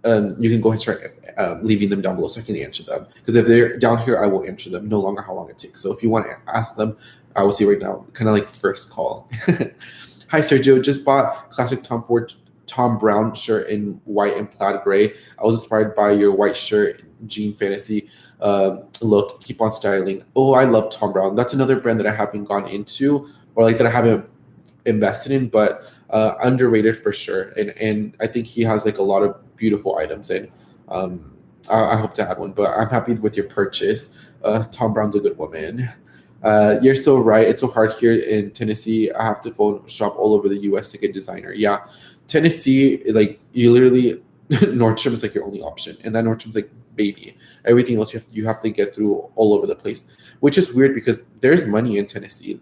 Speaker 1: can go ahead and start leaving them down below so I can answer them. Because if they're down here, I will answer them, no longer how long it takes. So if you want to ask them, I will see right now, kind of like first call. Hi, Sergio. Just bought classic Tom Brown shirt in white and plaid gray. I was inspired by your white shirt, jean fantasy look. Keep on styling. Oh, I love Tom Brown. That's another brand that I haven't gone into, or like that I haven't invested in, but underrated for sure. And I think he has like a lot of beautiful items, and I hope to add one, but I'm happy with your purchase. Tom Brown's a good woman. You're so right. It's so hard here in Tennessee. I have to phone shop all over the US to get designer. Yeah. Tennessee, like, you literally, Nordstrom is like your only option. And then Nordstrom's like baby. Everything else you have to get through all over the place, which is weird because there's money in Tennessee,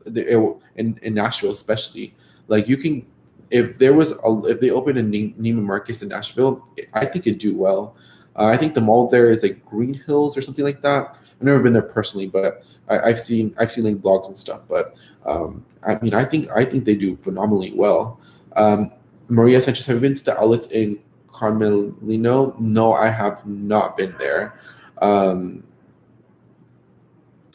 Speaker 1: in Nashville especially. Like, you can, if they opened a Neiman Marcus in Nashville, I think it'd do well. I think the mall there is like Green Hills or something like that. I've never been there personally, but I've seen like vlogs and stuff. But I mean, I think they do phenomenally well. Maria Sanchez, have you been to the outlets in Carmelino? No, I have not been there. I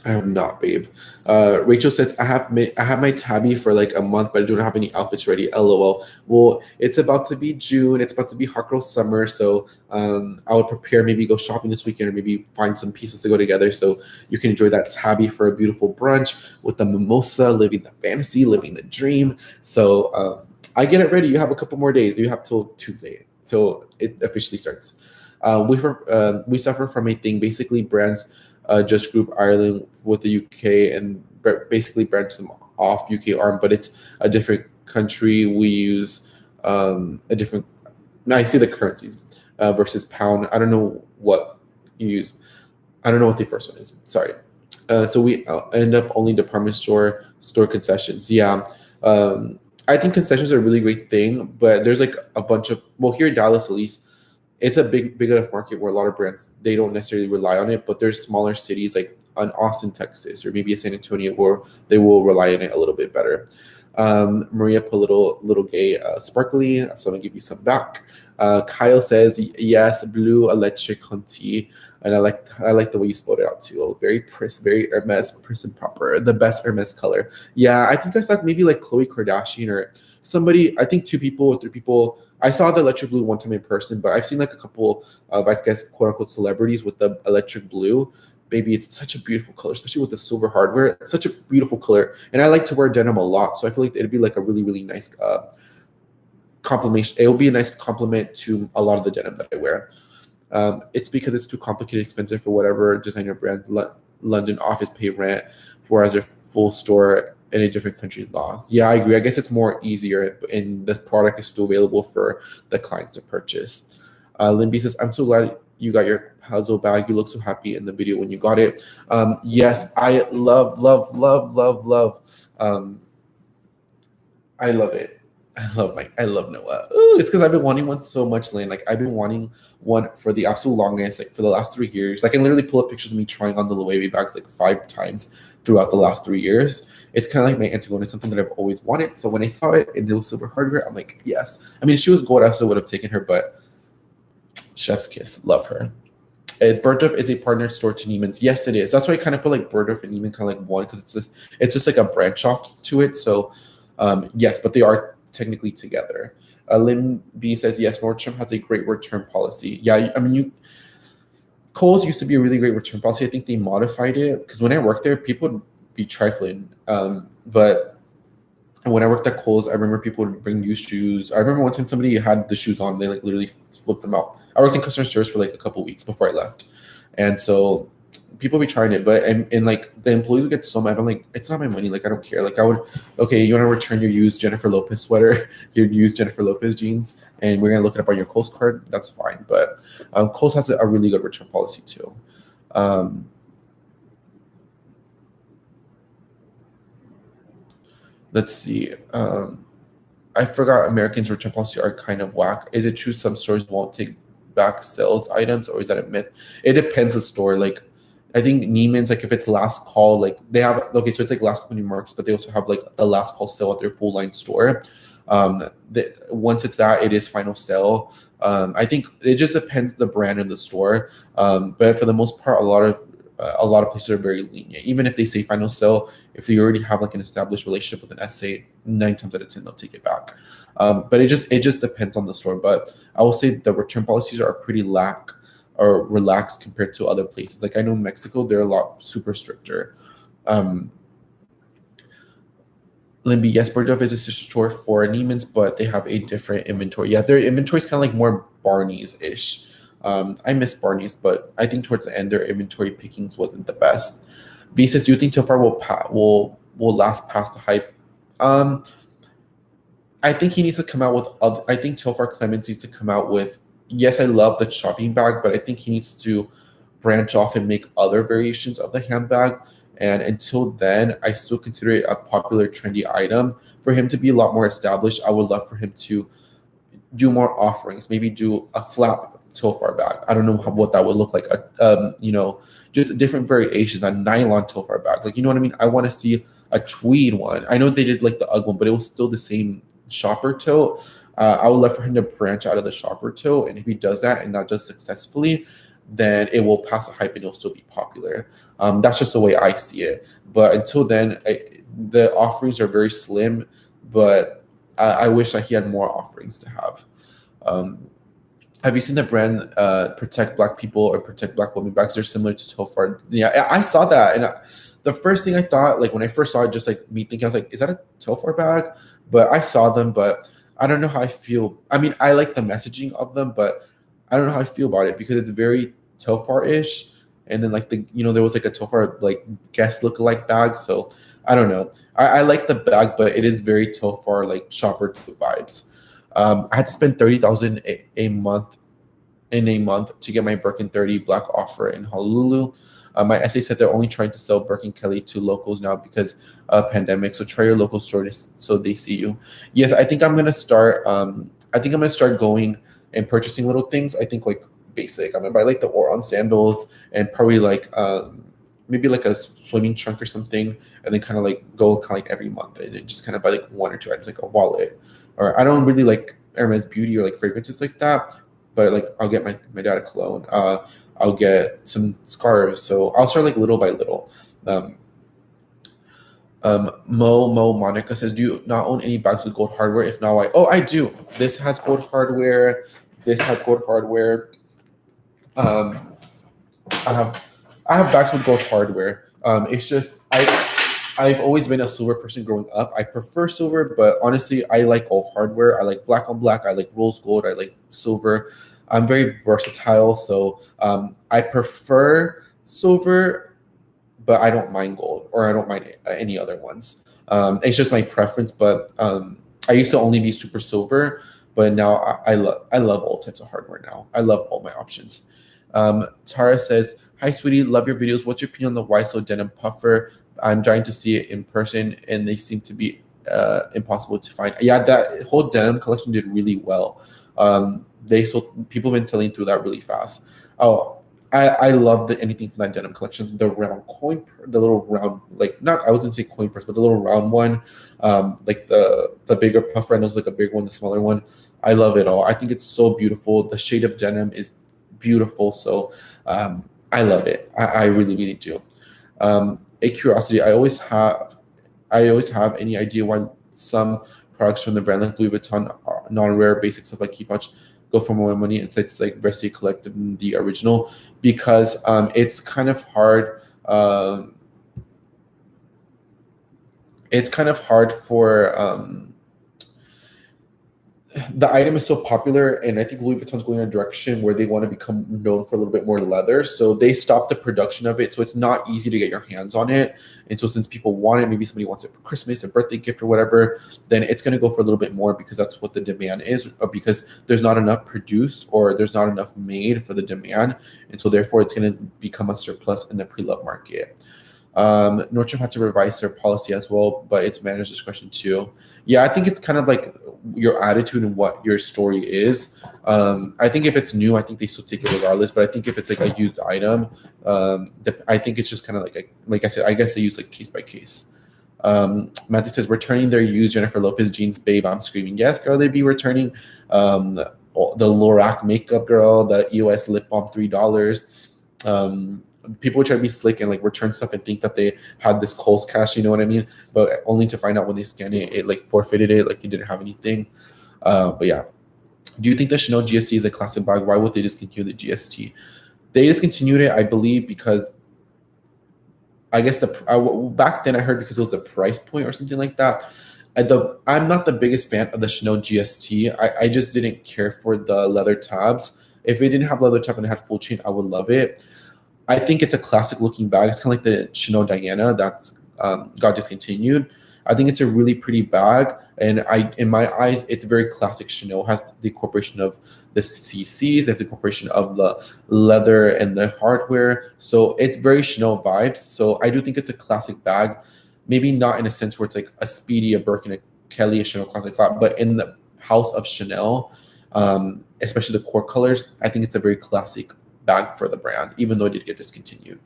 Speaker 1: have not, babe. Rachel says, I have my tabby for like a month, but I don't have any outfits ready. LOL. Well, it's about to be June. It's about to be hot girl summer. So I would prepare, maybe go shopping this weekend, or maybe find some pieces to go together so you can enjoy that tabby for a beautiful brunch with the mimosa, living the fantasy, living the dream. So I get it ready. You have a couple more days. You have till Tuesday, till it officially starts. We suffer from a thing. Basically, brands just group Ireland with the UK and basically branch them off UK arm, but it's a different country. We use a different. Now I see the currencies versus pound. I don't know what you use. I don't know what the first one is. Sorry. So we end up only department store concessions. Yeah. I think concessions are a really great thing, but there's like a bunch of, well, here in Dallas at least, it's a big enough market where a lot of brands, they don't necessarily rely on it, but there's smaller cities like in Austin, Texas, or maybe a San Antonio, where they will rely on it a little bit better. Maria put little gay sparkly, so I'm gonna give you some back. Kyle says yes, blue electric Conti, and I like the way you spelled it out too. Very Hermes, pris and proper, the best Hermes color. Yeah, I think I saw maybe like Khloe Kardashian or somebody. I think 2 people or 3 people. I saw the electric blue one time in person, but I've seen like a couple of, I guess, quote unquote celebrities with the electric blue. Baby, it's such a beautiful color, especially with the silver hardware. It's such a beautiful color, and I like to wear denim a lot, so I feel like it'd be like a really really nice complement. It will be a nice complement to a lot of the denim that I wear. It's because it's too complicated, expensive for whatever designer brand London office pay rent, whereas their full store in a different country laws. Yeah, I agree. I guess it's more easier, and the product is still available for the clients to purchase. Limby says, "I'm so glad you got your puzzle bag. You look so happy in the video when you got it." Yes, I love, love, love, love, love. I love it. I love Noah. Ooh, it's because I've been wanting one so much, Lane. Like I've been wanting one for the absolute longest, like for the last 3 years. I can literally pull up pictures of me trying on the Loewe bags like 5 times throughout the last 3 years. It's kind of like my Antigone. It's something that I've always wanted. So when I saw it and it was silver hardware, I'm like, yes. I mean, if she was gold, I still would have taken her, but chef's kiss, love her. Bergdorf is a partner store to Neiman's. Yes, it is. That's why I kind of put like Bergdorf and Neiman kind of like one, because it's just like a branch off to it. So yes, but they are technically together. Lynn B says yes. Nordstrom has a great return policy. Yeah, I mean Kohl's used to be a really great return policy. I think they modified it because when I worked there, people would be trifling. But when I worked at Kohl's, I remember people would bring used shoes. I remember one time somebody had the shoes on, they like literally flipped them out. I worked in customer service for like a couple weeks before I left, and so people be trying it, but and like the employees would get so mad. I'm like, it's not my money. Like I don't care. Like I would, okay, you want to return your used Jennifer Lopez sweater, your used Jennifer Lopez jeans, and we're gonna look it up on your Kohl's card. That's fine. But Kohl's has a really good return policy too. Let's see. I forgot Americans' return policy are kind of whack. Is it true some stores won't take back sales items, or is that a myth? It depends the store. Like I think Neiman's, like if it's last call, like they have, okay, so it's like last company marks, but they also have like the last call sale at their full line store. Once it's that, it is final sale. I think it just depends the brand and the store. But for the most part, a lot of places are very lenient. Even if they say final sale, if you already have like an established relationship with an SA, 9 times out of 10 they'll take it back. But it just depends on the store. But I will say the return policies are pretty relaxed compared to other places. Like I know Mexico, they're a lot super stricter. Limby, yes, Bergdorf is a sister store for Neiman's, but they have a different inventory. Yeah, their inventory is kind of like more Barney's-ish. I miss Barney's, but I think towards the end their inventory pickings wasn't the best. V says, do you think Tilfar will last past the hype? I think he needs to come out with other. I think Tilfar Clemens needs to come out with. Yes, I love the shopping bag, but I think he needs to branch off and make other variations of the handbag. And until then, I still consider it a popular, trendy item. For him to be a lot more established, I would love for him to do more offerings. Maybe do a flap Tilfar bag. I don't know what that would look like. Just different variations on nylon Tilfar bag. Like, you know what I mean? I want to see a tweed one. I know they did like the UGG one, but it was still the same shopper tote. I would love for him to branch out of the shopper tote. And if he does that and that does successfully, then it will pass the hype and it'll still be popular. That's just the way I see it. But until then, the offerings are very slim, but I wish that he had more offerings to have. Have you seen the brand Protect Black People or Protect Black Women bags? They're similar to Tilfar. Yeah, I saw that. And the first thing I thought, like when I first saw it, just like me thinking, I was like, is that a Tilfar bag? But I saw them, but I don't know how I feel. I mean, I like the messaging of them, but I don't know how I feel about it because it's very Tilfar-ish. And then like there was like a Tilfar like guest lookalike bag. So I don't know. I like the bag, but it is very Tilfar like shopper vibes. I had to spend $30,000 a month to get my Birkin 30 black offer in Honolulu. My essay said they're only trying to sell Birkin Kelly to locals now because of pandemic. So try your local store so they see you. Yes, I think I'm gonna start. Going and purchasing little things. I think like basic. I'm gonna buy like the Oron sandals and probably like maybe like a swimming trunk or something, and then kind of like go kind of like every month, and then just kind of buy like one or two items, like a wallet. Or I don't really like Hermes beauty or like fragrances like that, but like I'll get my dad a cologne. I'll get some scarves. So I'll start like little by little. Um, Mo Monica says, "Do you not own any bags with gold hardware? If not, why?" Oh, I do. This has gold hardware. This has gold hardware. Um, I have I have bags with gold hardware. It's just I've always been a silver person growing up. I prefer silver, but honestly, I like all hardware. I like black on black. I like rose gold. I like silver. I'm very versatile, so I prefer silver, but I don't mind gold, or I don't mind any other ones. It's just my preference. But I used to only be super silver, but now I love all types of hardware now. I love all my options. Tara says, "Hi, sweetie, love your videos. What's your opinion on the YSL denim puffer? I'm trying to see it in person, and they seem to be impossible to find." Yeah, that whole denim collection did really well. They sold people have been selling through that really fast. Oh, I love anything from that denim collection. The round coin, the little round, like not I wasn't say coin purse, but the little round one, like the bigger puffer, and there's like a big one, the smaller one. I love it all. I think it's so beautiful. The shade of denim is beautiful. So I love it. I really, really do. A curiosity, I always have any idea why some products from the brand like Louis Vuitton are non-rare basic stuff like key pouch go for more money. It's like Versace Collective than the original, because it's kind of hard. It's kind of hard for the item is so popular, and I think Louis Vuitton's going in a direction where they want to become known for a little bit more leather. So they stopped the production of it, so it's not easy to get your hands on it. And so since people want it, maybe somebody wants it for Christmas, a birthday gift, or whatever, then it's going to go for a little bit more because that's what the demand is, because there's not enough produced or there's not enough made for the demand, and so therefore it's going to become a surplus in the pre-love market. Nordstrom had to revise their policy as well, but it's manager's discretion too. Yeah, I think it's kind of like your attitude and what your story is. I think if it's new, I think they still take it regardless. But I think if it's like a used item, I think it's just kind of like I said, I guess they use like case by case. Matthew says, returning their used Jennifer Lopez jeans, babe. I'm screaming, yes, girl, they be returning. The Lorac makeup, girl, the EOS lip balm, $3. People would try to be slick and like return stuff and think that they had this Kohl's cash, you know what I mean? But only to find out when they scanned it, it like forfeited it, like you didn't have anything. But yeah. Do you think the Chanel GST is a classic bag? Why would they discontinue the GST? They discontinued it, I believe, because I guess back then I heard because it was the price point or something like that. I'm not the biggest fan of the Chanel GST. I just didn't care for the leather tabs. If it didn't have leather tab and it had full chain, I would love it. I think it's a classic looking bag. It's kind of like the Chanel Diana that's got discontinued. I think it's a really pretty bag, and in my eyes, it's very classic Chanel. It has the incorporation of the CCs, it's the incorporation of the leather and the hardware. So it's very Chanel vibes. So I do think it's a classic bag. Maybe not in a sense where it's like a Speedy, a Birkin, a Kelly, a Chanel classic flat, but in the house of Chanel, especially the core colors, I think it's a very classic bag for the brand, even though it did get discontinued.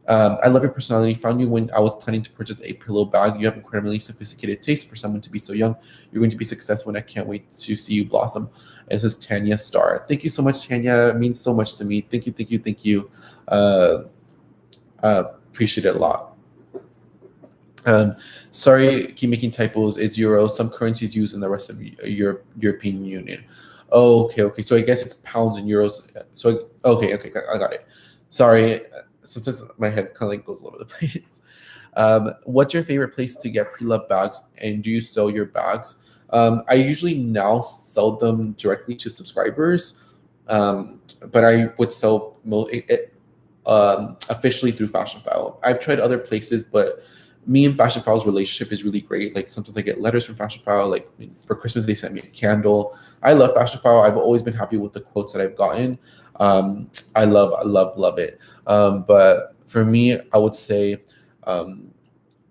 Speaker 1: I love your personality. Found you when I was planning to purchase a pillow bag. You have incredibly sophisticated taste for someone to be so young. You're going to be successful, and I can't wait to see you blossom. And this is Tanya Starr. Thank you so much, Tanya. It means so much to me. Thank you, thank you, thank you. Appreciate it a lot. Sorry, keep making typos. Is euro. Some currencies used in the rest of European Union. Oh, okay. So I guess it's pounds and euros. So okay, I got it. Sorry, sometimes my head kind of like goes all over the place. What's your favorite place to get pre-loved bags, and do you sell your bags? I usually now sell them directly to subscribers, but I would sell officially through Fashion File. I've tried other places, but me and Fashion File's relationship is really great. Like sometimes I get letters from Fashion File. Like for Christmas, they sent me a candle. I love Fashion File. I've always been happy with the quotes that I've gotten. I love it. But for me, I would say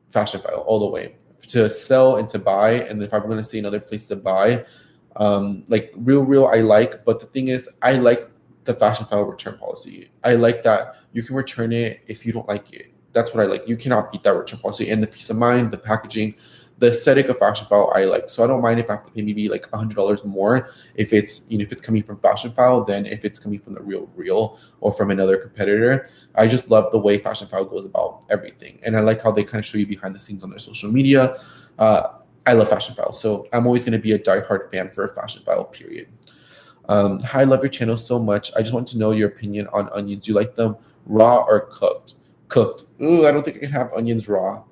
Speaker 1: Fashion File all the way to sell and to buy. And if I'm going to see another place to buy, like Real, I like. But the thing is, I like the Fashion File return policy. I like that you can return it if you don't like it. that's what I like. You cannot beat that return policy, and the peace of mind, the packaging, the aesthetic of Fashion File I like. So I don't mind if I have to pay maybe like $100 more if it's, you know, if it's coming from Fashion File than if it's coming from the real or from another competitor. I just love the way Fashion File goes about everything, and I like how they kind of show you behind the scenes on their social media. I love Fashion File, so I'm always going to be a diehard fan for Fashion File. Period. Hi, I love your channel so much. I just want to know your opinion on onions. Do you like them raw or cooked? Cooked. Ooh, I don't think I can have onions raw.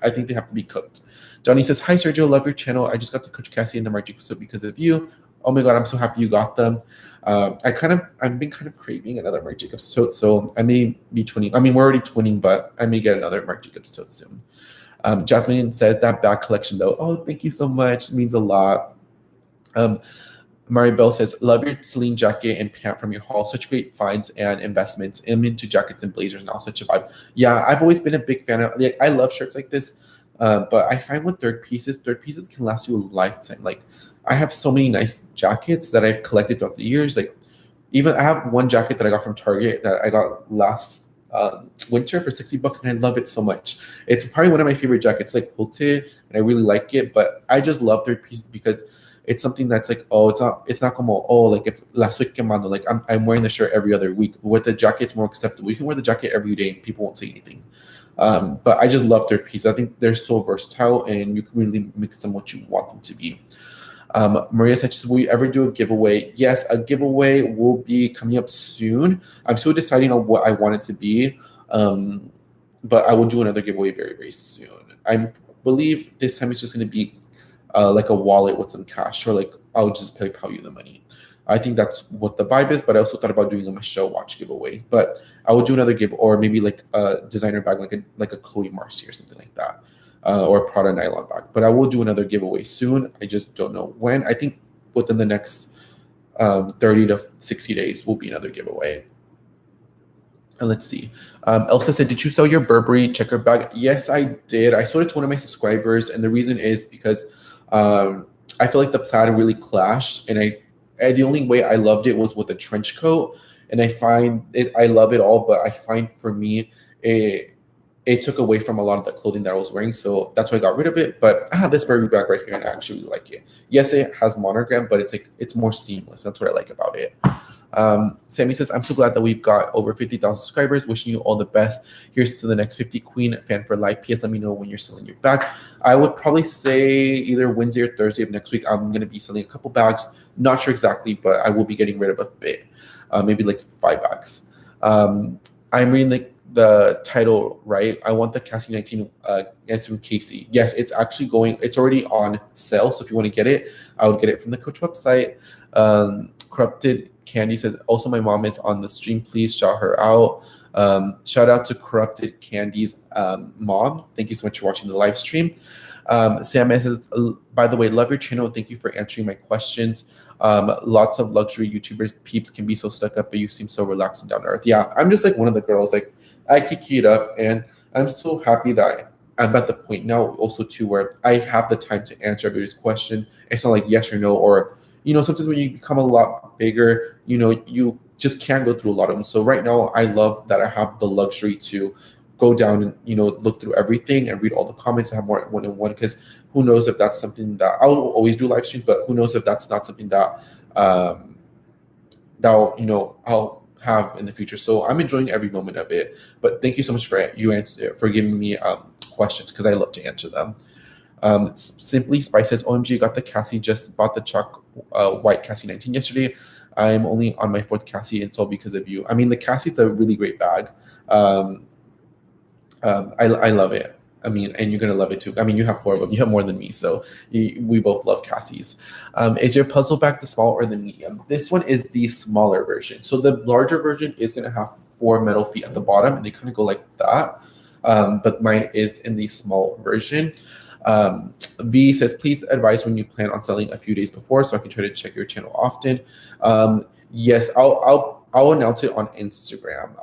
Speaker 1: I think they have to be cooked. Johnny says, hi, Sergio. Love your channel. I just got the Coach Cassie and the Margie soap because of you. Oh my God, I'm so happy you got them. I've been kind of craving another Marc Jacobs tote, so I may be twinning. I mean, we're already twinning, but I may get another Marc Jacobs tote soon. Jasmine says that bag collection though. Oh, thank you so much. It means a lot. Maribel says, love your Celine jacket and pant from your haul. Such great finds and investments. I'm into jackets and blazers now. Such a vibe. Yeah, I've always been a big fan of, like, I love shirts like this. But I find with third pieces can last you a lifetime. Like, I have so many nice jackets that I've collected throughout the years. Like, even I have one jacket that I got from Target that I got last winter for $60, and I love it so much. It's probably one of my favorite jackets, like quilted, and I really like it. But I just love third pieces because it's something that's like, oh, it's not como, oh, like if last week quemando, like I'm wearing the shirt every other week. With the jacket, it's more acceptable. You can wear the jacket every day and people won't say anything. But I just love their piece. I think they're so versatile and you can really mix them what you want them to be. Maria says, will you ever do a giveaway? Yes, a giveaway will be coming up soon. I'm still deciding on what I want it to be. But I will do another giveaway very, very soon. I believe this time it's just going to be like a wallet with some cash, or like I'll just PayPal you the money. I think that's what the vibe is, but I also thought about doing a Michelle watch giveaway. But I will do another give, or maybe like a designer bag, like a Chloe Marcy or something like that, or a Prada nylon bag. But I will do another giveaway soon. I just don't know when. I think within the next 30 to 60 days will be another giveaway. And let's see. Elsa said, did you sell your Burberry checker bag? Yes, I did. I sold it to one of my subscribers, and the reason is because I feel like the plaid really clashed, and the only way I loved it was with a trench coat, and I love it all, but I find for me it took away from a lot of the clothing that I was wearing, so that's why I got rid of it. But I have this Burberry bag right here, and I actually really like it. Yes, it has monogram, but it's more seamless. That's what I like about it. Sammy says, I'm so glad that we've got over 50,000 subscribers. Wishing you all the best. Here's to the next 50 Queen fan for life. PS, let me know when you're selling your bag. I would probably say either Wednesday or Thursday of next week, I'm going to be selling a couple bags. Not sure exactly, but I will be getting rid of a bit. Maybe like 5 bags. I'm reading the title right. I want the Cassie 19 answering Casey. Yes, it's already on sale. So if you want to get it, I would get it from the Coach website. Corrupted Candy says, also my mom is on the stream. Please shout her out. Shout out to Corrupted Candy's mom. Thank you so much for watching the live stream. Sam says, by the way, love your channel. Thank you for answering my questions. Lots of luxury YouTubers peeps can be so stuck up, but you seem so relaxed and down to earth. Yeah, I'm just like one of the girls. Like, I kick it up, and I'm so happy that I'm at the point now also too where I have the time to answer everybody's question. It's not like yes or no, or sometimes when you become a lot bigger, you just can't go through a lot of them. So right now, I love that I have the luxury to go down and look through everything and read all the comments and have more one-on-one, because who knows if that's something that I'll always do live streams, but who knows if that's not something that I'll have in the future. So I'm enjoying every moment of it. But thank you so much for giving me questions, because I love to answer them. Simply Spice says, OMG, got the Cassie, just bought the chalk white Cassie 19 yesterday. I'm only on my 4th Cassie, and it's all because of you. I mean, the Cassie's a really great bag. I love it. I mean, and you're going to love it too. I mean, you have 4 of them. You have more than me. So we both love Cassie's. Is your puzzle bag the small or the medium? This one is the smaller version. So the larger version is going to have 4 metal feet at the bottom, and they kind of go like that. But mine is in the small version. V says, please advise when you plan on selling a few days before so I can try to check your channel often. Yes, I'll announce it on Instagram.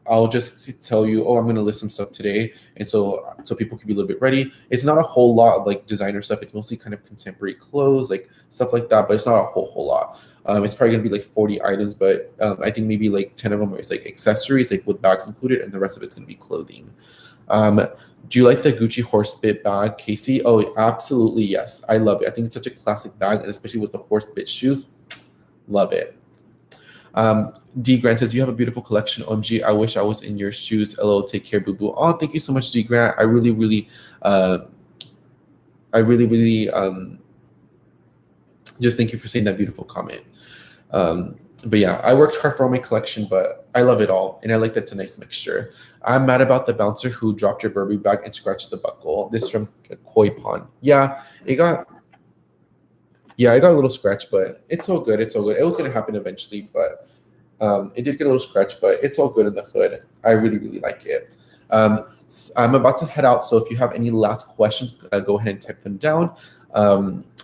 Speaker 1: I'll just tell you, I'm going to list some stuff today, and so people can be a little bit ready. It's not a whole lot of like designer stuff. It's mostly kind of contemporary clothes, like stuff like that, but it's not a whole lot. It's probably going to be like 40 items, but I think maybe like 10 of them is like accessories, like with bags included, and the rest of it's going to be clothing. Do you like the Gucci horsebit bag, Casey? Oh, absolutely, yes. I love it. I think it's such a classic bag, and especially with the horsebit shoes. Love it. D Grant says, you have a beautiful collection. OMG, I wish I was in your shoes. LO, take care, boo boo. Oh, thank you so much, D Grant. I really, really, just thank you for saying that beautiful comment. But yeah, I worked hard for all my collection, but I love it all. And I like that it's a nice mixture. I'm mad about the bouncer who dropped your Burberry bag and scratched the buckle. This is from Koi Pond. Yeah, it got a little scratch, but it's all good. It's all good. It was going to happen eventually, but it did get a little scratch, but it's all good in the hood. I really, really like it. I'm about to head out, so if you have any last questions, go ahead and type them down.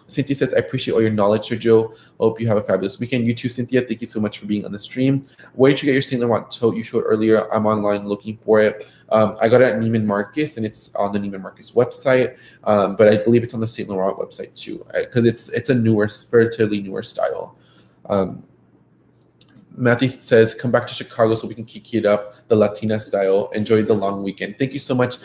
Speaker 1: Cynthia says, I appreciate all your knowledge, Sergio. Hope you have a fabulous weekend. You too, Cynthia. Thank you so much for being on the stream. Where did you get your Saint Laurent tote you showed earlier? I'm online looking for it. I got it at Neiman Marcus, and it's on the Neiman Marcus website, but I believe it's on the Saint Laurent website too, because it's a relatively newer style. Matthew says, come back to Chicago so we can kiki it up, the Latina style. Enjoy the long weekend. Thank you so much,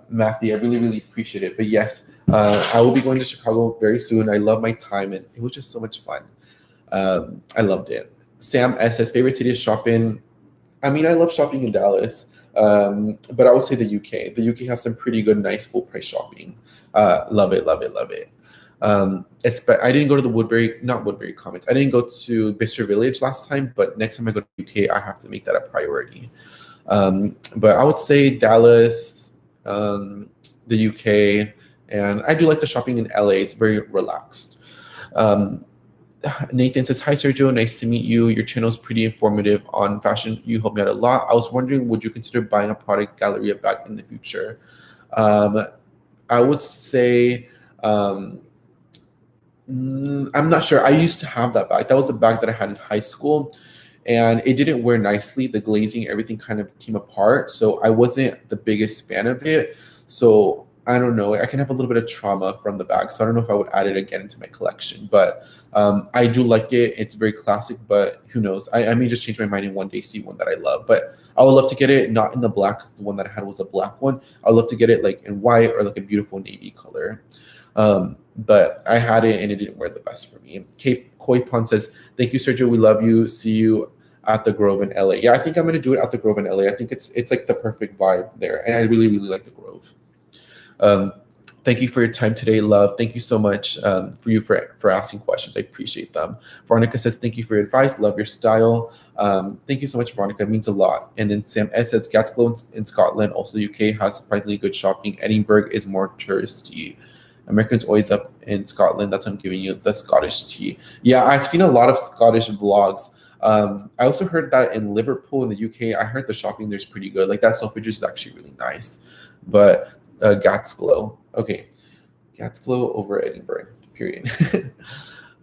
Speaker 1: Matthew. I really, really appreciate it. But yes, I will be going to Chicago very soon. I love my time, and it was just so much fun. I loved it. Sam S says, favorite city to shop in? I mean, I love shopping in Dallas, but I would say the UK. The UK has some pretty good, nice, full-price shopping. Love it, love it, love it. I didn't go to the not Woodbury Commons. I didn't go to Bicester Village last time, but next time I go to UK, I have to make that a priority. But I would say Dallas, the UK, and I do like the shopping in LA. It's very relaxed. Nathan says, hi, Sergio. Nice to meet you. Your channel is pretty informative on fashion. You helped me out a lot. I was wondering, would you consider buying a product Galleria bag in the future? I would say, I'm not sure. I used to have that bag. That was a bag that I had in high school, and it didn't wear nicely. The glazing, everything kind of came apart. So I wasn't the biggest fan of it. So I don't know. I can have a little bit of trauma from the bag. So I don't know if I would add it again into my collection. But I do like it. It's very classic, but who knows? I may just change my mind in one day, see one that I love. But I would love to get it not in the black, because the one that I had was a black one. I would love to get it like in white or like a beautiful navy color. But I had it and it didn't wear the best for me. Koi Pond says, thank you, Sergio. We love you. See you at the Grove in LA. Yeah, I think I'm going to do it at the Grove in LA. I think it's like the perfect vibe there. And I really, really like the Grove. Thank you for your time today, love. Thank you so much for asking questions. I appreciate them. Veronica says, thank you for your advice. Love your style. Thank you so much, Veronica. It means a lot. And then Sam S says, Gatsglow in Scotland, also the UK, has surprisingly good shopping. Edinburgh is more touristy. Americans always up in Scotland. That's what I'm giving you, the Scottish tea. Yeah, I've seen a lot of Scottish vlogs. I also heard that in Liverpool in the UK, I heard the shopping there's pretty good. Like that Selfridges is actually really nice. But Gatsglow. Okay. Gatsglow over Edinburgh, period.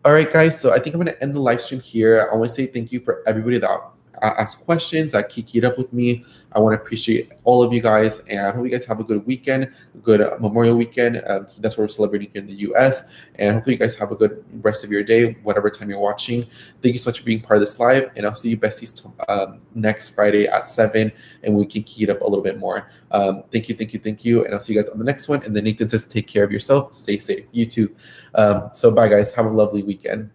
Speaker 1: All right, guys. So I think I'm going to end the live stream here. I want to say thank you for everybody that asked questions, that kikied up with me. I want to appreciate all of you guys, and I hope you guys have a good weekend, good Memorial weekend. That's what we're celebrating here in the US, and hopefully you guys have a good rest of your day, whatever time you're watching. Thank you so much for being part of this live, and I'll see you besties next Friday at 7, and we can key it up a little bit more. Thank you, and I'll see you guys on the next one. And then Nathan says, take care of yourself, stay safe. You too. So bye, guys. Have a lovely weekend.